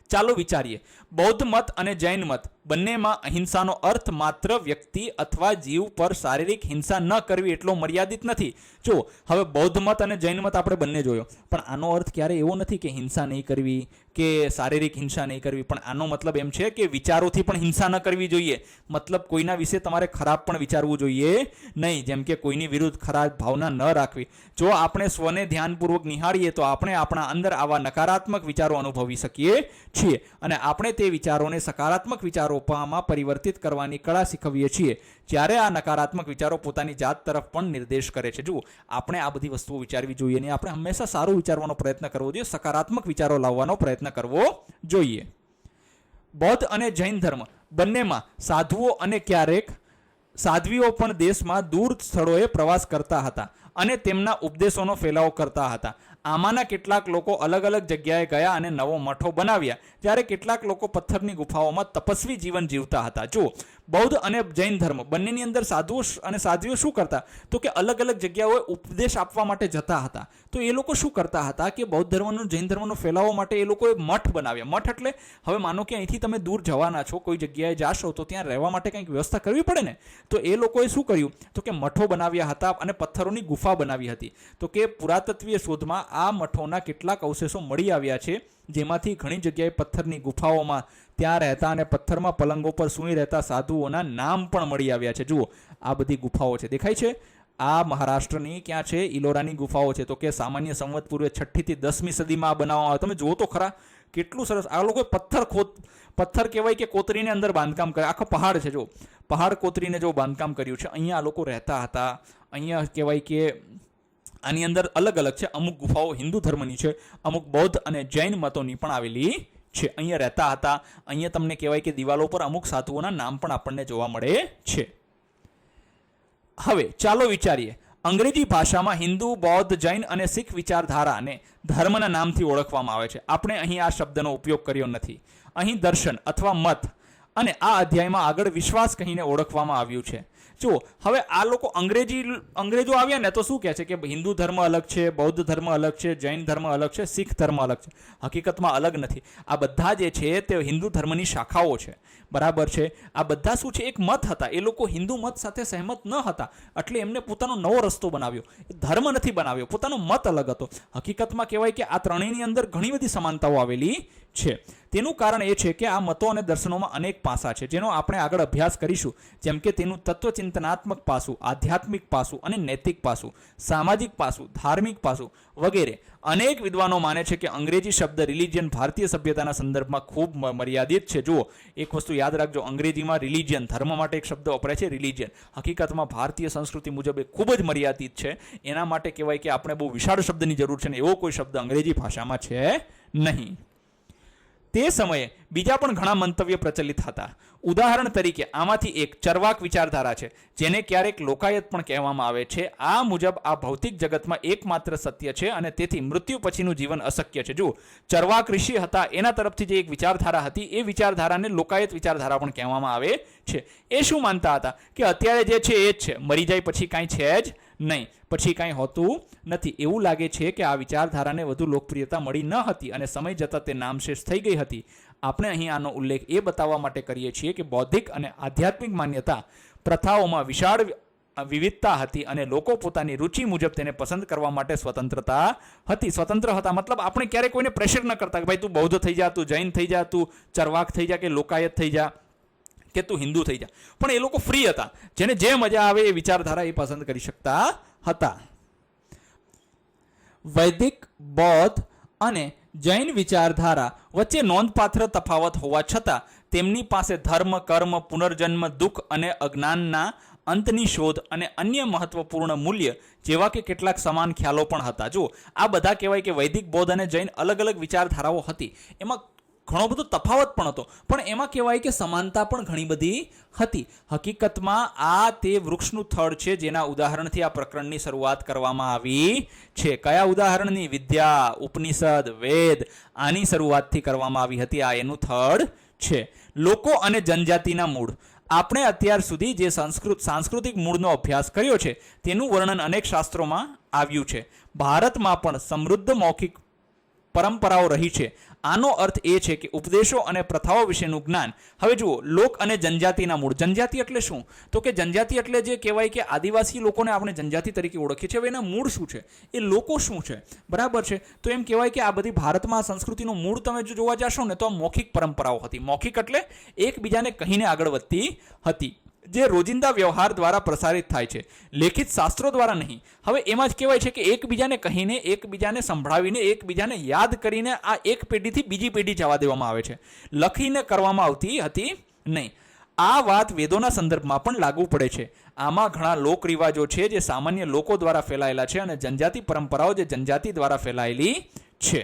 ચાલો વિચારીએ, બૌદ્ધ મત અને જૈન મત બંનેમાં અહિંસાનો અર્થ માત્ર વ્યક્તિ અથવા જીવ પર શારીરિક હિંસા ન કરવી એટલો મર્યાદિત નથી. જો હવે બૌદ્ધ મત અને જૈન મત આપણે બંને જોયો, પણ આનો અર્થ ક્યારે એવો નથી કે હિંસા નહીં કરવી કે શારીરિક હિંસા નહીં કરવી, પણ આનો મતલબ એમ છે કે વિચારોથી પણ હિંસા ન કરવી જોઈએ. મતલબ કોઈના વિશે તમારે ખરાબ પણ વિચારવું જોઈએ નહીં, જેમ કે કોઈની વિરુદ્ધ ખરાબ ભાવના ન રાખવી. જો આપણે સ્વને ધ્યાનપૂર્વક નિહાળીએ તો આપણે આપણા અંદર આવા નકારાત્મક વિચારો અનુભવી શકીએ છીએ અને આપણે તે વિચારોને સકારાત્મક વિચારોમાં પરિવર્તિત કરવાની કળા શીખવીએ છીએ, જ્યારે આ નકારાત્મક વિચારો પોતાની જાત તરફ પણ નિર્દેશ કરે છે. જુઓ, આપણે આ બધી વસ્તુઓ વિચારવી જોઈએ નહીં, આપણે હંમેશા સારું વિચારવાનો પ્રયત્ન કરવો જોઈએ, સકારાત્મક વિચારો લાવવાનો પ્રયત્ન કરવો જોઈએ. બૌદ્ધ અને જૈન ધર્મ બંનેમાં સાધુઓ અને ક્યારેક સાધ્વીઓ પણ દેશમાં દૂર સ્થળોએ પ્રવાસ કરતા હતા અને તેમના ઉપદેશોનો ફેલાવો કરતા હતા. આમાંના કેટલાક લોકો અલગ અલગ જગ્યાએ ગયા અને નવો મઠો બનાવ્યા, જ્યારે કેટલાક લોકો પથ્થરની ગુફાઓમાં તપસ્વી જીવન જીવતા હતા. જુઓ, બૌદ્ધ અને જૈન ધર્મ બંનેની અંદર સાધુઓ અને સાધ્વીઓ શું કરતા તો કે અલગ અલગ જગ્યાઓએ ઉપદેશ આપવા માટે જતા હતા. તો એ લોકો શું કરતા હતા કે બૌદ્ધ ધર્મનો જૈન ધર્મનો ફેલાવો માટે એ લોકોએ મઠ બનાવ્યા. મઠ એટલે હવે માનો કે અહીંથી તમે દૂર જવાના છો, કોઈ જગ્યાએ જાશો તો ત્યાં રહેવા માટે કંઈક વ્યવસ્થા કરવી પડે ને, તો એ લોકોએ શું કર્યું તો કે મઠો બનાવ્યા હતા અને પથ્થરોની ગુફા બનાવી હતી. તો કે પુરાતત્વીય શોધમાં આ મઠોના કેટલાક અવશેષો મળી આવ્યા છે, જેમાંથી ઘણી જગ્યાએ પથ્થરની ગુફાઓમાં ત્યાં રહેતા અને પથ્થરમાં પલંગો પર સૂઈ રહેતા સાધુઓના નામ પણ મળી આવ્યા છે. જુઓ, આ બધી ગુફાઓ છે, દેખાય છે. આ મહારાષ્ટ્રની ક્યાં છે? ઇલોરાની ગુફાઓ છે. તો કે સામાન્ય સંવત પૂર્વે 6મી થી 10મી સદીમાં આ બનાવવામાં આવે. તમે જુઓ તો ખરા કેટલું સરસ. આ લોકોએ પથ્થર કહેવાય કે કોતરીને અંદર બાંધકામ કરે. આખો પહાડ છે, જો પહાડ કોતરીને જો બાંધકામ કર્યું છે. અહીંયા આ લોકો રહેતા હતા. અહીંયા કહેવાય કે આની અંદર અલગ અલગ છે. અમુક ગુફાઓ હિન્દુ ધર્મની છે, અમુક બૌદ્ધ અને જૈન મતોની પણ આવેલી છે. અહીંયા રહેતા હતા. અહીંયા તમને કહેવાય કે દિવાલો પર અમુક સાધુઓના નામ પણ આપણને જોવા મળે છે. હવે ચાલો વિચારીએ, અંગ્રેજી ભાષામાં હિન્દુ, બૌદ્ધ, જૈન અને શીખ વિચારધારાને ધર્મના નામથી ઓળખવામાં આવે છે. આપણે અહીં આ શબ્દનો ઉપયોગ કર્યો નથી. અહીં દર્શન અથવા મત અને આ અધ્યાયમાં આગળ વિશ્વાસ કહીને ઓળખવામાં આવ્યું છે. જુઓ, હવે આ લોકો અંગ્રેજો આવ્યા ને તો શું કહે છે કે હિન્દુ ધર્મ અલગ છે, બૌદ્ધ ધર્મ અલગ છે, જૈન ધર્મ અલગ છે, શીખ ધર્મ અલગ છે. હકીકતમાં અલગ નથી. આ બધા જે છે તે હિન્દુ ધર્મની શાખાઓ છે, બરાબર છે. આ બધા શું છે? એક મત હતા. એ લોકો હિન્દુ મત સાથે સહેમત ન હતા, એટલે એમને પોતાનો નવો રસ્તો બનાવ્યો. ધર્મ નથી બનાવ્યો, પોતાનો મત અલગ હતો. હકીકતમાં કહેવાય કે આ ત્રણેયની અંદર ઘણી બધી સમાનતાઓ આવેલી છે. તેનું કારણ એ છે કે આ મતો અને દર્શનોમાં અનેક પાસા છે, જેનો આપણે આગળ અભ્યાસ કરીશું, જેમ કે તેનું તત્વચિંતનાત્મક પાસું, આધ્યાત્મિક પાસું અને નૈતિક પાસું, સામાજિક પાસું, ધાર્મિક પાસું વગેરે. અનેક વિદ્વાનો માને છે કે અંગ્રેજી શબ્દ રિલિજિયન ભારતીય સભ્યતાના સંદર્ભમાં ખૂબ મર્યાદિત છે. જુઓ, એક વસ્તુ યાદ રાખજો, અંગ્રેજીમાં રિલિજિયન, ધર્મ માટે એક શબ્દ વપરાય છે રિલિજિયન. હકીકતમાં ભારતીય સંસ્કૃતિ મુજબ એ ખૂબ જ મર્યાદિત છે. એના માટે કહેવાય કે આપણે બહુ વિશાળ શબ્દની જરૂર છે ને એવો કોઈ શબ્દ અંગ્રેજી ભાષામાં છે નહીં. તે સમયે બીજા પણ ઘણા મંતવ્ય પ્રચલિત હતા. ઉદાહરણ તરીકે આમાંથી એક ચરવાક વિચારધારા છે, જેને ક્યારેક લોકાયત પણ કહેવામાં આવે છે. આ મુજબ આ ભૌતિક જગતમાં એકમાત્ર સત્ય છે અને તેથી મૃત્યુ પછીનું જીવન અશક્ય છે. જુઓ, ચરવાક ઋષિ હતા, એના તરફથી જે એક વિચારધારા હતી એ વિચારધારાને લોકાયત વિચારધારા પણ કહેવામાં આવે છે. એ શું માનતા હતા કે અત્યારે જે છે એ જ છે, મરી જાય પછી કાંઈ છે જ નહીં, પછી કાંઈ હોતું નથી. એવું લાગે છે કે આ વિચારધારાને વધુ લોકપ્રિયતા મળી ન હતી અને સમય જતાં તે નામશેષ થઈ ગઈ હતી. આપણે અહીં આનો ઉલ્લેખ એ બતાવવા માટે કરીએ છીએ કે બૌદ્ધિક અને આધ્યાત્મિક માન્યતા પ્રથાઓમાં વિશાળ વિવિધતા હતી અને લોકો પોતાની રુચિ મુજબ તેને પસંદ કરવા માટે સ્વતંત્રતા હતી. સ્વતંત્ર હતા મતલબ આપણે ક્યારેય કોઈને પ્રેશર ન કરતા કે ભાઈ તું બૌદ્ધ થઈ જા, તું જૈન થઈ જા, તું ચરવાક થઈ જા, કે લોકાયત થઈ જા, કે તું હિન્દુ થઈ જા. પણ એ લોકો ફ્રી હતા, જેને જે મજા આવે એ વિચારધારા એ પસંદ કરી શકતા હતા. વૈદિક, બૌદ્ધ અને જૈન વિચારધારા વચ્ચે નોંધપાત્ર તફાવત હોવા છતાં તેમની પાસે ધર્મ, કર્મ, પુનર્જન્મ, દુઃખ અને અજ્ઞાનના અંતની શોધ અને અન્ય મહત્વપૂર્ણ મૂલ્ય જેવા કે કેટલાક સમાન ખ્યાલો પણ હતા. જુઓ, આ બધા કહેવાય કે વૈદિક, બૌદ્ધ અને જૈન અલગ અલગ વિચારધારાઓ હતી. એમાં ઘણો બધો તફાવત પણ હતો, પણ એમાં કહેવાય કે સમાનતા પણ ઘણી બધી હતી. હકીકતમાં આ તે વૃક્ષનું થડ છે જેના ઉદાહરણથી આ પ્રકરણની શરૂઆત કરવામાં આવી છે. કયા ઉદાહરણની? વિદ્યા, ઉપનિષદ, વેદ, આની શરૂઆતથી કરવામાં આવી હતી. આ એનું થડ છે. લોકો અને જનજાતિના મૂળ. આપણે અત્યાર સુધી જે સાંસ્કૃતિક મૂળનો અભ્યાસ કર્યો છે તેનું વર્ણન અનેક શાસ્ત્રોમાં આવ્યું છે. ભારતમાં પણ સમૃદ્ધ મૌખિક પરંપરાઓ રહી છે. આનો અર્થ એ છે કે ઉપદેશો અને પ્રથાઓ વિશેનું જ્ઞાન. હવે જુઓ, લોક અને જનજાતિના મૂળ. જનજાતિ એટલે શું? તો કે જનજાતિ એટલે જે કહેવાય કે આદિવાસી લોકોને આપણે જનજાતિ તરીકે ઓળખીએ છીએ. હવે એના મૂળ શું છે, એ લોકો શું છે, બરાબર છે. તો એમ કહેવાય કે આ બધી ભારતમાં સંસ્કૃતિનું મૂળ તમે જો જોવા જશો ને તો મૌખિક પરંપરાઓ હતી. મૌખિક એટલે એકબીજાને કહીને આગળ વધતી હતી, જે રોજિંદા વ્યવહાર દ્વારા પ્રસારિત થાય છે, લેખિત શાસ્ત્રો દ્વારા નહીં. હવે એમાં જ કહેવાય છે કે એકબીજાને કહીને, એકબીજાને સંભળાવીને, એકબીજાને યાદ કરીને આ એક પેઢીથી બીજી પેઢી જવા દેવામાં આવે છે, લખીને કરવામાં આવતી હતી નહીં. આ વાત વેદોના સંદર્ભમાં પણ લાગુ પડે છે. આમાં ઘણા લોક રિવાજો છે જે સામાન્ય લોકો દ્વારા ફેલાયેલા છે અને જનજાતિ પરંપરાઓ જે જનજાતિ દ્વારા ફેલાયેલી છે.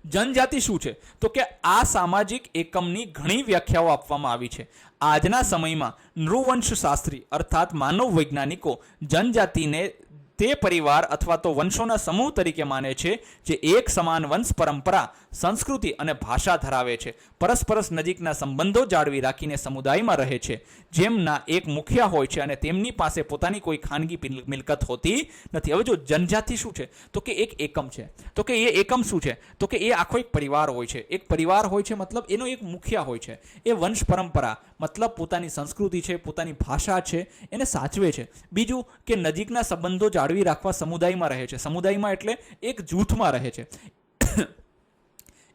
જનજાતિ શું છે? તો કે આ સામાજિક એકમની ઘણી વ્યાખ્યાઓ આપવામાં આવી છે. આજના સમયમાં નૃવંશ શાસ્ત્રી અર્થાત માનવ વૈજ્ઞાનિકો જનજાતિને તે પરિવાર અથવા તો વંશોના સમૂહ તરીકે માને છે જે એક સમાન વંશ પરંપરા, સંસ્કૃતિ અને ભાષા ધરાવે છે, પરસ્પર નજીકના સંબંધો જાળવી રાખીને સમુદાયમાં રહે છે, જેમના એક મુખિયા હોય છે અને તેમની પાસે પોતાની કોઈ ખાનગી મિલકત હોતી નથી. હવે જો જનજાતિ શું છે? તો કે એક એકમ છે. તો કે એ એકમ શું છે? તો કે એ આખો એક પરિવાર હોય છે. એક પરિવાર હોય છે મતલબ એનો એક મુખિયા હોય છે. એ વંશ પરંપરા મતલબ પોતાની સંસ્કૃતિ છે, પોતાની ભાષા છે, એને સાચવે છે. બીજું કે નજીકના સંબંધો જાળવી રાખવા સમુદાયમાં રહે છે. સમુદાયમાં એટલે એક જૂથમાં રહે છે.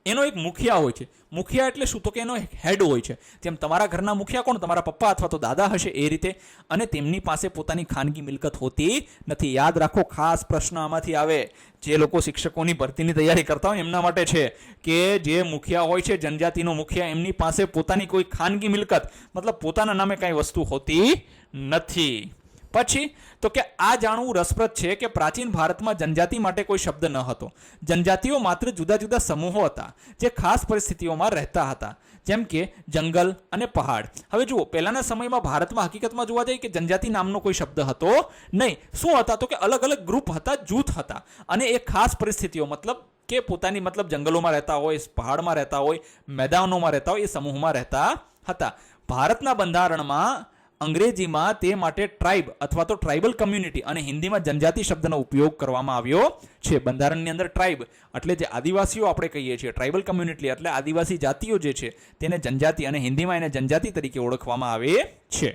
એનો એક મુખિયા હોય છે. મુખિયા એટલે શું? તો કે એનો એક હેડ હોય છે. જેમ તમારા ઘરના મુખિયા કોણ? તમારા પપ્પા અથવા તો દાદા હશે એ રીતે. અને તેમની પાસે પોતાની ખાનગી મિલકત હોતી નથી. યાદ રાખો, ખાસ પ્રશ્ન આમાંથી આવે. જે લોકો શિક્ષકોની ભરતીની તૈયારી કરતા હોય એમના માટે છે કે જે મુખિયા હોય છે, જનજાતિનો મુખિયા, એમની પાસે પોતાની કોઈ ખાનગી મિલકત મતલબ પોતાના નામે કાંઈ વસ્તુ હોતી નથી. પછી તો કે આ જાણવું રસપ્રદ છે કે પ્રાચીન ભારતમાં જનજાતિ માટે કોઈ શબ્દ ન હતો. જનજાતિઓ માત્ર જુદા જુદા સમૂહો હતા જે ખાસ પરિસ્થિતિઓમાં રહેતા હતા, જેમ કે જંગલ અને પહાડ. હવે જુઓ, પહેલાના સમયમાં ભારતમાં હકીકતમાં જોવા જાય કે જનજાતિ નામનો કોઈ શબ્દ હતો નહીં. શું હતા? તો કે અલગ અલગ ગ્રુપ હતા, જૂથ હતા, અને એ ખાસ પરિસ્થિતિઓ મતલબ કે પોતાની મતલબ જંગલોમાં રહેતા હોય, પહાડમાં રહેતા હોય, મેદાનોમાં રહેતા હોય, એ સમૂહમાં રહેતા હતા. ભારતના બંધારણમાં અંગ્રેજીમાં તે માટે ટ્રાઇબ અથવા તો ટ્રાઇબલ કમ્યુનિટી અને હિન્દીમાં જનજાતિ શબ્દનો ઉપયોગ કરવામાં આવ્યો છે. બંધારણની અંદર ટ્રાઇબ એટલે જે આદિવાસીઓ આપણે કહીએ છીએ, ટ્રાઇબલ કમ્યુનિટી એટલે આદિવાસી જાતિઓ જે છે તેને જનજાતિ, અને હિન્દીમાં એને જનજાતિ તરીકે ઓળખવામાં આવે છે.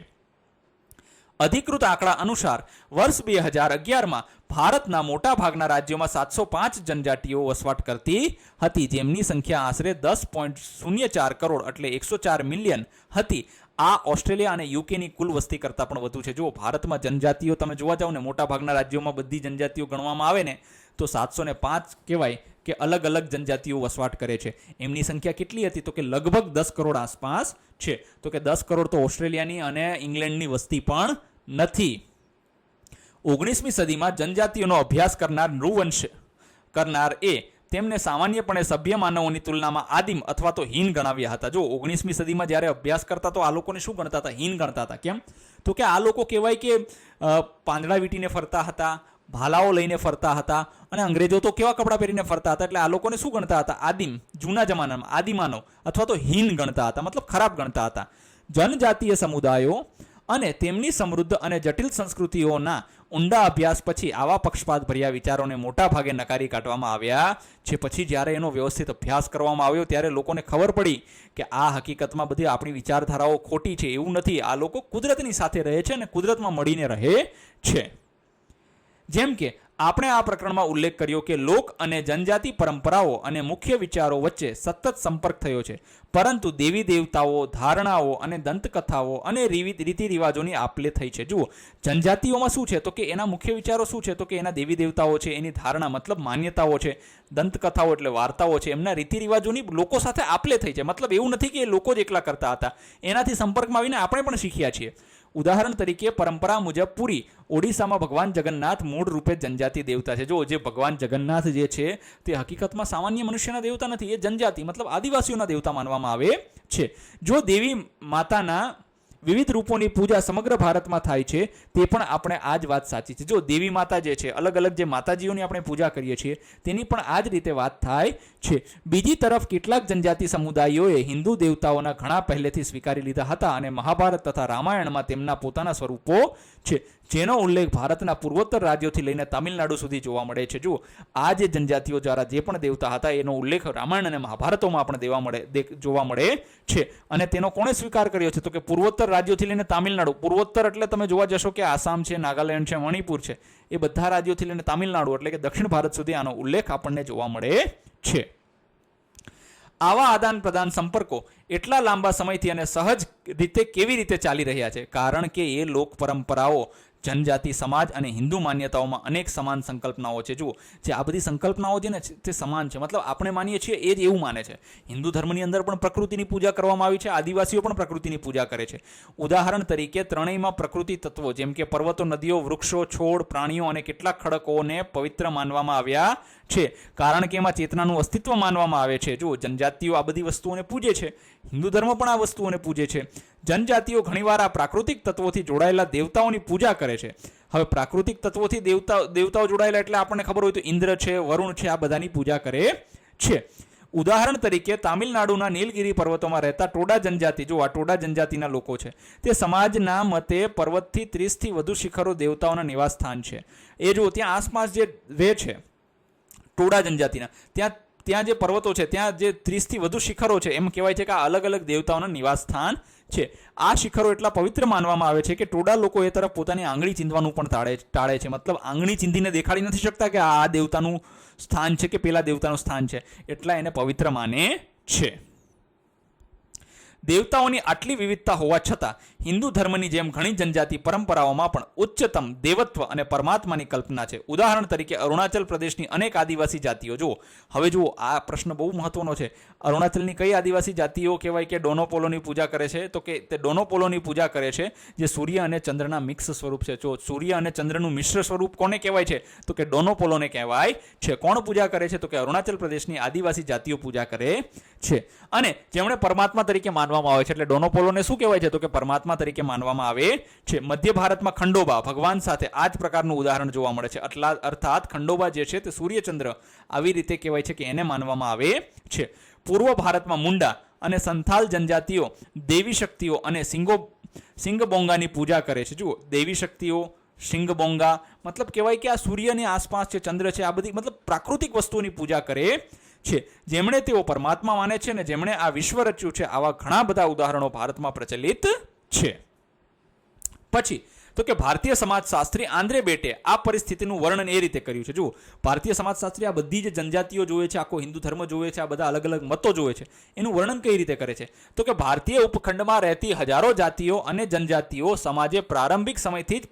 અધિકૃત આંકડા અનુસાર વર્ષ 2011માં ભારતના મોટા ભાગના રાજ્યોમાં 705 જનજાતિઓ વસવાટ કરતી હતી, જેમની સંખ્યા આશરે 10.04 કરોડ એટલે 104 મિલિયન હતી. આ ઓસ્ટ્રેલિયા અને યુકેની કુલ વસ્તી કરતાં પણ વધુ છે. જો ભારતમાં જનજાતિઓ તમે જોવા જાઓ ને, મોટા ભાગના રાજ્યોમાં બધી જનજાતિઓ ગણવામાં આવે ને તો 705 કહેવાય કે અલગ અલગ જનજાતિઓ વસવાટ કરે છે. એમની સંખ્યા કેટલી હતી? તો કે લગભગ 10 કરોડ આસપાસ છે. તો કે 10 કરોડ તો ઓસ્ટ્રેલિયાની અને ઇંગ્લેન્ડની વસ્તી પણ નથી. 19મી સદીમાં જનજાતિઓનો અભ્યાસ કરનાર નૃવંશ કરનાર તેમને સામાન્યપણે સભ્ય માનવોની તુલનામાં આદિમ અથવા તો હીન ગણાવ્યા હતા. જો 19મી સદીમાં જ્યારે અભ્યાસ કરતા તો આ લોકોને શું ગણતા હતા? હીન ગણતા હતા. કેમ? તો કે આ લોકો કહેવાય કે પાંદડા વીંટીને ફરતા હતા, ભાલાઓ લઈને ફરતા હતા, અને અંગ્રેજો તો કેવા કપડાં પહેરીને ફરતા હતા. એટલે આ લોકોને શું ગણતા હતા? આદિમ, જૂના જમાનામાં આદિમાનવ અથવા તો હીન ગણતા હતા, મતલબ ખરાબ ગણતા હતા. જનજાતીય સમુદાયો અને તેમની સમૃદ્ધ અને જટિલ સંસ્કૃતિઓના ઊંડા અભ્યાસ પછી આવા પક્ષપાત ભર્યા વિચારોને મોટા ભાગે નકારી કાઢવામાં આવ્યા છે. પછી જ્યારે એનો વ્યવસ્થિત અભ્યાસ કરવામાં આવ્યો ત્યારે લોકોને ખબર પડી કે આ હકીકતમાં બધી આપણી વિચારધારાઓ ખોટી છે. એવું નથી. આ લોકો કુદરતની સાથે રહે છે અને કુદરતમાં મળીને રહે છે. જેમ કે આપણે આ પ્રકરણમાં ઉલ્લેખ કર્યો કે લોક અને જનજાતિ પરંપરાઓ અને મુખ્ય વિચારો વચ્ચે સતત સંપર્ક થયો છે, પરંતુ દેવી દેવતાઓ, ધારણાઓ અને દંતકથાઓ અને રીતિ રિવાજોની આપલે થઈ છે. જુઓ, જનજાતિઓમાં શું છે? તો કે એના મુખ્ય વિચારો શું છે? તો કે એના દેવી દેવતાઓ છે, એની ધારણા મતલબ માન્યતાઓ છે, દંતકથાઓ એટલે વાર્તાઓ છે, એમના રીતિ રિવાજોની લોકો સાથે આપલે થઈ છે. મતલબ એવું નથી કે એ લોકો જ એકલા કરતા હતા, એનાથી સંપર્કમાં આવીને આપણે પણ શીખ્યા છીએ. ઉદાહરણ તરીકે પરંપરા મુજબ પુરી ઓડિશામાં ભગવાન જગન્નાથ મૂળ રૂપે જનજાતિ દેવતા છે. જો જે ભગવાન જગન્નાથ જે છે તે હકીકતમાં સામાન્ય મનુષ્યના દેવતા નથી, એ જનજાતિ મતલબ આદિવાસીઓના દેવતા માનવામાં આવે છે. જો દેવી માતાના વિવિધ રૂપોની પૂજા સમગ્ર ભારતમાં થાય છે તે પણ આપણે આ જ વાત સાચી છે. જો દેવી માતા જે છે, અલગ અલગ જે માતાજીઓની આપણે પૂજા કરીએ છીએ તેની પણ આ જ રીતે વાત થાય છે. બીજી તરફ કેટલાક જનજાતિ સમુદાયોએ હિન્દુ દેવતાઓના ઘણા પહેલેથી સ્વીકારી લીધા હતા અને મહાભારત તથા રામાયણમાં તેમના પોતાના સ્વરૂપો છે. જેનો ઉલ્લેખ ભારતના પૂર્વોત્તર રાજ્યોથી લઈને તમિલનાડુ સુધી જોવા મળે છે. જુઓ, આ જે જનજાતિઓ દ્વારા જે પણ દેવતા હતા એનો ઉલ્લેખ રામાયણ અને મહાભારતોમાં પણ જોવા મળે છે. અને તેનો કોણે સ્વીકાર કર્યો છે? તો કે પૂર્વોત્તર રાજ્યોથી લઈને તામિલનાડુ. પૂર્વોત્તર એટલે તમે જોવા જશો કે આસામ છે, નાગાલેન્ડ છે, મણિપુર છે, એ બધા રાજ્યોથી લઈને તામિલનાડુ એટલે કે દક્ષિણ ભારત સુધી આનો ઉલ્લેખ આપણને જોવા મળે છે. આવા આદાન પ્રદાન સંપર્કો એટલા લાંબા સમયથી અને સહજ રીતે કેવી રીતે ચાલી રહ્યા છે? કારણ કે એ લોક પરંપરાઓ, જનજાતિ સમાજ અને હિન્દુ માન્યતાઓમાં અનેક સમાન સંકલ્પનાઓ છે. જુઓ, જે આ બધી સંકલ્પનાઓ છે ને તે સમાન છે. મતલબ આપણે માનીએ છીએ એ જ એવું માને છે. હિન્દુ ધર્મની અંદર પણ પ્રકૃતિની પૂજા કરવામાં આવી છે. આદિવાસીઓ પણ પ્રકૃતિની પૂજા કરે છે. ઉદાહરણ તરીકે ત્રણેયમાં પ્રકૃતિ તત્વો જેમ કે પર્વતો, નદીઓ, વૃક્ષો, છોડ, પ્રાણીઓ અને કેટલાક ખડકોને પવિત્ર માનવામાં આવ્યા છે, કારણ કે એમાં ચેતનાનું અસ્તિત્વ માનવામાં આવે છે. જુઓ, જનજાતિઓ આ બધી વસ્તુઓને પૂજે છે. હિન્દુ ધર્મ પણ આ વસ્તુઓને પૂજે છે. જનજાતિઓ ઘણીવાર આ પ્રાકૃતિક તત્વોથી જોડાયેલા દેવતાઓની પૂજા કરે છે. હવે પ્રાકૃતિક તત્વોથી દેવતાઓ જોડાયેલા એટલે આપણને ખબર હોય તો ઇન્દ્ર છે, વરુણ છે, આ બધાની પૂજા કરે છે. ઉદાહરણ તરીકે તામિલનાડુના નીલગિરી પર્વતોમાં રહેતા ટોડા જનજાતિ, જો આ ટોડા જનજાતિના લોકો છે, તે સમાજના મતે પર્વતથી 30થી વધુ શિખરો દેવતાઓના નિવાસ સ્થાન છે. એ જો ત્યાં આસપાસ જે રહે છે ટોડા જનજાતિના, ત્યાં જે પર્વતો છે ત્યાં જે 30થી વધુ શિખરો છે, એમ કહેવાય છે કે આ અલગ અલગ દેવતાઓના નિવાસ સ્થાન છે. આ શિખરો એટલા પવિત્ર માનવામાં આવે છે કે ટોડા લોકો એ તરફ પોતાની આંગળી ચીંધવાનું પણ ટાળે છે. મતલબ આંગળી ચીંધીને દેખાડી નથી શકતા કે આ દેવતાનું સ્થાન છે કે પેલા દેવતાનું સ્થાન છે, એટલા એને પવિત્ર માને છે. દેવતાઓની આટલી વિવિધતા હોવા છતાં હિન્દુ ધર્મની જેમ ઘણી જનજાતિ પરંપરાઓમાં પણ ઉચ્ચતમ દેવત્વ અને પરમાત્માની કલ્પના છે. ઉદાહરણ તરીકે અરુણાચલ પ્રદેશની અનેક આદિવાસી જાતિઓ, જુઓ હવે જુઓ આ પ્રશ્ન બહુ મહત્વનો છે. અરુણાચલની કઈ આદિવાસી જાતિઓ કહેવાય કે ડોનોપોલોની પૂજા કરે છે? તો કે તે ડોનોપોલોની પૂજા કરે છે જે સૂર્ય અને ચંદ્રના મિક્સ સ્વરૂપ છે. જો સૂર્ય અને ચંદ્રનું મિશ્ર સ્વરૂપ કોને કહેવાય છે? તો કે ડોનોપોલોને કહેવાય છે. કોણ પૂજા કરે છે? તો કે અરુણાચલ પ્રદેશની આદિવાસી જાતિઓ પૂજા કરે છે. અને જેમણે પરમાત્મા તરીકે માનવામાં આવે છે, એટલે ડોનોપોલોને શું કહેવાય છે? તો કે પરમાત્મા તરીકે માનવામાં આવે છે. મધ્ય ભારતમાં ખંડોબા ભગવાન સાથે આ જ પ્રકારનું ઉદાહરણ જોવા મળે છે. અર્થાત ખંડોબા જે છે તે સૂર્યચંદ્ર આવી રીતે કહેવાય છે કે એને માનવામાં આવે છે. પૂર્વ ભારતમાં મુંડા અને સંથાલ જનજાતિઓ દેવી શક્તિઓ અને સિંગબોંગાની પૂજા કરે છે. જુઓ, દેવી શક્તિઓ, સિંગબોંગા મતલબ કહેવાય કે આ સૂર્યની આસપાસ છે, ચંદ્ર છે, આ બધી મતલબ પ્રાકૃતિક વસ્તુઓની પૂજા કરે છે. જેમણે તેઓ પરમાત્મા માને છે ને જેમણે આ વિશ્વ રચ્યું છે, આવા ઘણા બધા ઉદાહરણો ભારતમાં પ્રચલિત છે. પછી તો કે ભારતીય સમાજશાસ્ત્રી આંદ્રે બેટે આ પરિસ્થિતિનું વર્ણન એ રીતે કર્યું છે. જુઓ, ભારતીય સમાજશાસ્ત્રી આ બધી જે જનજાતિઓ જોવે છે, આખો હિન્દુ ધર્મ જોવે છે, આ બધા અલગ અલગ મતો જોવે છે, એનું વર્ણન કઈ રીતે કરે છે? તો કે ભારતીય ઉપખંડમાં રહેતી હજારો જાતિઓ અને જનજાતિઓ સમાજે પ્રારંભિક સમયથી જ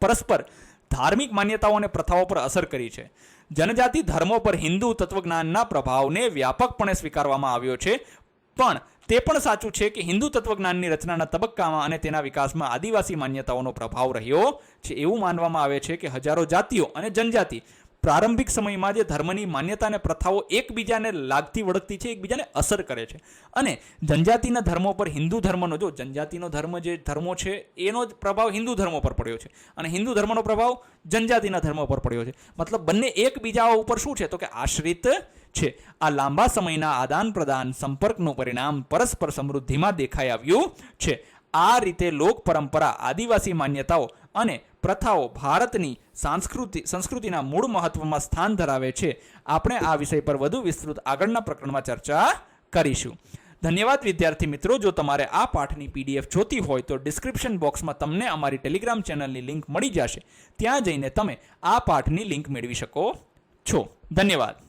પરસ્પર ધાર્મિક માન્યતાઓ અને પ્રથાઓ પર અસર કરી છે. જનજાતિ ધર્મો પર હિન્દુ તત્વજ્ઞાનના પ્રભાવને વ્યાપકપણે સ્વીકારવામાં આવ્યો છે, પણ તે પણ સાચું છે કે હિન્દુ તત્વજ્ઞાનની રચનાના તબક્કામાં અને તેના વિકાસમાં આદિવાસી માન્યતાઓનો પ્રભાવ રહ્યો છે. એવું માનવામાં આવે છે કે હજારો જાતિઓ અને જનજાતિ પ્રારંભિક સમયમાં જે ધર્મની માન્યતા અને પ્રથાઓ એકબીજાને લાગતી વળગતી છે, એકબીજાને અસર કરે છે. અને જનજાતિના ધર્મો પર હિન્દુ ધર્મનો, જો જનજાતિનો ધર્મ જે ધર્મો છે એનો જ પ્રભાવ હિન્દુ ધર્મો પર પડ્યો છે, અને હિન્દુ ધર્મનો પ્રભાવ જનજાતિના ધર્મો પર પડ્યો છે. મતલબ બંને એકબીજા ઉપર શું છે? તો કે આશ્રિત છે. આ લાંબા સમયના આદાન પ્રદાન સંપર્કનું પરિણામ પરસ્પર સમૃદ્ધિમાં દેખાઈ આવ્યું છે. આ રીતે લોક પરંપરા, આદિવાસી માન્યતાઓ અને પ્રથાઓ ભારતની સંસ્કૃતિના મૂળ મહત્વમાં સ્થાન ધરાવે છે. આપણે આ વિષય પર વધુ વિસ્તૃત આગળના પ્રકરણમાં ચર્ચા કરીશું. ધન્યવાદ વિદ્યાર્થી મિત્રો. જો તમારે આ પાઠની PDF જોતી હોય તો ડિસ્ક્રિપ્શન બોક્સમાં તમને અમારી ટેલિગ્રામ ચેનલની લિંક મળી જશે. ત્યાં જઈને તમે આ પાઠની લિંક મેળવી શકો છો. ધન્યવાદ.